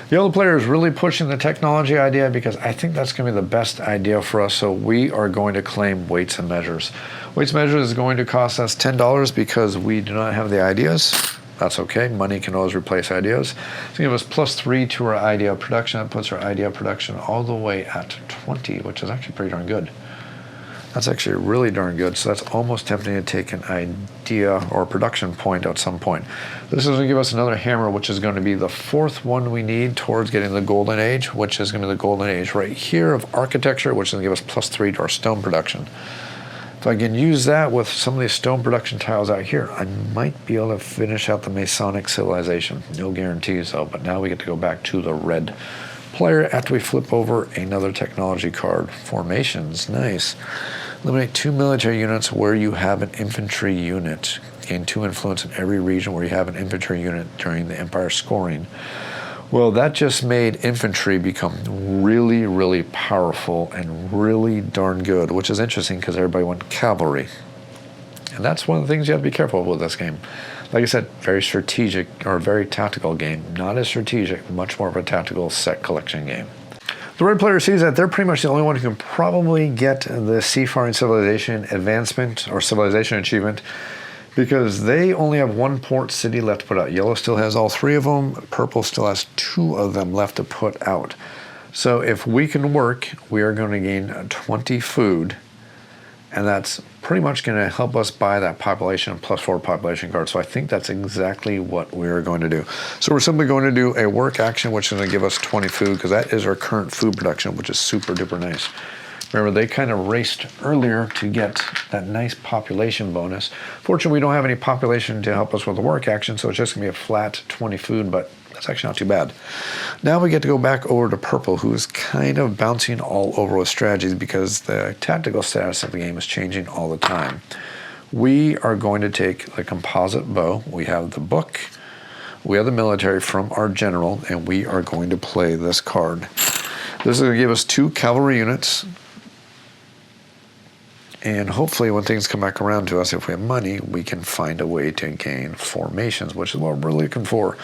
[SPEAKER 2] The yellow player is really pushing the technology idea because I think that's going to be the best idea for us. So we are going to claim weights and measures. Weights and measures is going to cost us $10 because we do not have the ideas. That's okay. Money can always replace ideas. It's going to give us +3 to our idea production. That puts our idea production all the way at 20, which is actually pretty darn good. That's actually really darn good. So that's almost tempting to take an idea or production point at some point. This is going to give us another hammer, which is going to be the 4th one we need towards getting the golden age, which is going to be the golden age right here of architecture, which is going to give us +3 to our stone production. If I can use that with some of these stone production tiles out here, I might be able to finish out the Masonic civilization. No guarantees though, but now we get to go back to the red player after we flip over another technology card. Formations, nice. Eliminate 2 military units where you have an infantry unit. Gain 2 influence in every region where you have an infantry unit during the Empire scoring. Well, that just made infantry become really, really powerful and really darn good, which is interesting because everybody went cavalry. And that's one of the things you have to be careful with this game. Like I said, very strategic or very tactical game. Not as strategic, much more of a tactical set collection game. The red player sees that they're pretty much the only one who can probably get the seafaring civilization advancement or civilization achievement because they only have 1 port city left to put out. Yellow still has all 3 of them. Purple still has 2 of them left to put out. So if we can work, we are going to gain 20 food, and that's pretty much going to help us buy that population +4 population card. So I think that's exactly what we're going to do. So we're simply going to do a work action, which is going to give us 20 food, because that is our current food production, which is super duper nice. Remember, they kind of raced earlier to get that nice population bonus. Fortunately, we don't have any population to help us with the work action, so it's just going to be a flat 20 food, but that's actually not too bad. Now we get to go back over to purple, who's kind of bouncing all over with strategies because the tactical status of the game is changing all the time. We are going to take the composite bow. We have the book. We have the military from our general, and we are going to play this card. This is going to give us 2 cavalry units. And hopefully when things come back around to us, if we have money, we can find a way to gain formations, which is what we're looking for.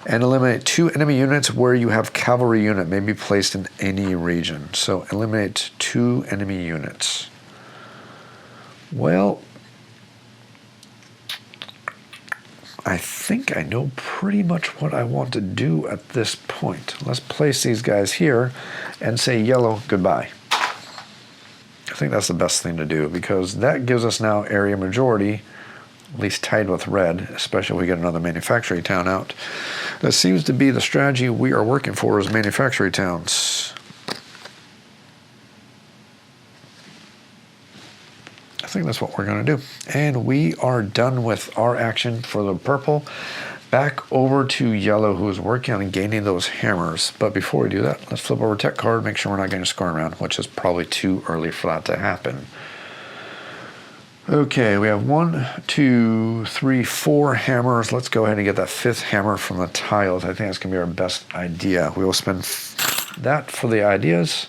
[SPEAKER 2] And eliminate 2 enemy units where you have cavalry unit may be placed in any region. So eliminate 2 enemy units. Well, I think I know pretty much what I want to do at this point. Let's place these guys here and say yellow goodbye. I think that's the best thing to do because that gives us now area majority, at least tied with red, especially if we get another manufacturing town out. That seems to be the strategy we are working for is manufacturing towns. I think that's what we're going to do. And we are done with our action for the purple. Back over to yellow, who is working on gaining those hammers. But before we do that, let's flip over tech card, make sure we're not getting a scoring round, which is probably too early for that to happen. Okay, we have 1, 2, 3, 4 hammers. Let's go ahead and get that 5th hammer from the tiles. I think that's going to be our best idea. We will spend that for the ideas.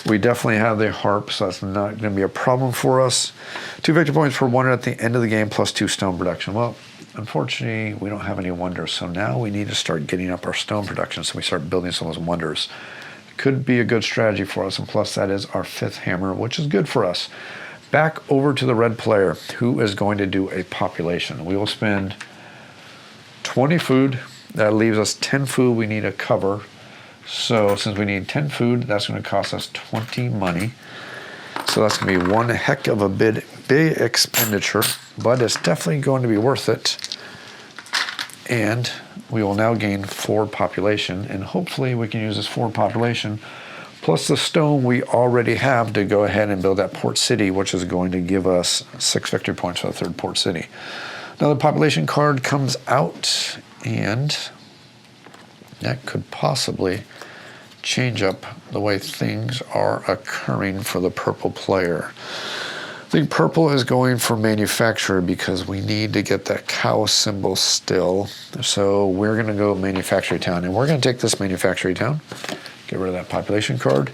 [SPEAKER 2] We definitely have the harp, so that's not going to be a problem for us. 2 victory points per wonder at the end of the game, plus 2 stone production. Well, unfortunately, we don't have any wonders, so now we need to start getting up our stone production so we start building some of those wonders. It could be a good strategy for us, and plus that is our 5th hammer, which is good for us. Back over to the red player, who is going to do a population. We will spend 20 food. That leaves us 10 food we need to cover. So since we need 10 food, that's going to cost us 20 money. So that's going to be one heck of a big expenditure, but it's definitely going to be worth it. And we will now gain 4 population, and hopefully we can use this 4 population plus the stone we already have to go ahead and build that port city, which is going to give us 6 victory points for the 3rd port city. Now the population card comes out, and that could possibly change up the way things are occurring for the purple player. I think purple is going for manufacturer because we need to get that cow symbol still. So we're going to go manufacturing town, and we're going to take this manufacturing town. Get rid of that population card.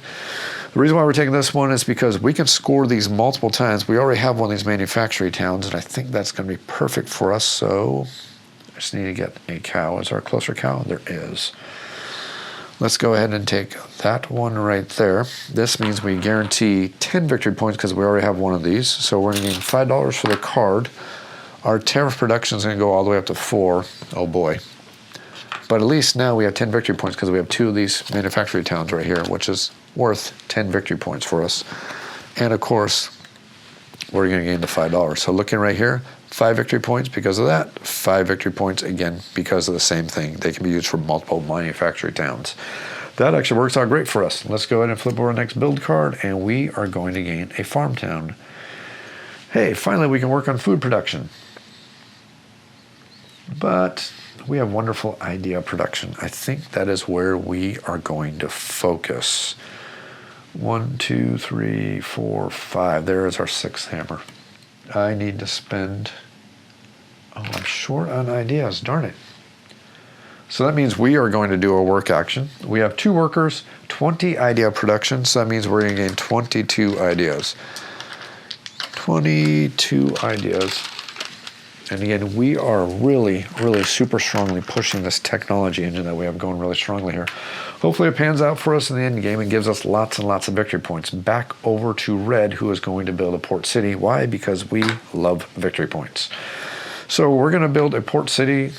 [SPEAKER 2] The reason why we're taking this one is because we can score these multiple times. We already have one of these manufacturing towns, and I think that's going to be perfect for us. So I just need to get a cow. Is there a closer cow? There is. Let's go ahead and take that one right there. This means we guarantee 10 victory points because we already have one of these. So we're going to gain $5 for the card. Our tariff production is going to go all the way up to 4. Oh boy. But at least now we have 10 victory points because we have 2 of these manufacturing towns right here, which is worth 10 victory points for us. And of course, we're going to gain the $5. So looking right here, 5 victory points because of that, 5 victory points again because of the same thing. They can be used for multiple manufacturing towns. That actually works out great for us. Let's go ahead and flip over our next build card, and we are going to gain a farm town. Hey, finally we can work on food production. But we have wonderful idea production. I think that is where we are going to focus. 1, 2, 3, 4, 5. There is our 6th hammer. I need to spend... Oh, I'm short on ideas. Darn it. So that means we are going to do a work action. We have 2 workers, 20 idea production. So that means we're going to gain 22 ideas. 22 ideas. And again, we are really, really super strongly pushing this technology engine that we have going really strongly here. Hopefully it pans out for us in the end game and gives us lots and lots of victory points. Back over to red, who is going to build a port city. Why? Because we love victory points. So we're going to build a port city.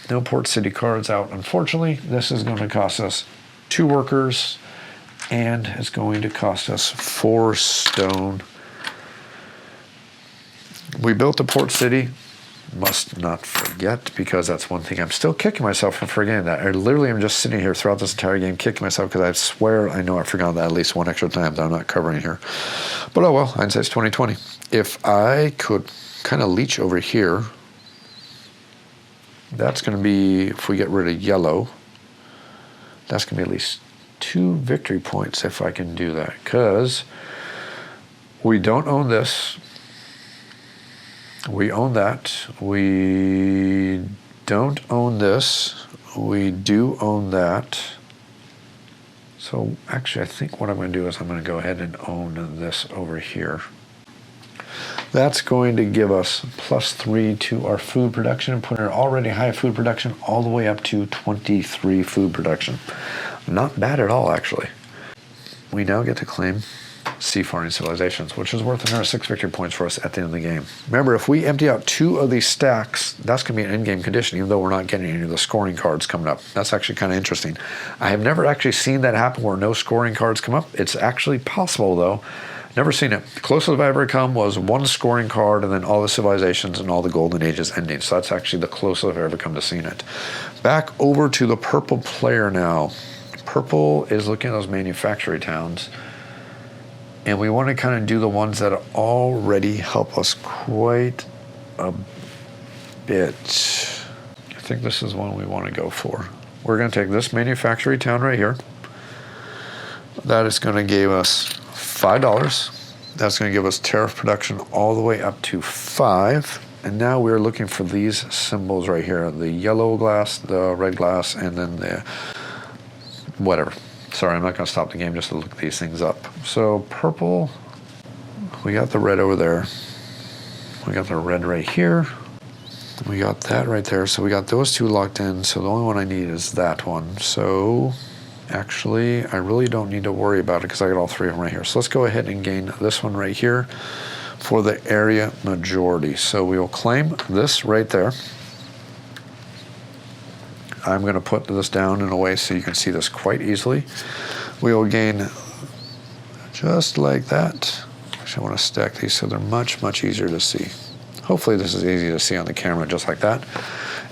[SPEAKER 2] No port city cards out, unfortunately. This is going to cost us 2 workers, and it's going to cost us 4 stone. We built a port city. Must not forget, because that's one thing I'm still kicking myself for forgetting that. I literally am just sitting here throughout this entire game kicking myself because I swear I know I forgot that at least one extra time that I'm not covering here. But oh well, hindsight's 2020. If I could kind of leech over here, that's going to be, if we get rid of yellow, that's going to be at least 2 victory points if I can do that, because we don't own this. We own that. We don't own this. We do own that. So actually, I think what I'm going to do is I'm going to go ahead and own this over here. That's going to give us +3 to our food production and put our already high food production all the way up to 23 food production. Not bad at all, actually. We now get to claim seafaring civilizations, which is worth another 6 victory points for us at the end of the game. Remember, if we empty out 2 of these stacks, that's going to be an end-game condition, even though we're not getting any of the scoring cards coming up. That's actually kind of interesting. I have never actually seen that happen where no scoring cards come up. It's actually possible, though. Never seen it. The closest I've ever come was 1 scoring card and then all the civilizations and all the golden ages ending. So that's actually the closest I've ever come to seeing it. Back over to the purple player now. Purple is looking at those manufacturing towns. And we want to kind of do the ones that already help us quite a bit. I think this is one we want to go for. We're going to take this manufacturing town right here. That is going to give us $5. That's going to give us tariff production all the way up to 5. And now we're looking for these symbols right here. The yellow glass, the red glass, and then the whatever. Sorry, I'm not going to stop the game just to look these things up. So purple, we got the red over there. We got the red right here. We got that right there. So we got those 2 locked in. So the only one I need is that one. So actually, I really don't need to worry about it because I got all 3 of them right here. So let's go ahead and gain this one right here for the area majority. So we will claim this right there. I'm going to put this down in a way so you can see this quite easily. We will gain just like that. Actually, I want to stack these so they're much, much easier to see. Hopefully this is easy to see on the camera just like that.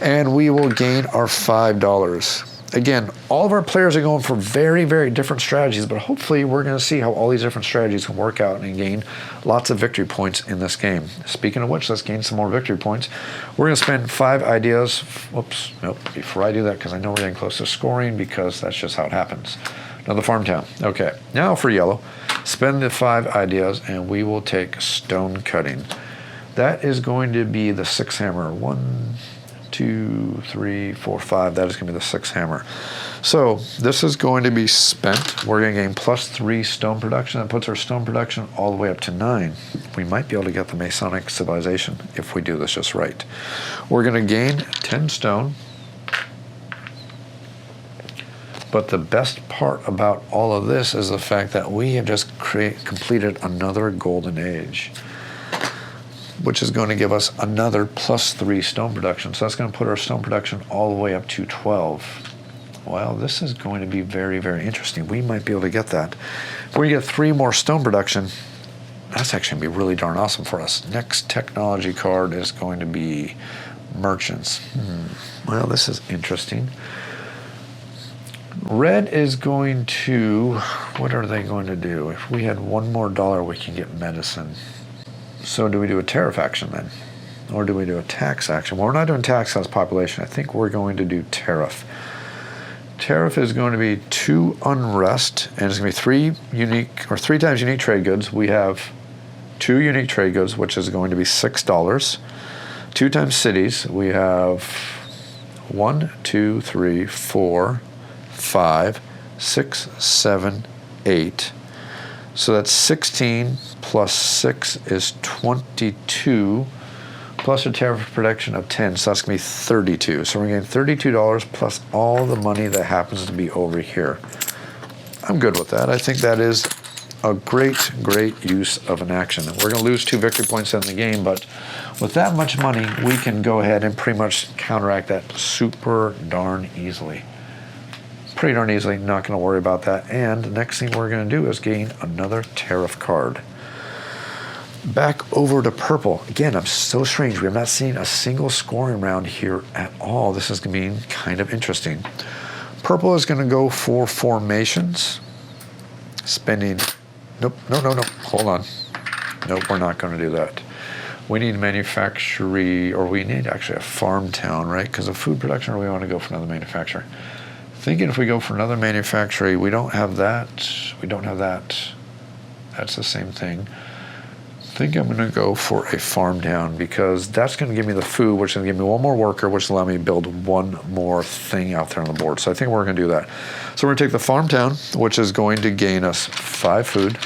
[SPEAKER 2] And we will gain our $5. Again, all of our players are going for very, very different strategies, but hopefully we're going to see how all these different strategies can work out and gain lots of victory points in this game. Speaking of which, let's gain some more victory points. We're going to spend 5 ideas. Whoops, nope, before I do that, because I know we're getting close to scoring, because that's just how it happens. Another farm town. Okay, now for yellow, spend the 5 ideas, and we will take stone cutting. That is going to be the 6 hammer. 1, 2, 3, 4, 5. That is going to be the 6 hammer. So this is going to be spent. We're going to gain +3 stone production. That puts our stone production all the way up to 9. We might be able to get the Masonic civilization if we do this just right. We're going to gain 10 stone. But the best part about all of this is the fact that we have just completed another golden age, which is going to give us another +3 stone production. So that's going to put our stone production all the way up to 12. Well, this is going to be very, very interesting. We might be able to get that. If we get 3 more stone production, that's actually going to be really darn awesome for us. Next technology card is going to be merchants. Well, this is interesting. Red is going to, what are they going to do? If we had $1 more, we can get medicine. So do we do a tariff action then? Or do we do a tax action? Well, we're not doing tax as population. I think we're going to do tariff. Tariff is going to be 2 unrest, and it's going to be 3 times unique trade goods. We have 2 unique trade goods, which is going to be $6. 2 times cities, we have 1, 2, 3, 4, 5, 6, 7, 8. So that's 16 plus 6 is 22, plus a tariff production of 10, so that's going to be 32. So we're getting $32 plus all the money that happens to be over here. I'm good with that. I think that is a great, great use of an action. We're going to lose 2 victory points in the game, but with that much money, we can go ahead and pretty much counteract that super darn easily. Pretty darn easily, not going to worry about that. And the next thing we're going to do is gain another tariff card. Back over to purple. Again, I'm so strange. We have not seen a single scoring round here at all. This is going to be kind of interesting. Purple is going to go for formations. Spending, nope, no. Hold on. Nope, we're not going to do that. We need manufacturing, or we need actually a farm town, right? Because of food production, or we want to go for another manufacturer. Thinking if we go for another manufacturer, we don't have that. We don't have that. That's the same thing. I think I'm going to go for a farm town because that's going to give me the food, which is going to give me 1 more worker, which will allow me to build 1 more thing out there on the board. So I think we're going to do that. So we're going to take the farm town, which is going to gain us 5 food.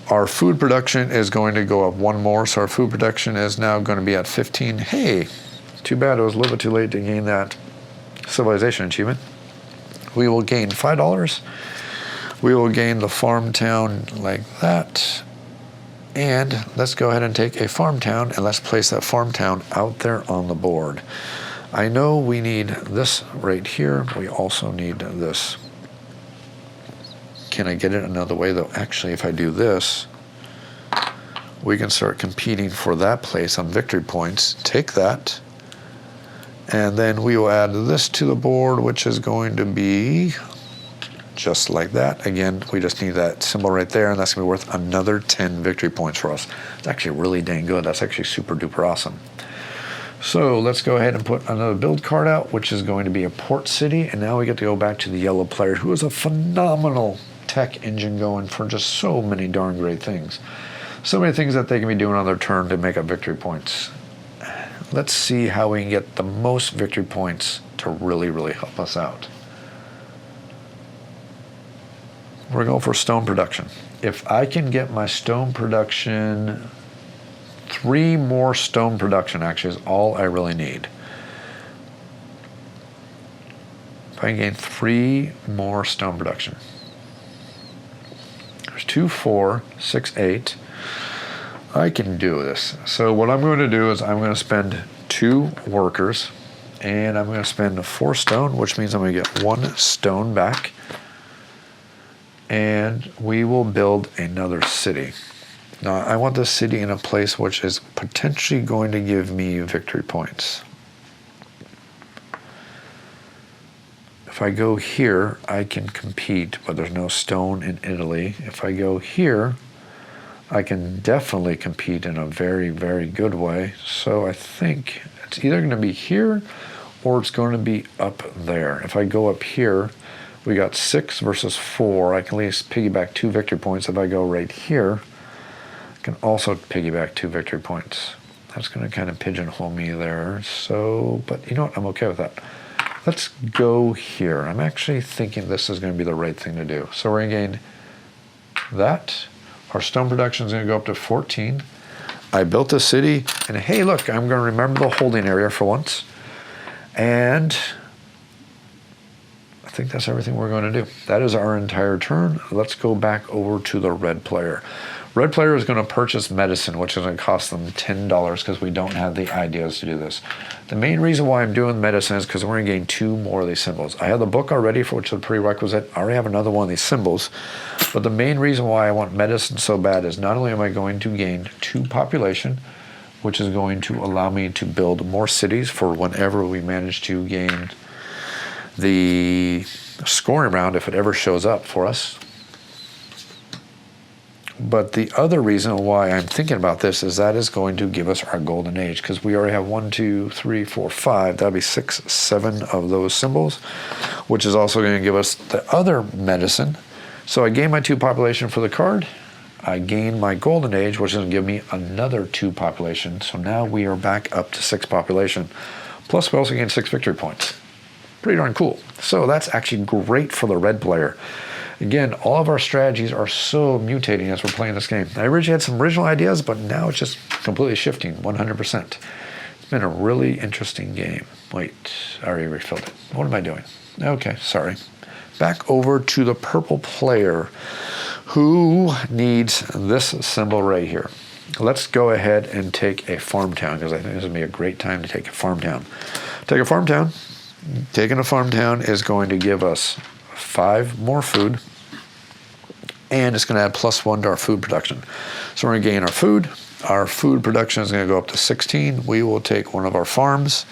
[SPEAKER 2] Our food production is going to go up 1 more, so our food production is now going to be at 15. Hey, too bad it was a little bit too late to gain that civilization achievement. We will gain $5. We will gain the farm town like that. And let's go ahead and take a farm town, and let's place that farm town out there on the board. I know we need this right here. We also need this. Can I get it another way, though? Actually, if I do this, we can start competing for that place on victory points. Take that. And then we will add this to the board, which is going to be just like that. Again, we just need that symbol right there, and that's going to be worth another 10 victory points for us. It's actually really dang good. That's actually super duper awesome. So let's go ahead and put another build card out, which is going to be a port city. And now we get to go back to the yellow player, who has a phenomenal tech engine going for just so many darn great things. So many things that they can be doing on their turn to make up victory points. Let's see how we can get the most victory points to really, really help us out. We're going for stone production. If I can get my stone production, 3 more stone production actually is all I really need. If I can gain 3 more stone production. There's 2, 4, 6, 8. I can do this. So what I'm going to do is I'm going to spend 2 workers, and I'm going to spend 4 stone, which means I'm going to get 1 stone back. And we will build another city. Now, I want this city in a place which is potentially going to give me victory points. If I go here, I can compete, but there's no stone in Italy. If I go here, I can definitely compete in a very, very good way. So I think it's either going to be here or it's going to be up there. If I go up here, we got 6 versus 4. I can at least piggyback 2 victory points. If I go right here, I can also piggyback 2 victory points. That's going to kind of pigeonhole me there. So, but you know what? I'm okay with that. Let's go here. I'm actually thinking this is going to be the right thing to do. So we're going to gain that. Our stone production is going to go up to 14. I built a city, and hey, look, I'm going to remember the holding area for once. And I think that's everything we're going to do. That is our entire turn. Let's go back over to the red player. Red player is going to purchase medicine, which is going to cost them $10 because we don't have the ideas to do this. The main reason why I'm doing medicine is because we're going to gain 2 more of these symbols. I have the book already for which is a prerequisite. I already have another one of these symbols. But the main reason why I want medicine so bad is not only am I going to gain 2 population, which is going to allow me to build more cities for whenever we manage to gain the scoring round, if it ever shows up for us. But the other reason why I'm thinking about this is that is going to give us our golden age, because we already have 1, 2, 3, 4, 5. That'll be 6, 7 of those symbols, which is also going to give us the other medicine. So I gain my 2 population for the card. I gain my golden age, which is going to give me another 2 population. So now we are back up to 6 population. Plus we also gain 6 victory points. Pretty darn cool. So that's actually great for the red player. Again, all of our strategies are so mutating as we're playing this game. I originally had some original ideas, but now it's just completely shifting 100%. It's been a really interesting game. Wait, I already refilled it. What am I doing? Okay, sorry. Back over to the purple player who needs this symbol right here. Let's go ahead and take a farm town, because I think this would be a great time to take a farm town. Take a farm town. Taking a farm town is going to give us 5 more food, and it's going to add +1 to our food production. So we're going to gain our food. Our food production is going to go up to 16. We will take one of our farms.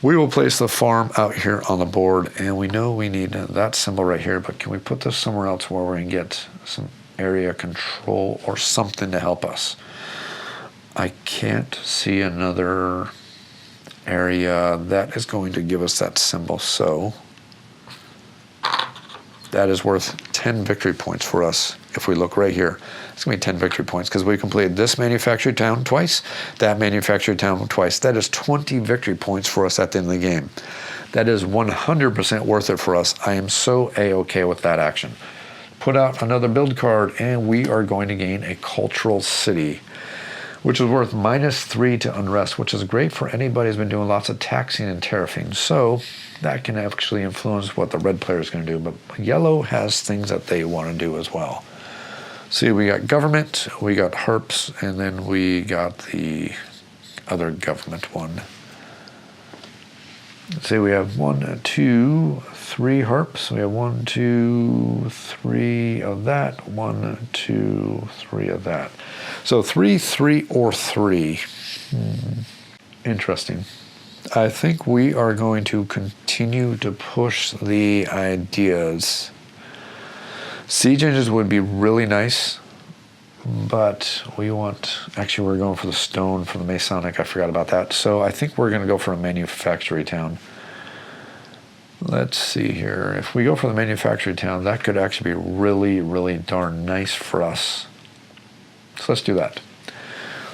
[SPEAKER 2] We will place the farm out here on the board, and we know we need that symbol right here, but can we put this somewhere else where we're going to get some area control or something to help us? I can't see another area that is going to give us that symbol, so that is worth 10 victory points for us. If we look right here, it's going to be 10 victory points because we completed this manufactured town twice, that manufactured town twice. That is 20 victory points for us at the end of the game. That is 100% worth it for us. I am so A-okay with that action. Put out another build card, and we are going to gain a cultural city, which is worth -3 to unrest, which is great for anybody who's been doing lots of taxing and tariffing. So that can actually influence what the red player is going to do. But yellow has things that they want to do as well. See, we got government, we got harps, and then we got the other government one. Let's see, we have 1, 2, 3 harps. We have 1, 2, 3 of that. 1, 2, 3 of that. So 3, 3, or 3. Interesting. I think we are going to continue to push the ideas. Siege engines would be really nice, but we want, actually we're going for the stone for the Masonic. I forgot about that. So I think we're going to go for a manufactory town. Let's see here. If we go for the manufacturing town, that could actually be really, really darn nice for us. So let's do that.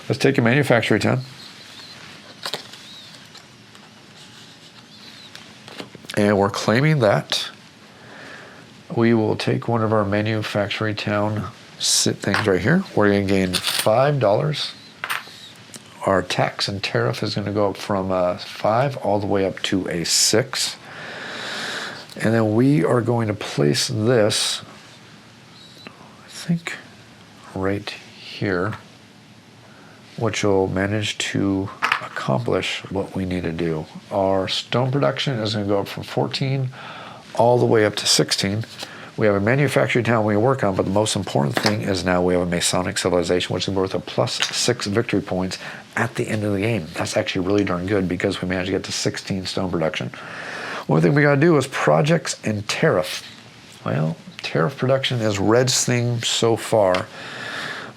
[SPEAKER 2] Let's take a manufacturing town. And we're claiming that. We will take one of our manufacturing town things right here. We're going to gain $5. Our tax and tariff is going to go up from 5 all the way up to a 6. And then we are going to place this, I think, right here, which will manage to accomplish what we need to do. Our stone production is going to go up from 14 all the way up to 16. We have a manufacturing town we work on, but the most important thing is now we have a Masonic civilization, which is worth a +6 victory points at the end of the game. That's actually really darn good because we managed to get to 16 stone production. One thing we got to do is projects and tariff. Well, tariff production is Red's thing so far,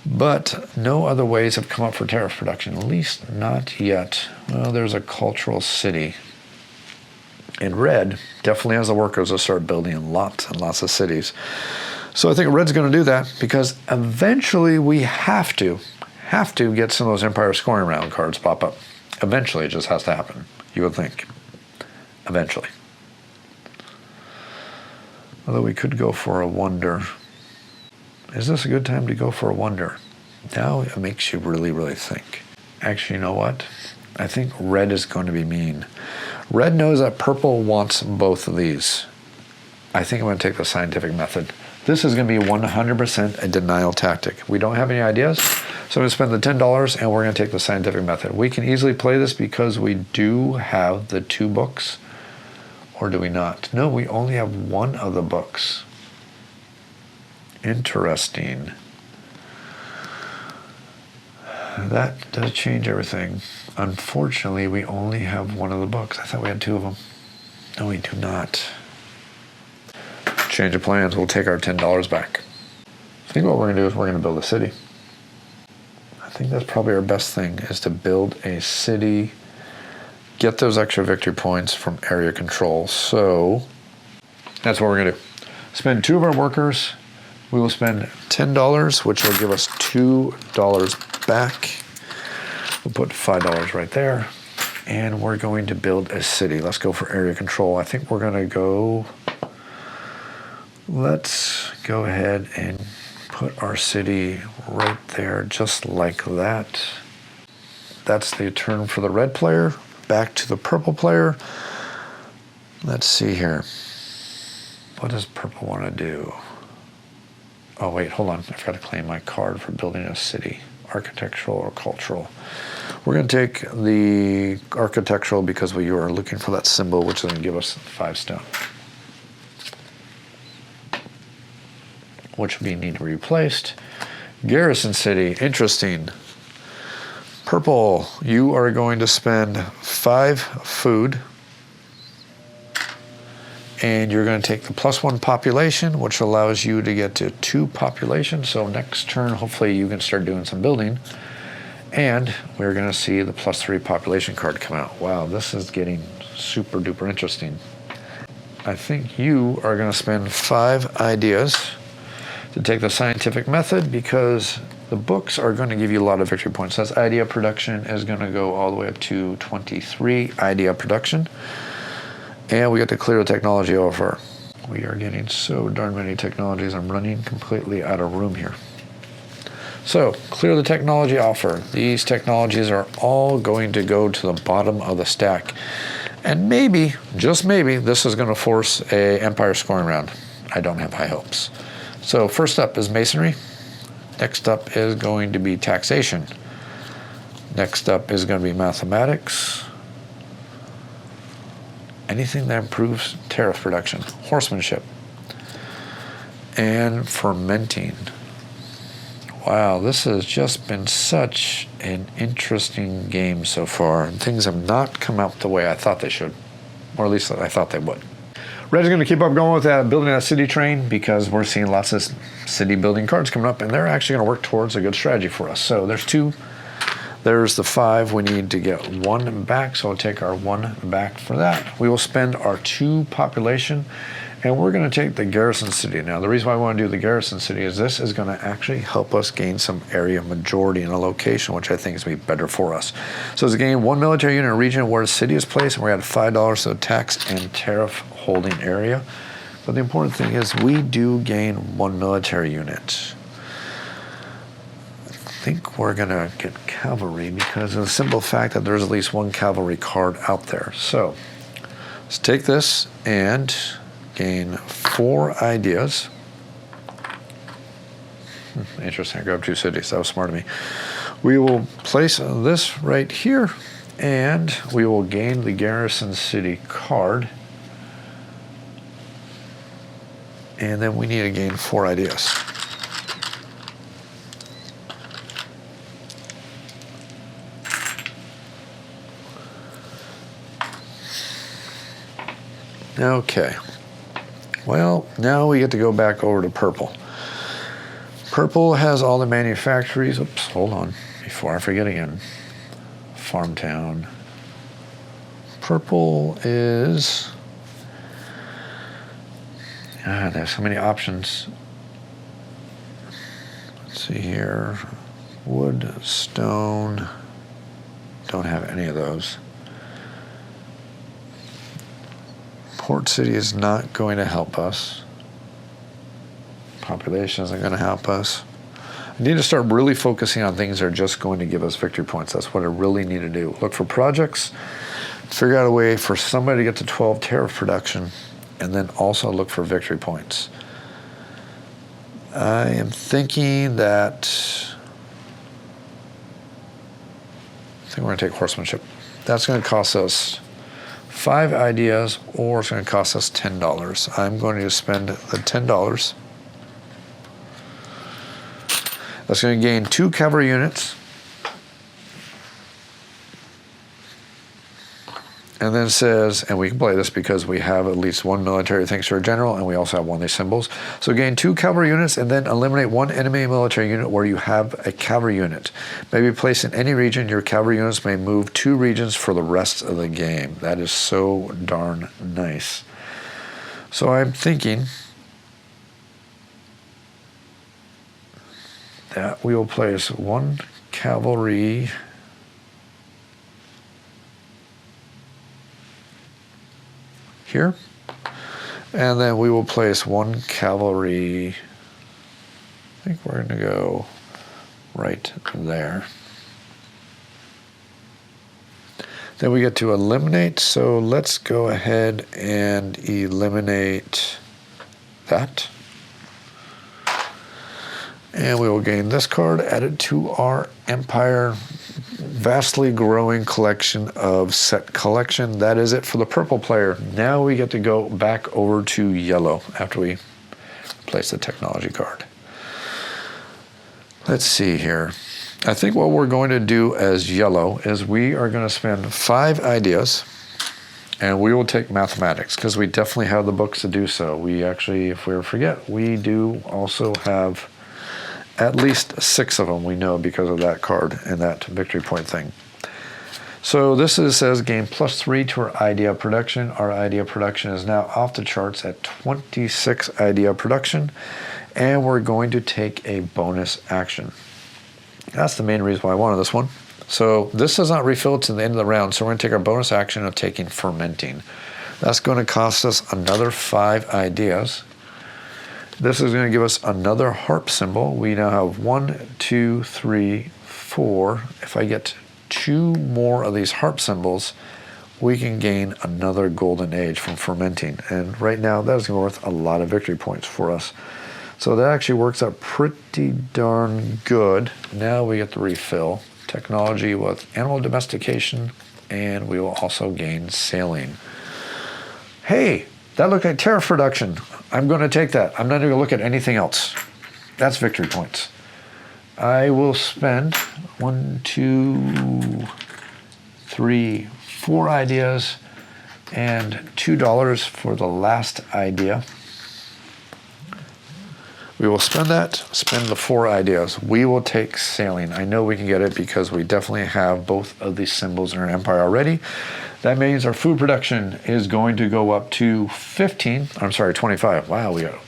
[SPEAKER 2] but no other ways have come up for tariff production, at least not yet. Well, there's a cultural city. And Red definitely has the workers to start building lots and lots of cities. So I think Red's going to do that because eventually we have to get some of those Empire scoring round cards pop up. Eventually it just has to happen, you would think. Eventually. Although we could go for a wonder. Is this a good time to go for a wonder? Now it makes you really, really think. Actually, you know what? I think Red is going to be mean. Red knows that purple wants both of these. I think I'm going to take the scientific method. This is going to be 100% a denial tactic. We don't have any ideas, so I'm going to spend the $10 and we're going to take the scientific method. We can easily play this because we do have the 2 books. Or do we not? No, we only have 1 of the books. Interesting. That does change everything. Unfortunately, we only have 1 of the books. I thought we had 2 of them. No, we do not. Change of plans. We'll take our $10 back. I think what we're going to do is we're going to build a city. I think that's probably our best thing, is to build a city, get those extra victory points from area control. So that's what we're going to do. Spend 2 of our workers. We will spend $10, which will give us $2 back. We'll put $5 right there. And we're going to build a city. Let's go for area control. I think we're going to go... Let's go ahead and put our city right there, just like that. That's the turn for the red player. Back to the purple player. Let's see here. What does purple want to do? Oh, wait, hold on. I forgot to claim my card for building a city. Architectural or cultural. We're going to take the architectural because we are looking for that symbol, which is going to give us 5 stone. Which we need to be replaced. Garrison city, interesting. Purple, you are going to spend 5 food. And you're going to take the +1 population, which allows you to get to 2 population. So next turn, hopefully you can start doing some building. And we're going to see the +3 population card come out. Wow, this is getting super duper interesting. I think you are going to spend 5 ideas to take the scientific method because the books are going to give you a lot of victory points. That's idea production is going to go all the way up to 23 idea production. And we get to clear the technology offer. We are getting so darn many technologies. I'm running completely out of room here. So, clear the technology offer. These technologies are all going to go to the bottom of the stack. And maybe, just maybe, this is going to force a empire scoring round. I don't have high hopes. So first up is masonry. Next up is going to be taxation. Next up is going to be mathematics. Anything that improves tariff production. Horsemanship. And fermenting. Wow, this has just been such an interesting game so far. Things have not come out the way I thought they should, or at least I thought they would. Red's going to keep up going with that, building that city train, because we're seeing lots of city building cards coming up, and they're actually going to work towards a good strategy for us. So there's 2. There's the 5. We need to get 1 back, so we'll take our 1 back for that. We will spend our 2 population, and we're going to take the garrison city. Now, the reason why I want to do the garrison city is this is going to actually help us gain some area majority in a location, which I think is going to be better for us. So it's a gain 1 military unit in a region where the city is placed, and we're at $5 to the tax and tariff holding area. But the important thing is we do gain 1 military unit. I think we're going to get cavalry because of the simple fact that there's at least 1 cavalry card out there. So let's take this and gain 4 ideas. Interesting, I grabbed 2 cities. That was smart of me. We will place this right here, and we will gain the garrison city card. And then we need to gain 4 ideas. Okay. Well, now we get to go back over to purple. Purple has all the manufactories. Oops, hold on. Before I forget again. Farmtown. Purple is... there's so many options. Let's see here. Wood, stone. Don't have any of those. Port City is not going to help us. Population isn't going to help us. I need to start really focusing on things that are just going to give us victory points. That's what I really need to do. Look for projects, figure out a way for somebody to get to 12 tariff production, and then also look for victory points. I am thinking that I think we're going to take horsemanship. That's going to cost us 5 ideas, or it's going to cost us $10. I'm going to spend the $10. That's going to gain 2 cavalry units. And then it says, and we can play this because we have at least 1 military thanks to our general, and we also have 1 of these symbols. So gain 2 cavalry units, and then eliminate 1 enemy military unit where you have a cavalry unit. Maybe placed in any region, your cavalry units may move 2 regions for the rest of the game. That is so darn nice. So I'm thinking that we will place 1 cavalry here, and then we will place 1 cavalry. I think we're going to go right there. Then we get to eliminate, so let's go ahead and eliminate that. And we will gain this card, added to our Empire vastly growing collection of set collection. That is it for the purple player. Now we get to go back over to yellow after we place the technology card. Let's see here. I think what we're going to do as yellow is we are going to spend 5 ideas, and we will take mathematics because we definitely have the books to do so. We actually, if we ever forget, we do also have at least 6 of them we know because of that card and that victory point thing. So this says gain +3 to our idea production. Our idea production is now off the charts at 26 idea production, and we're going to take a bonus action. That's the main reason why I wanted this one. So this does not refill to the end of the round, so we're going to take our bonus action of taking fermenting. That's going to cost us another 5 ideas. This is going to give us another harp symbol. We now have 1, 2, 3, 4. If I get 2 more of these harp symbols, we can gain another golden age from fermenting. And right now, that is worth a lot of victory points for us. So that actually works out pretty darn good. Now we get the refill. Technology with animal domestication, and we will also gain sailing. Hey, that looked like tariff reduction. I'm going to take that. I'm not going to look at anything else. That's victory points. I will spend 1, 2, 3, 4 ideas and $2 for the last idea. We will spend the 4 ideas. We will take sailing. I know we can get it because we definitely have both of these symbols in our empire already. That means our food production is going to go up to 25. Wow, we got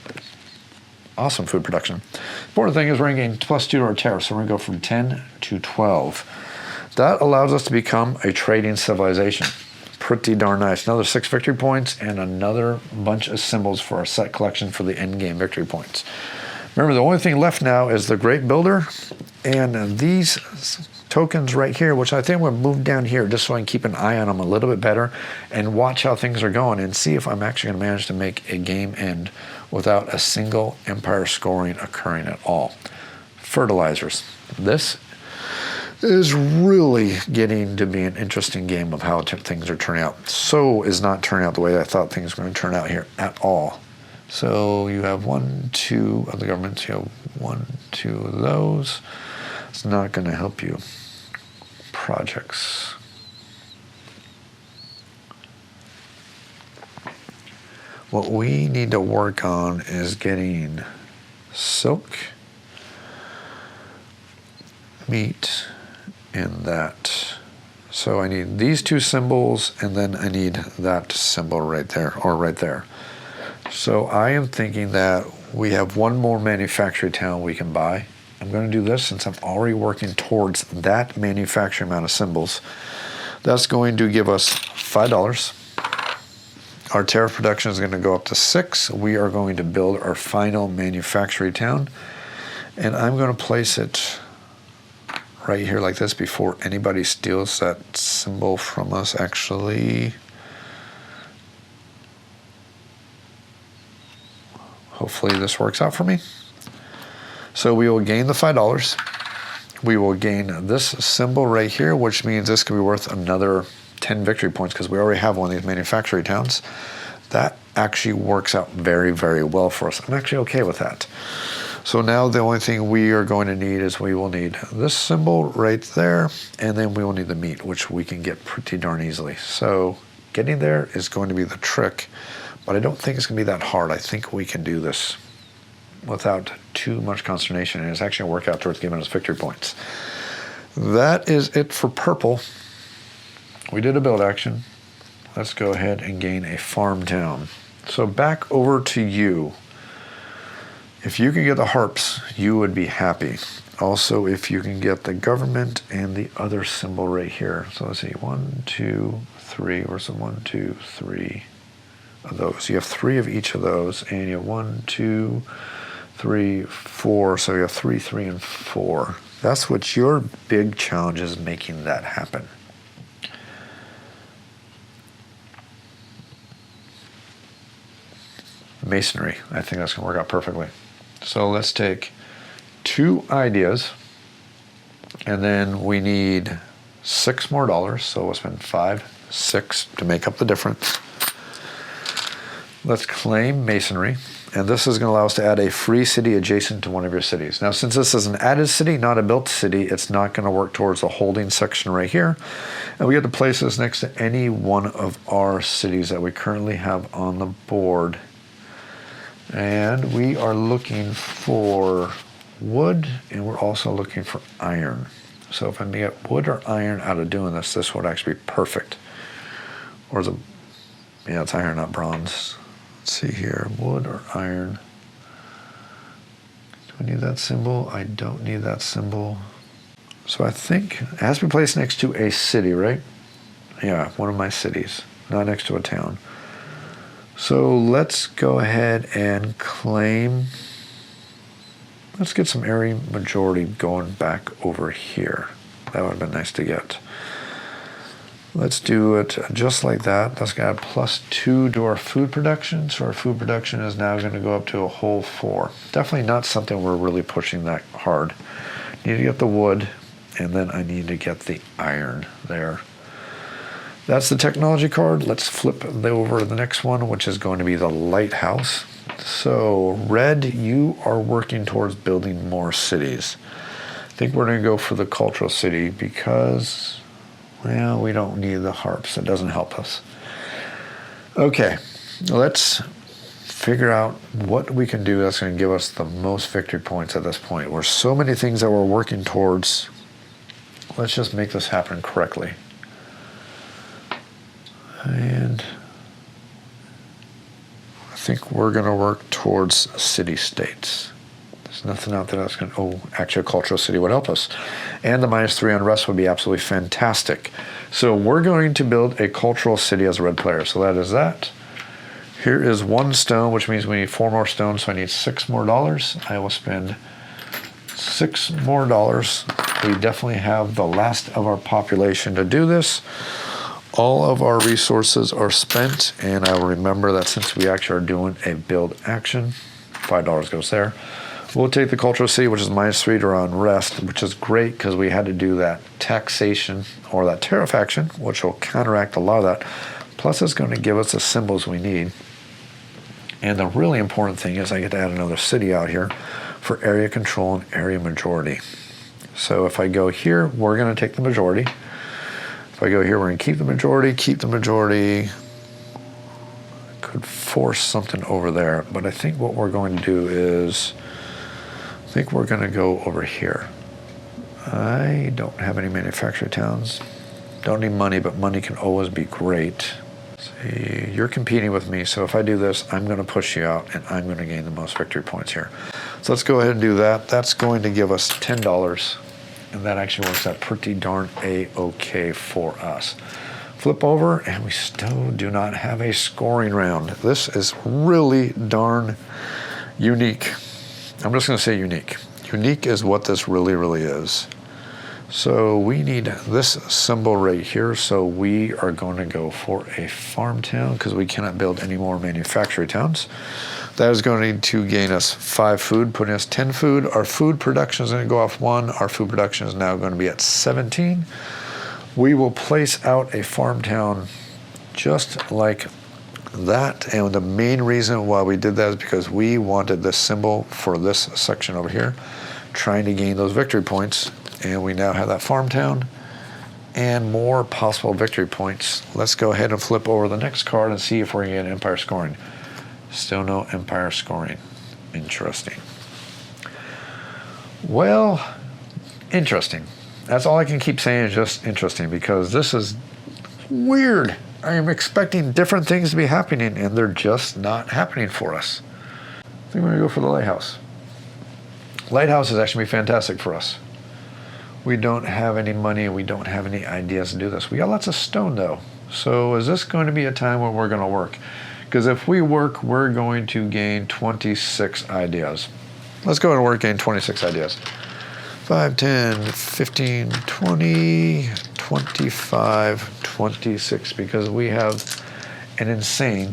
[SPEAKER 2] awesome food production. Important thing is we're going to gain +2 to our tariff, so we're going to go from 10 to 12. That allows us to become a trading civilization. Pretty darn nice. Another 6 victory points and another bunch of symbols for our set collection for the end game victory points. Remember, the only thing left now is the Great Builder and these tokens right here, which I think I'm going to move down here just so I can keep an eye on them a little bit better and watch how things are going and see if I'm actually going to manage to make a game end without a single empire scoring occurring at all. Fertilizers. This is really getting to be an interesting game of how things are turning out. So is not turning out the way I thought things were going to turn out here at all. So you have 1, 2 of the governments. You have 1, 2 of those. It's not going to help you. Projects. What we need to work on is getting silk, meat, and that. So I need these 2 symbols, and then I need that symbol right there, or right there. So I am thinking that we have 1 more manufacturing town we can buy. I'm going to do this since I'm already working towards that manufacturing amount of symbols. That's going to give us $5. Our tariff production is going to go up to 6. We are going to build our final manufacturing town. And I'm going to place it right here like this before anybody steals that symbol from us, actually. Hopefully this works out for me. So we will gain the $5. We will gain this symbol right here, which means this could be worth another 10 victory points because we already have one of these manufacturing towns. That actually works out very, very well for us. I'm actually okay with that. So now the only thing we are going to need is we will need this symbol right there, and then we will need the meat, which we can get pretty darn easily. So getting there is going to be the trick, but I don't think it's going to be that hard. I think we can do this without too much consternation, and it's actually going to work out towards giving us victory points. That is it for purple. We did a build action. Let's go ahead and gain a farm town. So back over to you. If you can get the harps, you would be happy. Also, if you can get the government and the other symbol right here. So let's see, 1, 2, 3. Where's the 1, 2, 3 of those? You have 3 of each of those, and you have 1, 2, 3, 4. So you have 3, 3, and 4. That's what your big challenge is, making that happen. Masonry. I think that's going to work out perfectly. So let's take 2 ideas, and then we need $6 more. So we'll spend 5, 6 to make up the difference. Let's claim masonry, and this is going to allow us to add a free city adjacent to one of your cities. Now, since this is an added city, not a built city, it's not going to work towards the holding section right here. And we get to place this next to any one of our cities that we currently have on the board. And we are looking for wood, and we're also looking for iron. So if I can get wood or iron out of doing this, this would actually be perfect. Or is it, yeah, it's iron, not bronze. Let's see here, wood or iron. Do I need that symbol? I don't need that symbol. So I think it has to be placed next to a city, right? Yeah, one of my cities, not next to a town. So let's go ahead and claim. Let's get some area majority going back over here. That would have been nice to get. Let's do it just like that. That's got a +2 to our food production. So our food production is now going to go up to a whole 4. Definitely not something we're really pushing that hard. Need to get the wood, and then I need to get the iron there. That's the technology card. Let's flip over to the next one, which is going to be the lighthouse. So red, you are working towards building more cities. I think we're going to go for the cultural city because, well, we don't need the harps. It doesn't help us. Okay, let's figure out what we can do that's going to give us the most victory points at this point. There's so many things that we're working towards. Let's just make this happen correctly. And I think we're going to work towards city-states. There's nothing out there that's going to, oh, actually a cultural city would help us. And the -3 on rest would be absolutely fantastic. So we're going to build a cultural city as a red player. So that is that. Here is 1 stone, which means we need 4 more stones, so I need $6 more. I will spend $6 more. We definitely have the last of our population to do this. All of our resources are spent, and I will remember that since we actually are doing a build action, $5 goes there. We'll take the cultural city, which is -3 to on rest, which is great because we had to do that taxation or that tariff action, which will counteract a lot of that. Plus, it's going to give us the symbols we need. And the really important thing is I get to add another city out here for area control and area majority. So if I go here, we're going to take the majority. If I go here, we're going to keep the majority. Could force something over there, but I think what we're going to do is, I think we're going to go over here. I don't have any manufacturing towns. Don't need money, but money can always be great. See, you're competing with me, so if I do this, I'm going to push you out, and I'm going to gain the most victory points here. So let's go ahead and do that. That's going to give us $10, and that actually works out pretty darn A-okay for us. Flip over, and we still do not have a scoring round. This is really darn unique. I'm just going to say unique. Unique is what this really, really is. So we need this symbol right here, so we are going to go for a farm town because we cannot build any more manufacturing towns. That is going to gain us 5 food, putting us 10 food. Our food production is going to go off 1. Our food production is now going to be at 17. We will place out a farm town just like that. And the main reason why we did that is because we wanted this symbol for this section over here, trying to gain those victory points. And we now have that farm town and more possible victory points. Let's go ahead and flip over the next card and see if we're going to get empire scoring. Still no empire scoring. Interesting. Well, interesting. That's all I can keep saying is just interesting because this is weird. I am expecting different things to be happening and they're just not happening for us. I think we're going to go for the lighthouse. Lighthouse is actually fantastic for us. We don't have any money. We don't have any ideas to do this. We got lots of stone though. So is this going to be a time where we're going to work? Because if we work, we're going to gain 26 ideas. Let's go ahead and work, gain 26 ideas. 5, 10, 15, 20, 25, 26, because we have an insane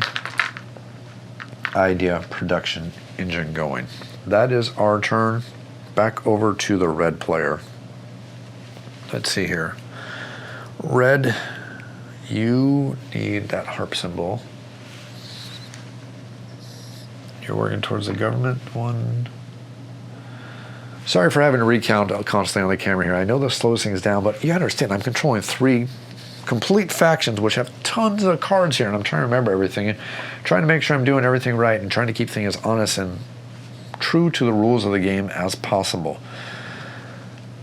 [SPEAKER 2] idea production engine going. That is our turn. Back over to the red player. Let's see here. Red, you need that harp symbol. You're working towards the government one. Sorry for having to recount constantly on the camera here. I know this slows things down, but you understand I'm controlling 3 complete factions which have tons of cards here, and I'm trying to remember everything and trying to make sure I'm doing everything right and trying to keep things as honest and true to the rules of the game as possible.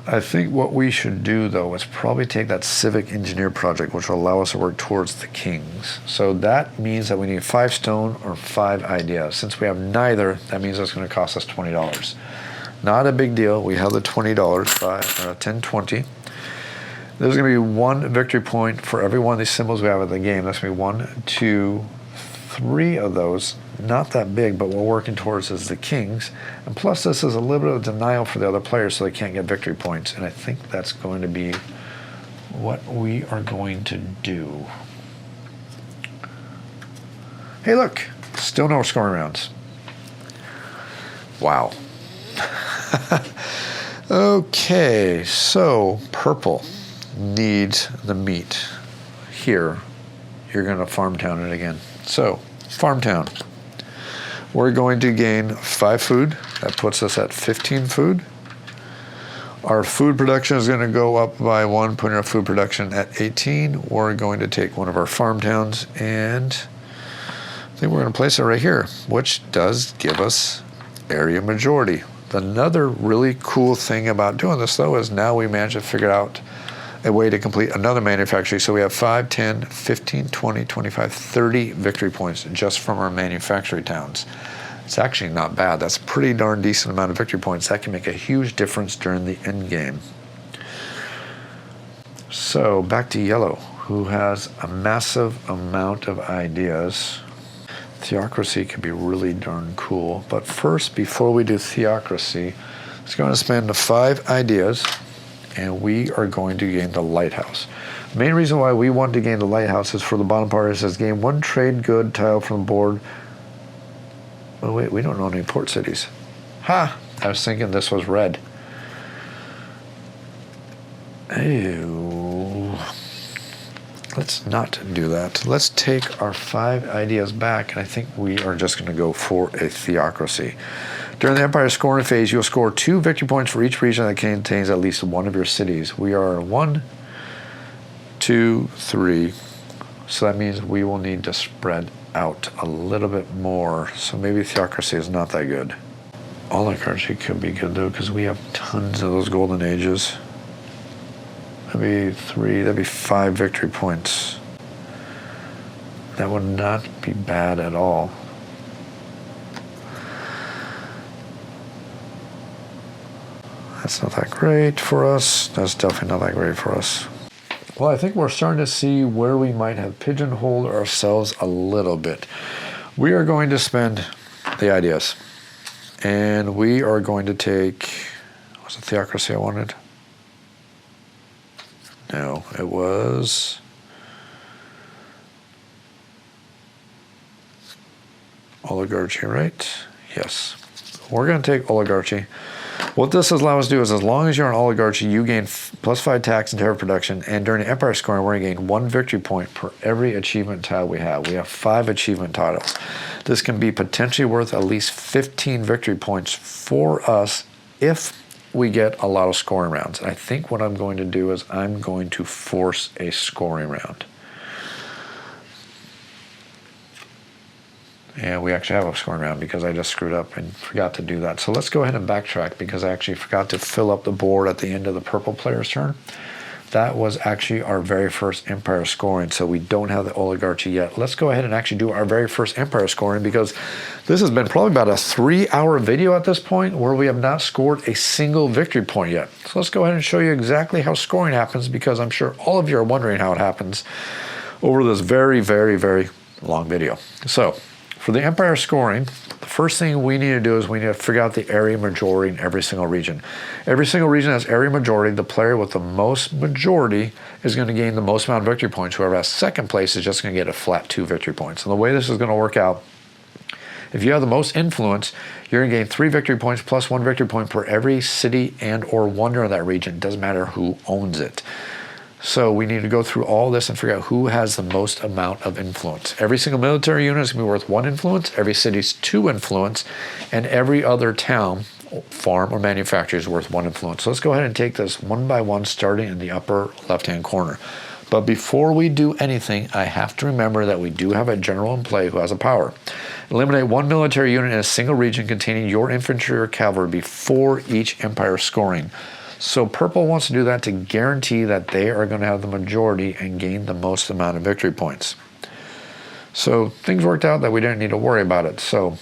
[SPEAKER 2] I think what we should do, though, is probably take that civic engineer project, which will allow us to work towards the kings. So that means that we need 5 stone or 5 ideas. Since we have neither, that means it's going to cost us $20. Not a big deal. We have the $20, 5, 10, 20. There's going to be 1 victory point for every one of these symbols we have in the game. That's going to be 1, 2, 3 of those. Not that big, but what we're working towards is the kings. And plus, this is a little bit of denial for the other players so they can't get victory points. And I think that's going to be what we are going to do. Hey, look, still no scoring rounds. Wow. Okay, so purple needs the meat. Here, you're going to farm town it again. So, farm town. We're going to gain 5 food. That puts us at 15 food. Our food production is going to go up by 1, putting our food production at 18. We're going to take one of our farm towns, and I think we're going to place it right here, which does give us area majority. Another really cool thing about doing this, though, is now we managed to figure out a way to complete another manufactory. So we have 5, 10, 15, 20, 25, 30 victory points just from our manufactory towns. It's actually not bad. That's a pretty darn decent amount of victory points. That can make a huge difference during the end game. So back to yellow, who has a massive amount of ideas. Theocracy could be really darn cool. But first, before we do theocracy, it's going to spend the 5 ideas, and we are going to gain the lighthouse. The main reason why we want to gain the lighthouse is for the bottom part. It says gain 1 trade good tile from the board. Oh wait, we don't know any port cities. Ha! I was thinking this was red. Ew. Let's not do that. Let's take our 5 ideas back, and I think we are just going to go for a theocracy. During the Empire scoring phase, you'll score 2 victory points for each region that contains at least one of your cities. We are 1, 2, 3. So that means we will need to spread out a little bit more. So maybe theocracy is not that good. Oligarchy could be good, though, because we have tons of those golden ages. That'd be 3, that'd be 5 victory points. That would not be bad at all. That's not that great for us. That's definitely not that great for us. Well, I think we're starting to see where we might have pigeonholed ourselves a little bit. We are going to spend the ideas. And we are going to take, was it theocracy I wanted? No, it was oligarchy, right? Yes. We're going to take oligarchy. What this allows us to do is, as long as you're an oligarchy, you gain +5 tax and tariff production, and during the empire scoring, we're going to gain 1 victory point per every achievement tile we have. We have 5 achievement titles. This can be potentially worth at least 15 victory points for us if we get a lot of scoring rounds. And I think what I'm going to do is I'm going to force a scoring round. And we actually have a scoring round because I just screwed up and forgot to do that. So let's go ahead and backtrack because I actually forgot to fill up the board at the end of the purple player's turn. That was actually our very first empire scoring, so we don't have the oligarchy yet. Let's go ahead and actually do our very first empire scoring because this has been probably about a 3-hour video at this point where we have not scored a single victory point yet. So let's go ahead and show you exactly how scoring happens because I'm sure all of you are wondering how it happens over this very, very, very long video. So for the empire scoring, the first thing we need to do is we need to figure out the area majority in every single region. Every single region has area majority. The player with the most majority is going to gain the most amount of victory points. Whoever has second place is just going to get a flat 2 victory points. And the way this is going to work out, if you have the most influence, you're going to gain 3 victory points plus 1 victory point per every city and or wonder in that region. It doesn't matter who owns it. So we need to go through all this and figure out who has the most amount of influence. Every single military unit is going to be worth 1 influence, every city's 2 influence, and every other town, farm, or manufacturer is worth 1 influence. So let's go ahead and take this one by one, starting in the upper left-hand corner. But before we do anything, I have to remember that we do have a general in play who has a power. Eliminate 1 military unit in a single region containing your infantry or cavalry before each empire scoring. So purple wants to do that to guarantee that they are going to have the majority and gain the most amount of victory points. So things worked out that we didn't need to worry about it. So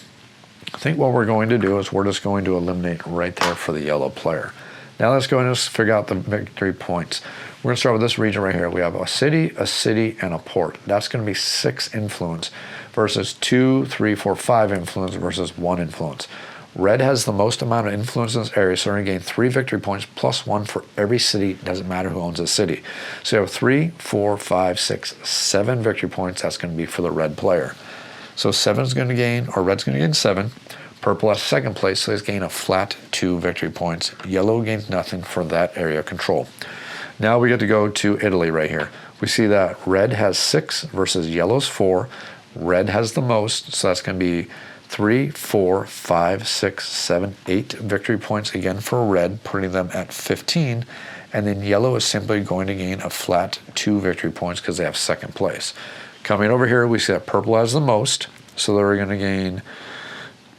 [SPEAKER 2] I think what we're going to do is we're just going to eliminate right there for the yellow player. Now let's go and just figure out the victory points. We're going to start with this region right here. We have a city, and a port. That's going to be 6 influence versus 2, 3, 4, 5 influence versus 1 influence. Red has the most amount of influence in this area, so they're going to gain 3 victory points plus 1 for every city. Doesn't matter who owns the city. So you have 3, 4, 5, 6, 7 victory points. That's going to be for the red player. So 7 is going to gain, or red's going to gain 7. Purple has second place, so he's gained a flat 2 victory points. Yellow gains nothing for that area of control. Now we get to go to Italy right here. We see that red has 6 versus yellow's 4. Red has the most, so that's going to be 3, 4, 5, 6, 7, 8 victory points again for red, putting them at 15. And then yellow is simply going to gain a flat 2 victory points because they have second place. Coming over here, we see that purple has the most, so they're going to gain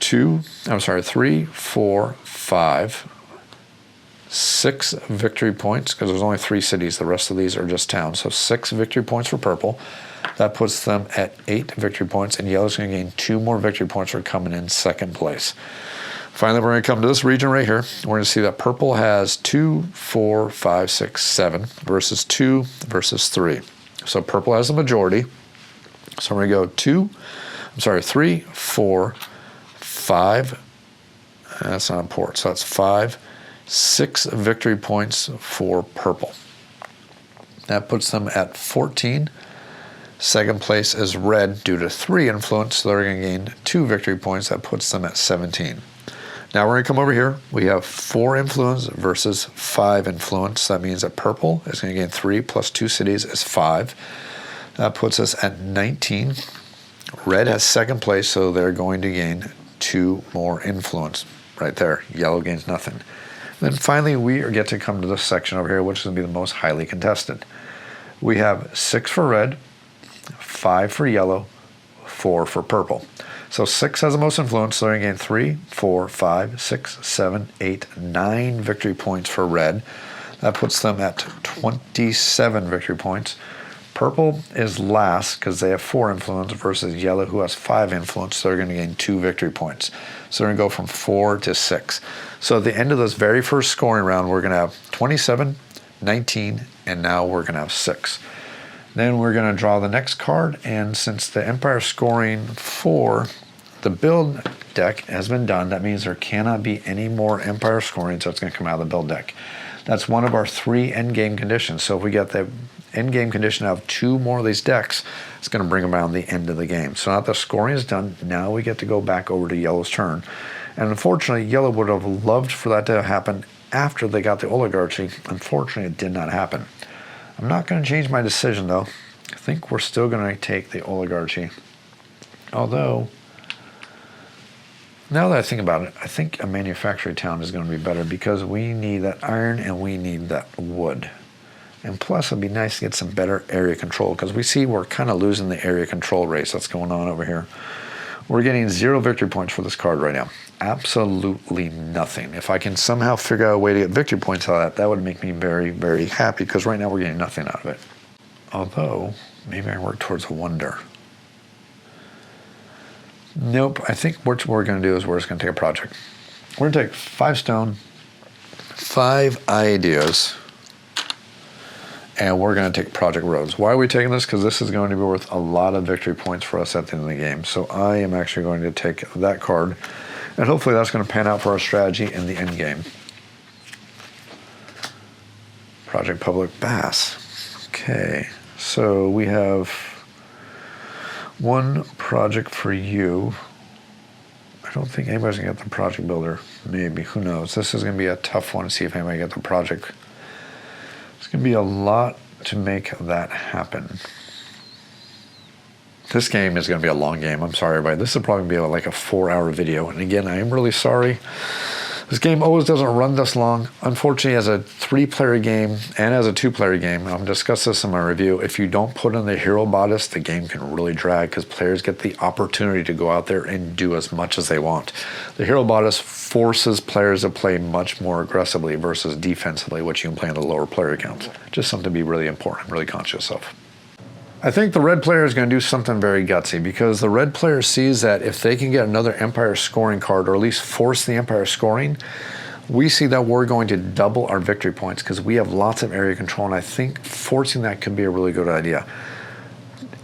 [SPEAKER 2] 3, 4, 5, 6 victory points, because there's only 3 cities. The rest of these are just towns. So 6 victory points for purple. That puts them at 8 victory points, and yellow's going to gain 2 more victory points for coming in second place. Finally, we're going to come to this region right here. We're going to see that purple has 2, 4, 5, 6, 7 versus 2 versus 3. So purple has the majority. So we're going to go 3, 4, 5. That's not important. So that's 5, 6 victory points for purple. That puts them at 14. Second place is red due to 3 influence, so they're going to gain 2 victory points. That puts them at 17. Now we're going to come over here. We have 4 influence versus 5 influence. That means that purple is going to gain 3 plus 2 cities is 5. That puts us at 19. Red has second place, so they're going to gain 2 more influence right there. Yellow gains nothing. Then finally, we get to come to this section over here, which is going to be the most highly contested. We have 6 for red, 5 for yellow, 4 for purple. So 6 has the most influence, so they're going to gain 3, 4, 5, 6, 7, 8, 9 victory points for red. That puts them at 27 victory points. Purple is last because they have 4 influence versus yellow, who has 5 influence, so they're going to gain 2 victory points. So they're going to go from 4 to 6. So at the end of this very first scoring round, we're going to have 27, 19, and now we're going to have 6. Then we're going to draw the next card, and since the empire scoring for the build deck has been done, that means there cannot be any more empire scoring, so it's going to come out of the build deck. That's one of our 3 endgame conditions. So if we get the endgame condition of 2 more of these decks, it's going to bring them around the end of the game. So now that the scoring is done, now we get to go back over to yellow's turn. And unfortunately, yellow would have loved for that to happen after they got the oligarchy. Unfortunately, it did not happen. I'm not going to change my decision, though. I think we're still going to take the oligarchy. Although, now that I think about it, I think a manufacturing town is going to be better because we need that iron and we need that wood. And plus, it'd be nice to get some better area control because we see we're kind of losing the area control race that's going on over here. We're getting 0 victory points for this card right now. Absolutely nothing. If I can somehow figure out a way to get victory points out of that, that would make me very, very happy because right now we're getting nothing out of it. Although, maybe I work towards a wonder. Nope, I think what we're going to do is we're just going to take a project. We're going to take 5 stone, 5 ideas, and we're going to take Project Roads. Why are we taking this? Because this is going to be worth a lot of victory points for us at the end of the game. So I am actually going to take that card, and hopefully that's going to pan out for our strategy in the end game. Project Public Bass. Okay, so we have 1 project for you. I don't think anybody's going to get the project builder. Maybe, who knows? This is going to be a tough one to see if anybody gets the project. It's going to be a lot to make that happen. This game is going to be a long game. I'm sorry, everybody. This will probably be like a 4-hour video. And again, I am really sorry. This game always doesn't run this long. Unfortunately, as a 3-player game and as a 2-player game, I'll discuss this in my review, if you don't put in the hero bodice, the game can really drag because players get the opportunity to go out there and do as much as they want. The hero bodice forces players to play much more aggressively versus defensively, which you can play on the lower player counts. Just something to be really important, really conscious of. I think the red player is going to do something very gutsy because the red player sees that if they can get another empire scoring card or at least force the empire scoring, we see that we're going to double our victory points because we have lots of area control, and I think forcing that could be a really good idea.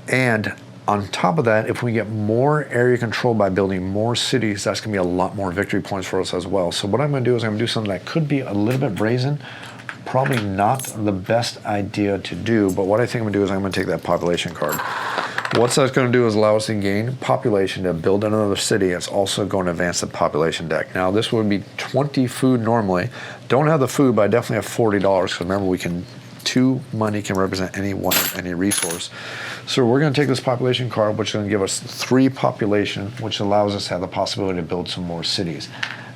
[SPEAKER 2] And On top of that, if we get more area control by building more cities, that's going to be a lot more victory points for us as well. So what I'm going to do is I'm going to do something that could be a little bit brazen, probably not the best idea to do, but what I think I'm going to do is I'm going to take that population card. What that's going to do is allow us to gain population to build another city. It's also going to advance the population deck. Now, this would be 20 food normally. Don't have the food, but I definitely have $40, because remember, 2 money can represent any resource. So we're going to take this population card, which is going to give us 3 population, which allows us to have the possibility to build some more cities.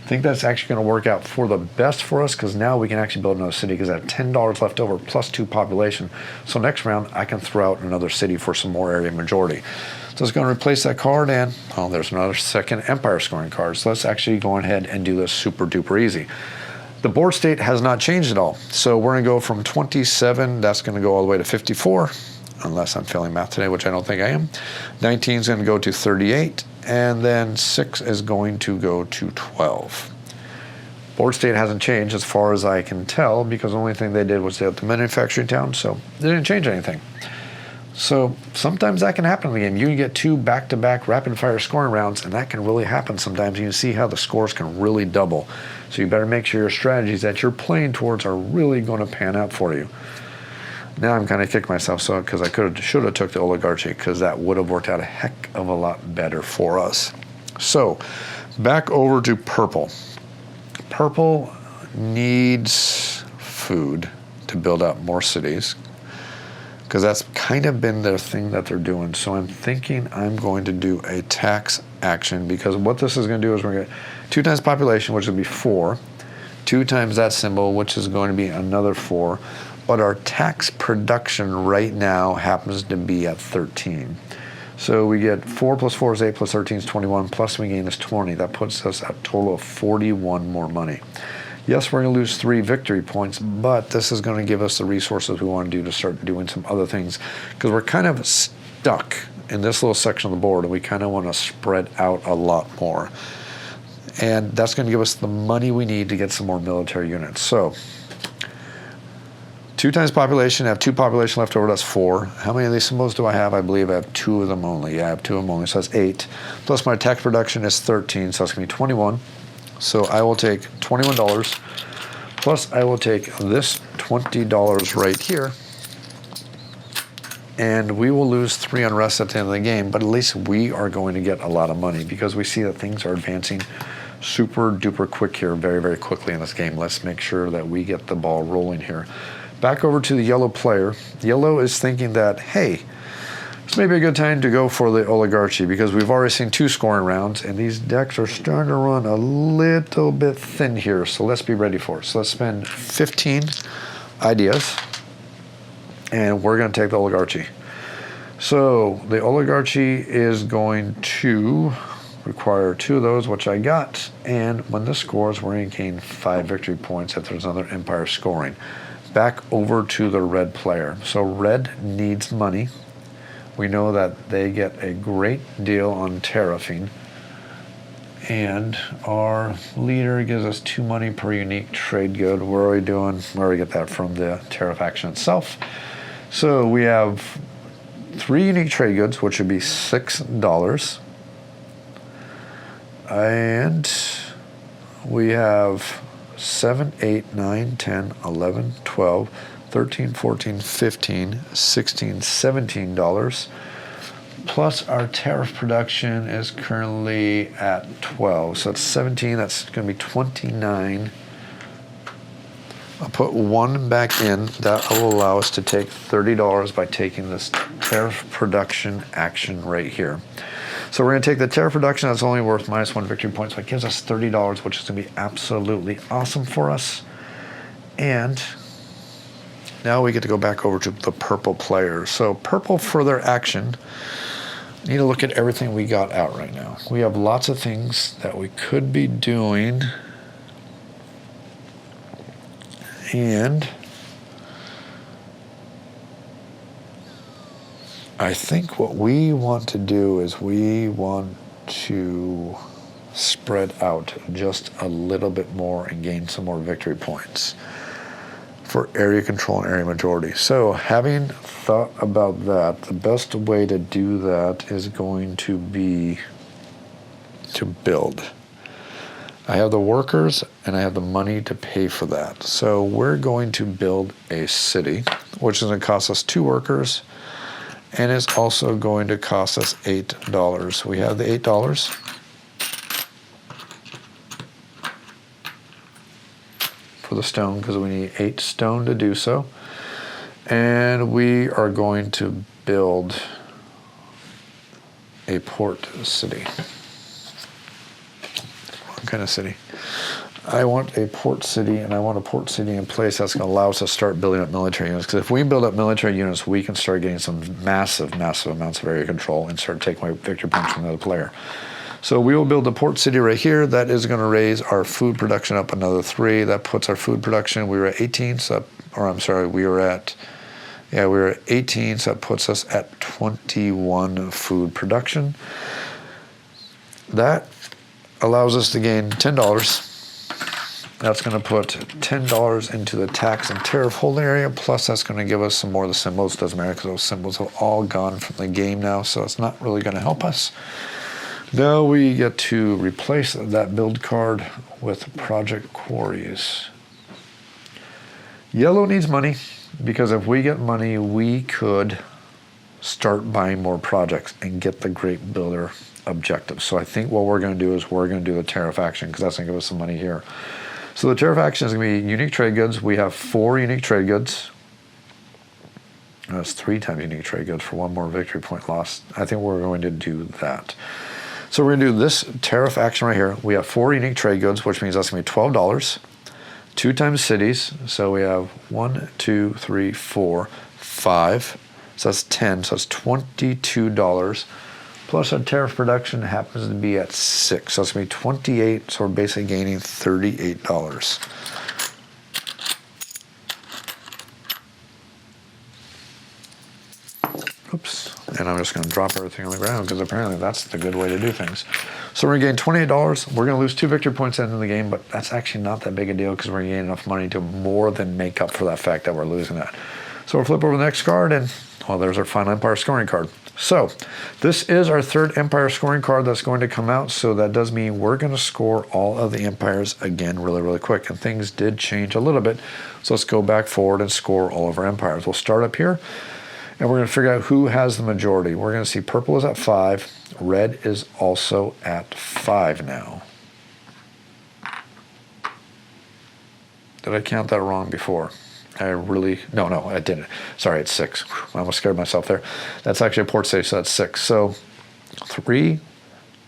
[SPEAKER 2] I think that's actually going to work out for the best for us, because now we can actually build another city, because I have $10 left over plus 2 population. So next round, I can throw out another city for some more area majority. So it's going to replace that card, and there's another second empire scoring card. So let's actually go ahead and do this super duper easy. The board state has not changed at all. So we're going to go from 27, that's going to go all the way to 54, unless I'm failing math today, which I don't think I am. 19 is going to go to 38, and then 6 is going to go to 12. Board state hasn't changed as far as I can tell, because the only thing they did was they had the manufacturing town, so they didn't change anything. So sometimes that can happen in the game. You can get 2 back-to-back rapid-fire scoring rounds, and that can really happen sometimes. You can see how the scores can really double. So you better make sure your strategies that you're playing towards are really going to pan out for you. Now I'm kind of kicking myself because I should have took the oligarchy, because that would have worked out a heck of a lot better for us. So back over to purple. Purple needs food to build out more cities, because that's kind of been their thing that they're doing. So I'm thinking I'm going to do a tax action, because what this is going to do is we're going to get 2 times population, which would be 4, 2 times that symbol, which is going to be another 4, but our tax production right now happens to be at 13. So we get 4 plus 4 is 8 plus 13 is 21, plus we gain is 20. That puts us at a total of 41 more money. Yes, we're going to lose 3 victory points, but this is going to give us the resources we want to do to start doing some other things, because we're kind of stuck in this little section of the board, and we kind of want to spread out a lot more. And that's going to give us the money we need to get some more military units. So 2 times population, I have 2 population left over, that's 4. How many of these symbols do I have? I believe I have 2 of them only. Yeah, I have 2 of them only, so that's 8. Plus my tax production is 13, so that's going to be 21. So I will take $21, plus I will take this $20 right here, and we will lose 3 unrest at the end of the game, but at least we are going to get a lot of money, because we see that things are advancing super duper quick here, very, very quickly in this game. Let's make sure that we get the ball rolling here. Back over to the yellow player. Yellow is thinking that, hey, this may be a good time to go for the oligarchy, because we've already seen 2 scoring rounds, and these decks are starting to run a little bit thin here, so let's be ready for it. So let's spend 15 ideas, and we're going to take the oligarchy. So the oligarchy is going to require 2 of those, which I got, and when this scores, we're going to gain 5 victory points if there's another empire scoring. Back over to the red player. So red needs money. We know that they get a great deal on tariffing, and our leader gives us 2 money per unique trade good. What are we doing? We already get that from the tariff action itself. So we have 3 unique trade goods, which would be $6. And we have 7, 8, 9, 10, 11, 12, 13, 14, 15, 16, $17. Plus our tariff production is currently at 12. So it's 17, that's going to be 29. I'll put 1 back in. That will allow us to take $30 by taking this tariff production action right here. So we're going to take the tariff production that's only worth -1 victory point, so it gives us $30, which is going to be absolutely awesome for us. And now we get to go back over to the purple player. So purple, for their action, need to look at everything we got out right now. We have lots of things that we could be doing, and I think what we want to do is we want to spread out just a little bit more and gain some more victory points. for area control and area majority. So having thought about that, the best way to do that is going to be to build. I have the workers and I have the money to pay for that. So we're going to build a city, which is going to cost us 2 workers, and it's also going to cost us $8. We have the $8. For the stone, because we need 8 stone to do so. And we are going to build a port city. What kind of city? I want a port city, and I want a port city in place that's going to allow us to start building up military units. Because if we build up military units, we can start getting some massive, massive amounts of area control and start taking away victory points from the other player. So we will build a port city right here. That is going to raise our food production up another 3. That puts our food production, we were at 18, we were at 18, so that puts us at 21 food production. That allows us to gain $10. That's going to put $10 into the tax and tariff holding area, plus that's going to give us some more of the symbols. Doesn't matter because those symbols are all gone from the game now, so it's not really going to help us. Now we get to replace that build card with project quarries. Yellow needs money, because if we get money, we could start buying more projects and get the great builder objective. So I think what we're going to do is we're going to do the tariff action, because that's going to give us some money here. So the tariff action is going to be unique trade goods. We have 4 unique trade goods. That's 3 times unique trade goods for 1 more victory point lost. I think we're going to do that. So we're going to do this tariff action right here. We have 4 unique trade goods, which means that's going to be $12. 2 times cities. So we have 1, 2, 3, 4, 5. So that's 10. So that's $22. Plus our tariff production happens to be at 6. So it's going to be 28. So we're basically gaining $38. Oops. And I'm just going to drop everything on the ground, because apparently that's the good way to do things. So we're going to gain $28. We're going to lose 2 victory points at the end of the game, but that's actually not that big a deal, because we're gaining enough money to more than make up for that fact that we're losing that. So we'll flip over the next card, and well, there's our final Empire scoring card. So this is our 3rd Empire scoring card that's going to come out. So that does mean we're going to score all of the empires again really, really quick. And things did change a little bit. So let's go back forward and score all of our empires. We'll start up here. And we're going to figure out who has the majority. We're going to see purple is at 5. Red is also at 5 now. Did I count that wrong before? No, I didn't. Sorry, it's 6. I almost scared myself there. That's actually a port city, so that's 6. So 3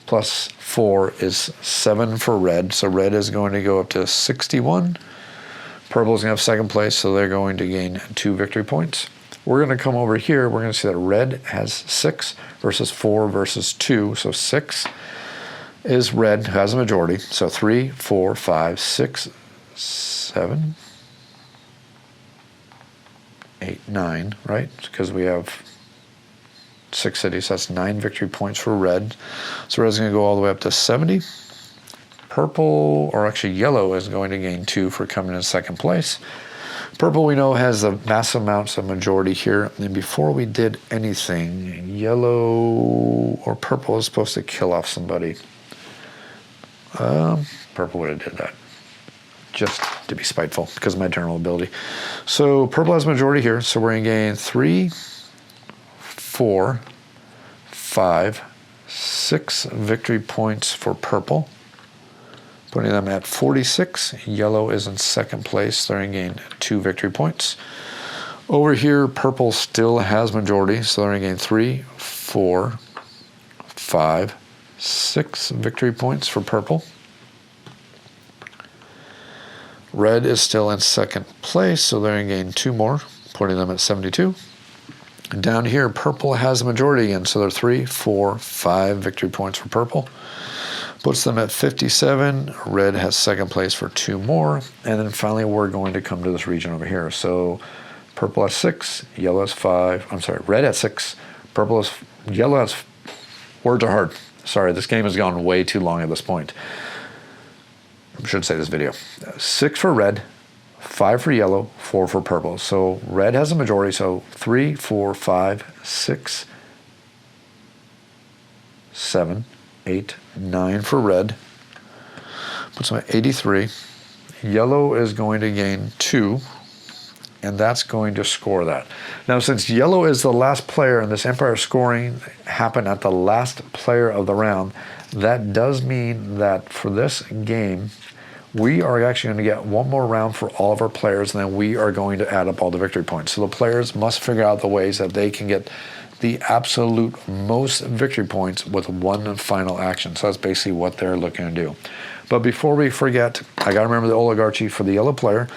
[SPEAKER 2] plus 4 is 7 for red. So red is going to go up to 61. Purple is going to have 2nd place, so they're going to gain 2 victory points. We're going to come over here. We're going to see that red has 6 versus 4 versus 2. So 6 is red, who has a majority. So 3, 4, 5, 6, 7, 8, 9, right? Because we have 6 cities. That's 9 victory points for red. So red's going to go all the way up to 70. Purple, or actually yellow, is going to gain 2 for coming in 2nd place. Purple, we know, has the massive amounts of majority here. And before we did anything, yellow or purple is supposed to kill off somebody. Purple would have did that, just to be spiteful, because of my general ability. So purple has majority here. So we're going to gain 3, 4, 5, 6 victory points for purple, putting them at 46. Yellow is in 2nd place. They're going to gain 2 victory points. Over here, purple still has majority, so they're going to gain 3, 4, 5, 6 victory points for purple. Red is still in 2nd place, so they're going to gain 2 more, putting them at 72. And down here, purple has a majority again, so they're 3, 4, 5 victory points for purple. Puts them at 57. Red has 2nd place for 2 more. And then finally, we're going to come to this region over here. So purple has 6, yellow has 5. I'm sorry, red has 6, yellow has, words are hard. Sorry, this game has gone way too long at this point. I should say this video. 6 for red, 5 for yellow, 4 for purple. So red has a majority, so 3, 4, 5, 6, 7, 8, 9 for red. Puts them at 83. Yellow is going to gain 2, and that's going to score that. Now, since yellow is the last player and this empire scoring happened at the last player of the round, that does mean that for this game, we are actually going to get one more round for all of our players, and then we are going to add up all the victory points. So the players must figure out the ways that they can get the absolute most victory points with one final action. So that's basically what they're looking to do. But before we forget, I got to remember the oligarchy for the yellow player.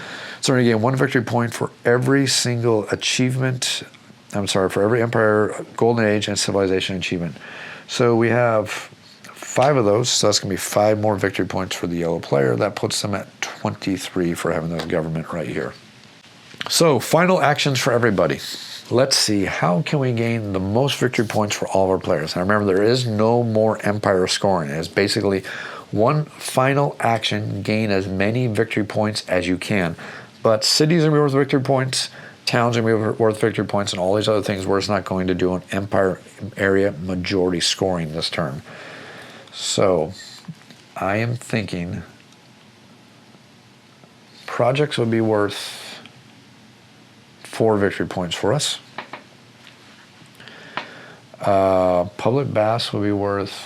[SPEAKER 2] So we're going to gain 1 victory point for every single achievement. For every empire, golden age, and civilization achievement. So we have 5 of those, so that's going to be 5 more victory points for the yellow player. That puts them at 23 for having the government right here. So final actions for everybody. Let's see, how can we gain the most victory points for all of our players? Now remember, there is no more empire scoring. It's basically one final action, gain as many victory points as you can. But cities are worth victory points, towns are worth victory points, and all these other things where it's not going to do an empire area majority scoring this turn. So I am thinking projects would be worth 4 victory points for us. Public baths would be worth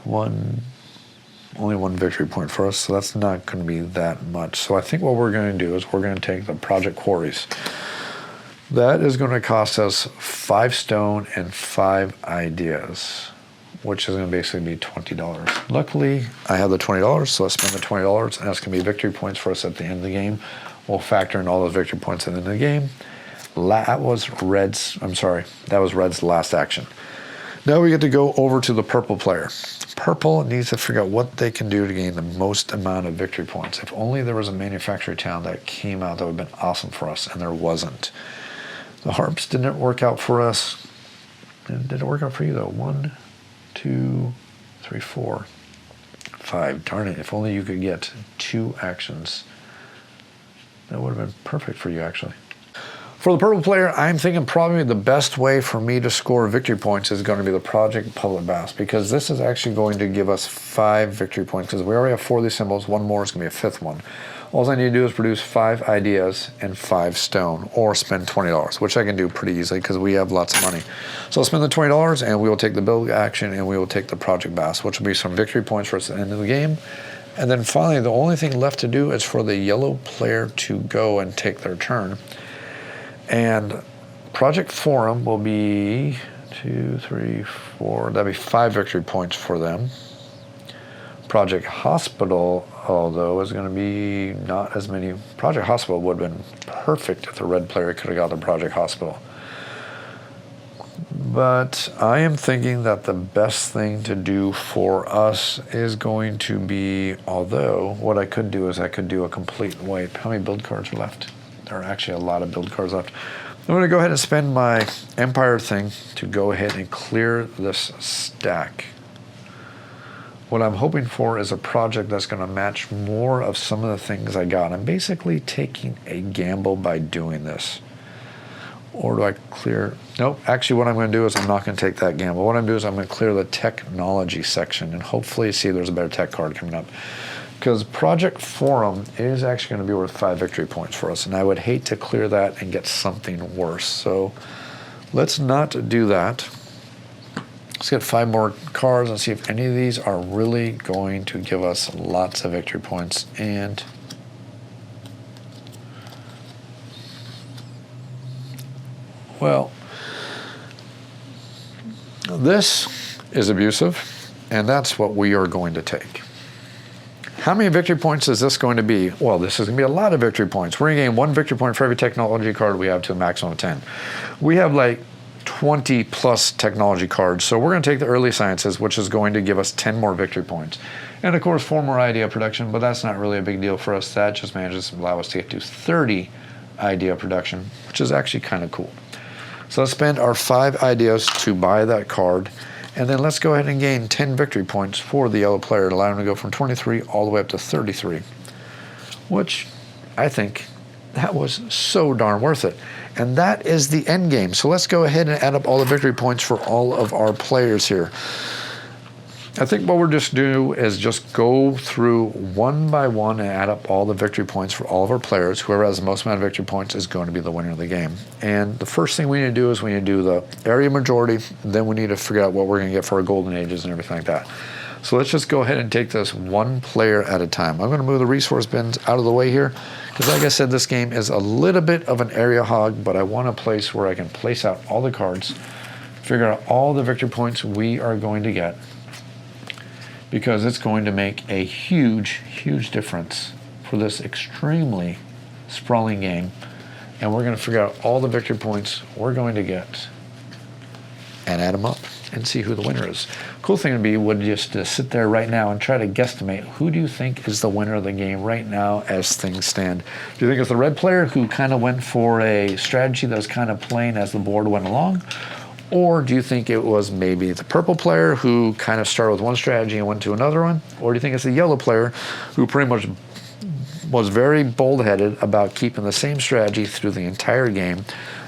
[SPEAKER 2] only 1 victory point for us, so that's not going to be that much. So I think what we're going to do is we're going to take the project quarries. That is going to cost us 5 stone and 5 ideas, which is going to basically be $20. Luckily, I have the $20, so let's spend the $20, and that's going to be victory points for us at the end of the game. We'll factor in all those victory points at the end of the game. That was Red's last action. Now we get to go over to the purple player. Purple needs to figure out what they can do to gain the most amount of victory points. If only there was a manufacturing town that came out, that would have been awesome for us, and there wasn't. The harps didn't work out for us. Did it work out for you though? 1, 2, 3, 4, 5. Darn it, if only you could get 2 actions. That would have been perfect for you, actually. For the purple player, I'm thinking probably the best way for me to score victory points is going to be the project public baths, because this is actually going to give us 5 victory points, because we already have 4 of these symbols. 1 more is going to be a 5th one. All I need to do is produce 5 ideas and 5 stone, or spend $20, which I can do pretty easily because we have lots of money. So I'll spend the $20, and we will take the build action, and we will take the project baths, which will be some victory points for us at the end of the game. And then finally, the only thing left to do is for the yellow player to go and take their turn. And Project Forum will be 2, 3, 4, that'd be 5 victory points for them. Project Hospital, although, is going to be not as many. Project Hospital would have been perfect if the red player could have got the Project Hospital. But I am thinking that the best thing to do for us is going to be, although what I could do is I could do a complete wipe. How many build cards are left? There are actually a lot of build cards left. I'm going to go ahead and spend my Empire thing to go ahead and clear this stack. What I'm hoping for is a project that's going to match more of some of the things I got. I'm basically taking a gamble by doing this. Or do I clear? Nope. Actually, what I'm going to do is I'm not going to take that gamble. What I'm going to do is I'm going to clear the technology section and hopefully see if there's a better tech card coming up. Because Project Forum is actually going to be worth 5 victory points for us, and I would hate to clear that and get something worse. So let's not do that. Let's get 5 more cards and see if any of these are really going to give us lots of victory points. And well, this is abusive, and that's what we are going to take. How many victory points is this going to be? Well, this is going to be a lot of victory points. We're going to gain 1 victory point for every technology card we have to a maximum of 10. We have like 20 plus technology cards, so we're going to take the early sciences, which is going to give us 10 more victory points. And of course, 4 more idea production, but that's not really a big deal for us. That just manages to allow us to get to 30 idea production, which is actually kind of cool. So let's spend our 5 ideas to buy that card. And then let's go ahead and gain 10 victory points for the yellow player, allowing him to go from 23 all the way up to 33, which I think that was so darn worth it. And that is the end game. So let's go ahead and add up all the victory points for all of our players here. I think what we'll just do is just go through one by one and add up all the victory points for all of our players. Whoever has the most amount of victory points is going to be the winner of the game. And the first thing we need to do is we need to do the area majority. Then we need to figure out what we're going to get for our golden ages and everything like that. So let's just go ahead and take this one player at a time. I'm going to move the resource bins out of the way here because, like I said, this game is a little bit of an area hog, but I want a place where I can place out all the cards, figure out all the victory points we are going to get, because it's going to make a huge, huge difference for this extremely sprawling game. And we're going to figure out all the victory points we're going to get and add them up and see who the winner is. Cool thing would be just to sit there right now and try to guesstimate who do you think is the winner of the game right now as things stand. Do you think it's the red player who kind of went for a strategy that was kind of playing as the board went along? Or do you think it was maybe the purple player who kind of started with one strategy and went to another one? Or do you think it's the yellow player who pretty much was very bold-headed about keeping the same strategy through the entire game,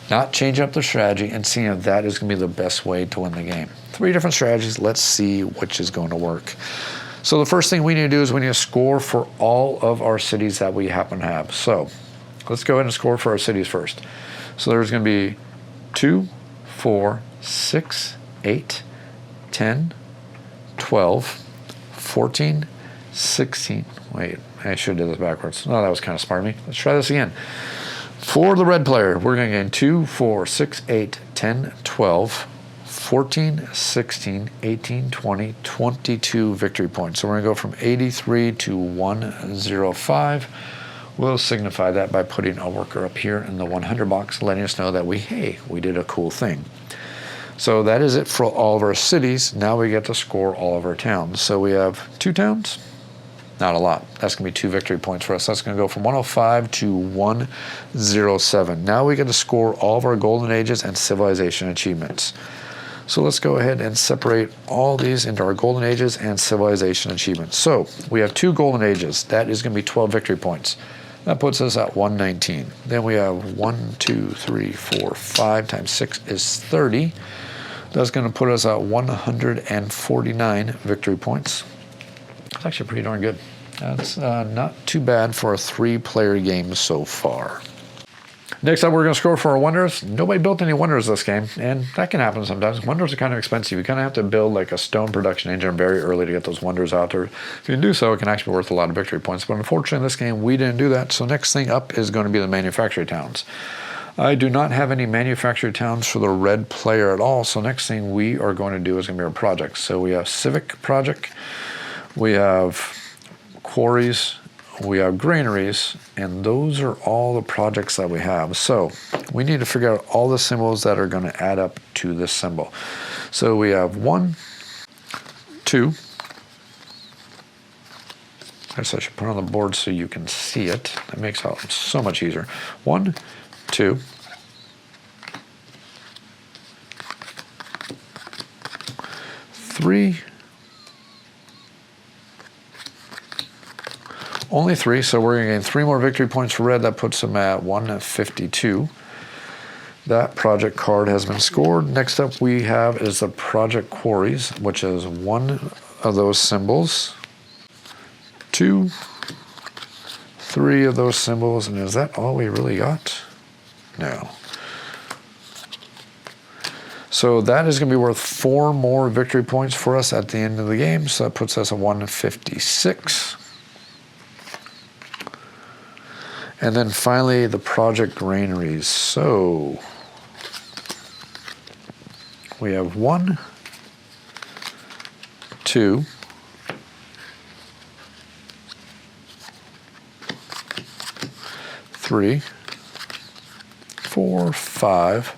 [SPEAKER 2] not changing up the strategy and seeing if that is going to be the best way to win the game? 3 different strategies. Let's see which is going to work. So the first thing we need to do is we need to score for all of our cities that we happen to have. So let's go ahead and score for our cities first. So there's going to be 2, 4, 6, 8, 10, 12, 14, 16. Wait, I should have did this backwards. No, that was kind of smart of me. Let's try this again. For the red player, we're going to gain 2, 4, 6, 8, 10, 12, 14, 16, 18, 20, 22 victory points. So we're going to go from 83 to 105. We'll signify that by putting a worker up here in the 100 box, letting us know that we did a cool thing. So that is it for all of our cities. Now we get to score all of our towns. So we have 2 towns. Not a lot. That's going to be 2 victory points for us. That's going to go from 105 to 107. Now we get to score all of our golden ages and civilization achievements. So let's go ahead and separate all these into our golden ages and civilization achievements. So we have 2 golden ages. That is going to be 12 victory points. That puts us at 119. Then we have 1, 2, 3, 4, 5 times 6 is 30. That's going to put us at 149 victory points. That's actually pretty darn good. That's not too bad for a 3-player game so far. Next up, we're going to score for our wonders. Nobody built any wonders this game, and that can happen sometimes. Wonders are kind of expensive. You kind of have to build like a stone production engine very early to get those wonders out there. If you can do so, it can actually be worth a lot of victory points. But unfortunately, in this game, we didn't do that. So next thing up is going to be the manufacturing towns. I do not have any manufacturing towns for the red player at all. So next thing we are going to do is going to be our projects. So we have civic project, we have quarries, we have granaries, and those are all the projects that we have. So we need to figure out all the symbols that are going to add up to this symbol. So we have 1, 2. I guess I should put it on the board so you can see it. That makes it so much easier. 1, 2. 3. Only 3, so we're going to gain 3 more victory points for red. That puts them at 152. That project card has been scored. Next up we have is the project quarries, which is 1 of those symbols, 2, 3 of those symbols, and is that all we really got? No. So that is going to be worth 4 more victory points for us at the end of the game. So that puts us at 156. And then finally, the project granaries. So we have 1, 2, 3, 4, 5,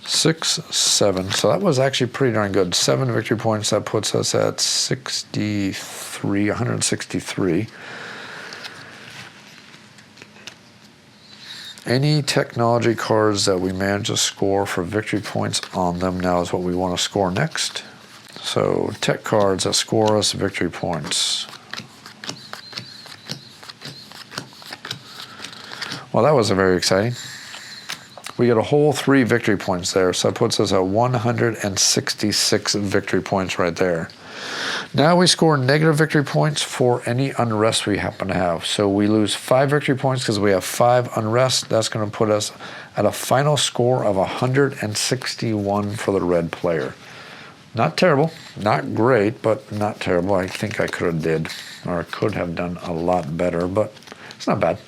[SPEAKER 2] 6, 7. So that was actually pretty darn good. 7 victory points. That puts us at 163. Any technology cards that we manage to score for victory points on them now is what we want to score next. So tech cards that score us victory points. Well, that wasn't very exciting. We get a whole 3 victory points there, so that puts us at 166 victory points right there. Now we score negative victory points for any unrest we happen to have. So we lose 5 victory points because we have 5 unrest. That's going to put us at a final score of 161 for the red player. Not terrible, not great, but not terrible. I think I could have done a lot better, but it's not bad.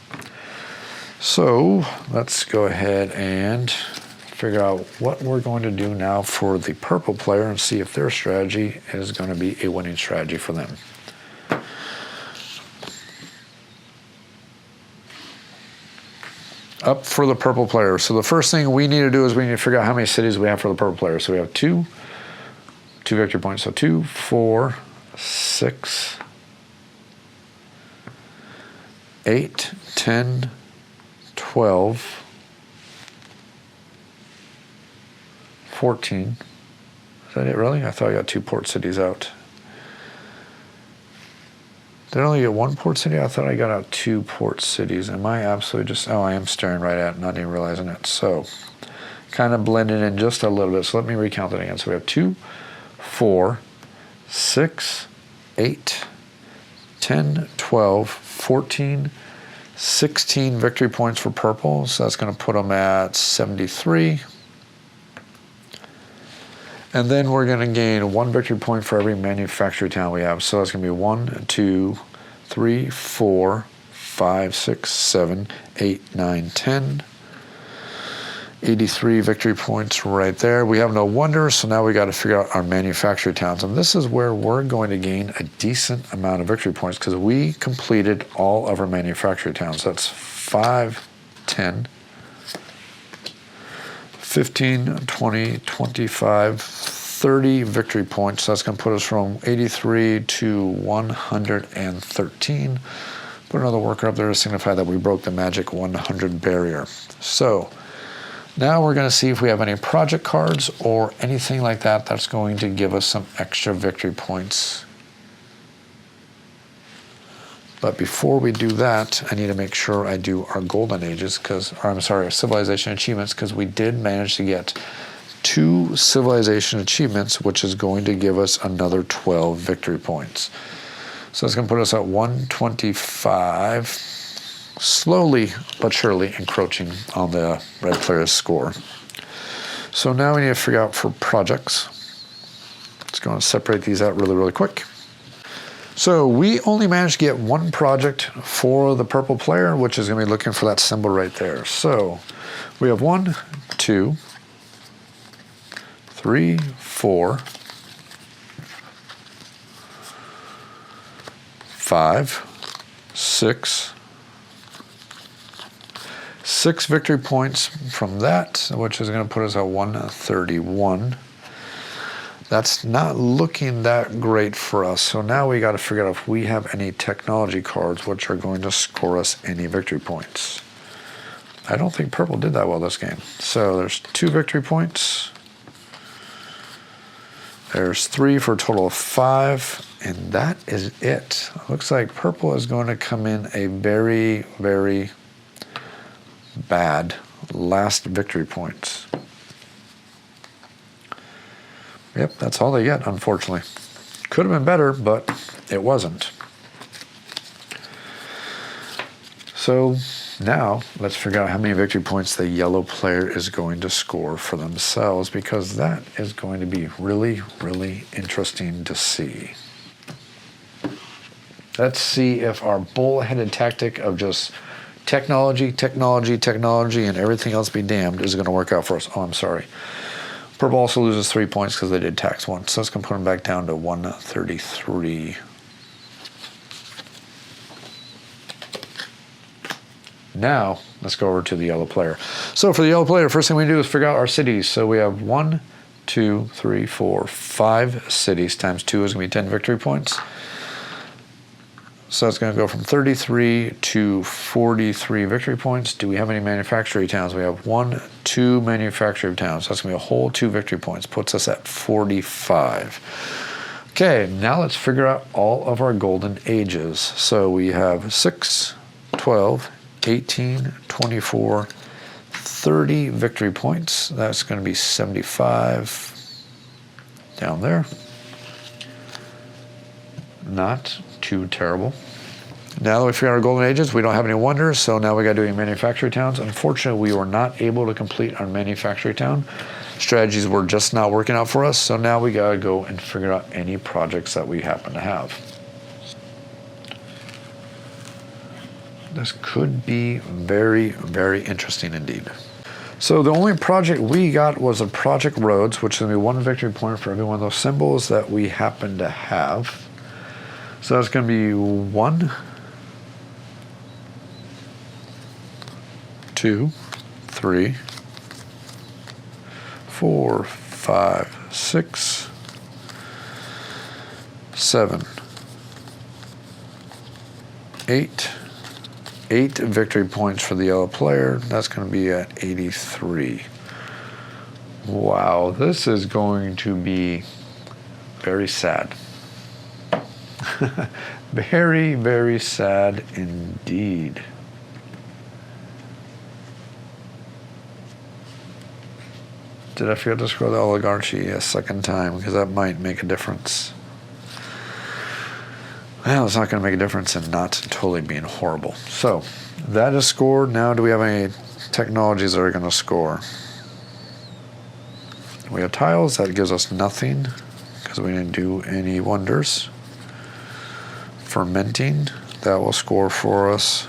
[SPEAKER 2] So let's go ahead and figure out what we're going to do now for the purple player and see if their strategy is going to be a winning strategy for them. Up for the purple player. So the first thing we need to do is we need to figure out how many cities we have for the purple player. So we have 2 victory points. So 2, 4, 6, 8, 10, 12, 14. Is that it, really? I thought I got 2 port cities out. Did I only get 1 port city? I thought I got out 2 port cities. Am I absolutely just... Oh, I am staring right at it, not even realizing it. So, kind of blending in just a little bit. So let me recount that again. So we have 2, 4, 6, 8, 10, 12, 14, 16 victory points for purple. So that's going to put them at 73. And then we're going to gain 1 victory point for every manufacturing town we have. So that's going to be 1, 2, 3, 4, 5, 6, 7, 8, 9, 10. 83 victory points right there. We have no wonders, so now we got to figure out our manufacturing towns. And this is where we're going to gain a decent amount of victory points because we completed all of our manufacturing towns. That's 5, 10, 15, 20, 25, 30 victory points. That's going to put us from 83 to 113. Put another worker up there to signify that we broke the magic 100 barrier. So now we're going to see if we have any project cards or anything like that that's going to give us some extra victory points. But before we do that, I need to make sure I do our golden ages, our civilization achievements, because we did manage to get 2 civilization achievements, which is going to give us another 12 victory points. So it's going to put us at 125, slowly but surely encroaching on the red player's score. So now we need to figure out for projects. Let's go and separate these out really, really quick. So we only managed to get 1 project for the purple player, which is going to be looking for that symbol right there. So we have 1, 2, 3, 4, 5, 6, 6 victory points from that, which is going to put us at 131. That's not looking that great for us. So now we got to figure out if we have any technology cards which are going to score us any victory points. I don't think purple did that well this game. So there's 2 victory points. There's 3 for a total of 5. And that is it. Looks like purple is going to come in a very, very bad last victory points. Yep, that's all they get, unfortunately. Could have been better, but it wasn't. So now let's figure out how many victory points the yellow player is going to score for themselves, because that is going to be really, really interesting to see. Let's see if our bullheaded tactic of just technology, technology, technology, and everything else be damned is going to work out for us. Oh, I'm sorry. Purple also loses 3 points because they did tax 1. So that's going to put them back down to 133. Now, let's go over to the yellow player. So for the yellow player, first thing we do is figure out our cities. So we have 1, 2, 3, 4, 5 cities. Times 2 is going to be 10 victory points. So that's going to go from 33 to 43 victory points. Do we have any manufacturing towns? We have 1, 2 manufacturing towns. That's going to be a whole 2 victory points. Puts us at 45. Okay, now let's figure out all of our golden ages. So we have 6, 12, 18, 24, 30 victory points. That's going to be 75 down there. Not too terrible. Now that we figured out our golden ages, we don't have any wonders, so now we got to do manufacturing towns. Unfortunately, we were not able to complete our manufacturing town. Strategies were just not working out for us, so now we got to go and figure out any projects that we happen to have. This could be very, very interesting indeed. So the only project we got was a project roads, which is going to be 1 victory point for every one of those symbols that we happen to have. So that's going to be 1, 2, 3, 4, 5, 6, 7, 8. 8 victory points for the yellow player. That's going to be at 83. Wow, this is going to be very sad. Very, very sad indeed. Did I forget to scroll the oligarchy a second time? Because that might make a difference. Well, it's not going to make a difference in not totally being horrible. So, that is scored. Now, do we have any technologies that are going to score? We have tiles. That gives us nothing because we didn't do any wonders. Fermenting. That will score for us.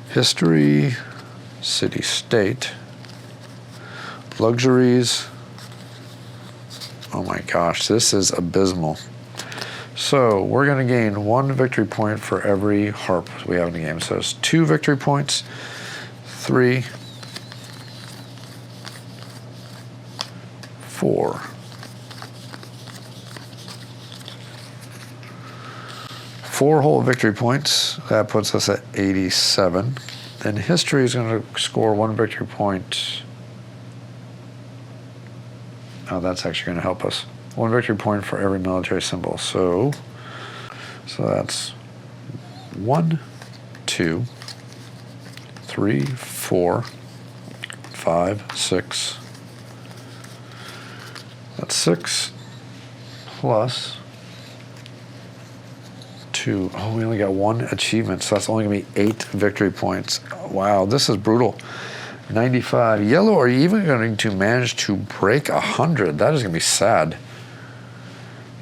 [SPEAKER 2] History. City-state. Luxuries. Oh my gosh, this is abysmal. So we're going to gain 1 victory point for every harp we have in the game. So it's 2 victory points, 3, 4, 4 whole victory points. That puts us at 87. Then history is going to score 1 victory point. Oh, that's actually going to help us. 1 victory point for every military symbol. So that's 1, 2, 3, 4, 5, 6. That's 6 plus 2. Oh, we only got 1 achievement, so that's only going to be 8 victory points. Wow, this is brutal. 95. Yellow, are you even going to manage to break 100? That is going to be sad.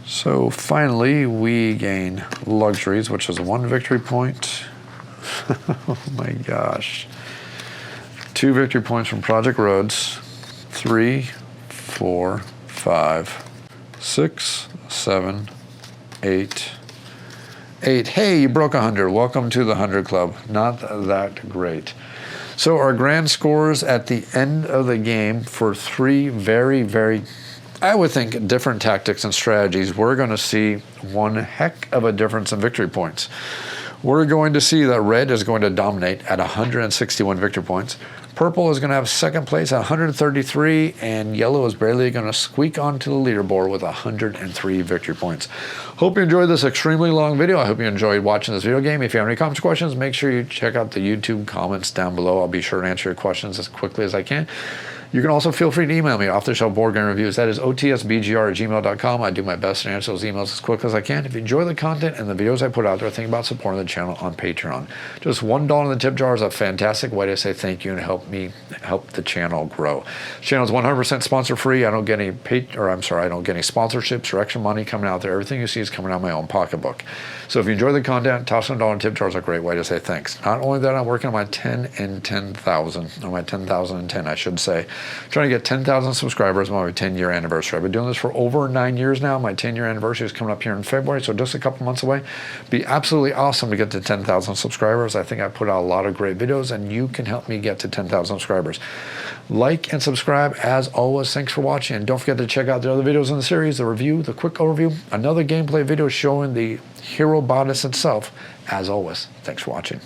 [SPEAKER 2] So finally, we gain luxuries, which is 1 victory point. Oh my gosh. 2 victory points from Project Roads. 3, 4, 5, 6, 7, 8. 8. Hey, you broke 100. Welcome to the 100 Club. Not that great. So our grand scores at the end of the game for 3 very, very, I would think, different tactics and strategies, we're going to see one heck of a difference in victory points. We're going to see that red is going to dominate at 161 victory points. Purple is going to have second place at 133, and yellow is barely going to squeak onto the leaderboard with 103 victory points. Hope you enjoyed this extremely long video. I hope you enjoyed watching this video game. If you have any comments or questions, make sure you check out the YouTube comments down below. I'll be sure to answer your questions as quickly as I can. You can also feel free to email me off the shelf board game reviews. That is otsbgr@gmail.com. I do my best to answer those emails as quickly as I can. If you enjoy the content and the videos I put out there, think about supporting the channel on Patreon. Just $1 in the tip jar is a fantastic way to say thank you and help the channel grow. The channel is 100% sponsor free. I don't get any I don't get any sponsorships or extra money coming out there. Everything you see is coming out of my own pocketbook. So if you enjoy the content, tossing $1 in tip jar is a great way to say thanks. Not only that, I'm working on my 10 and 10,000, or my 10,010, I should say. Trying to get 10,000 subscribers on my 10-year anniversary. I've been doing this for over 9 years now. My 10-year anniversary is coming up here in February, so just a couple months away. Be absolutely awesome to get to 10,000 subscribers. I think I put out a lot of great videos, and you can help me get to 10,000 subscribers. Like and subscribe as always. Thanks for watching, and don't forget to check out the other videos in the series, the review, the quick overview, another gameplay video showing the hero bodice itself. As always, thanks for watching.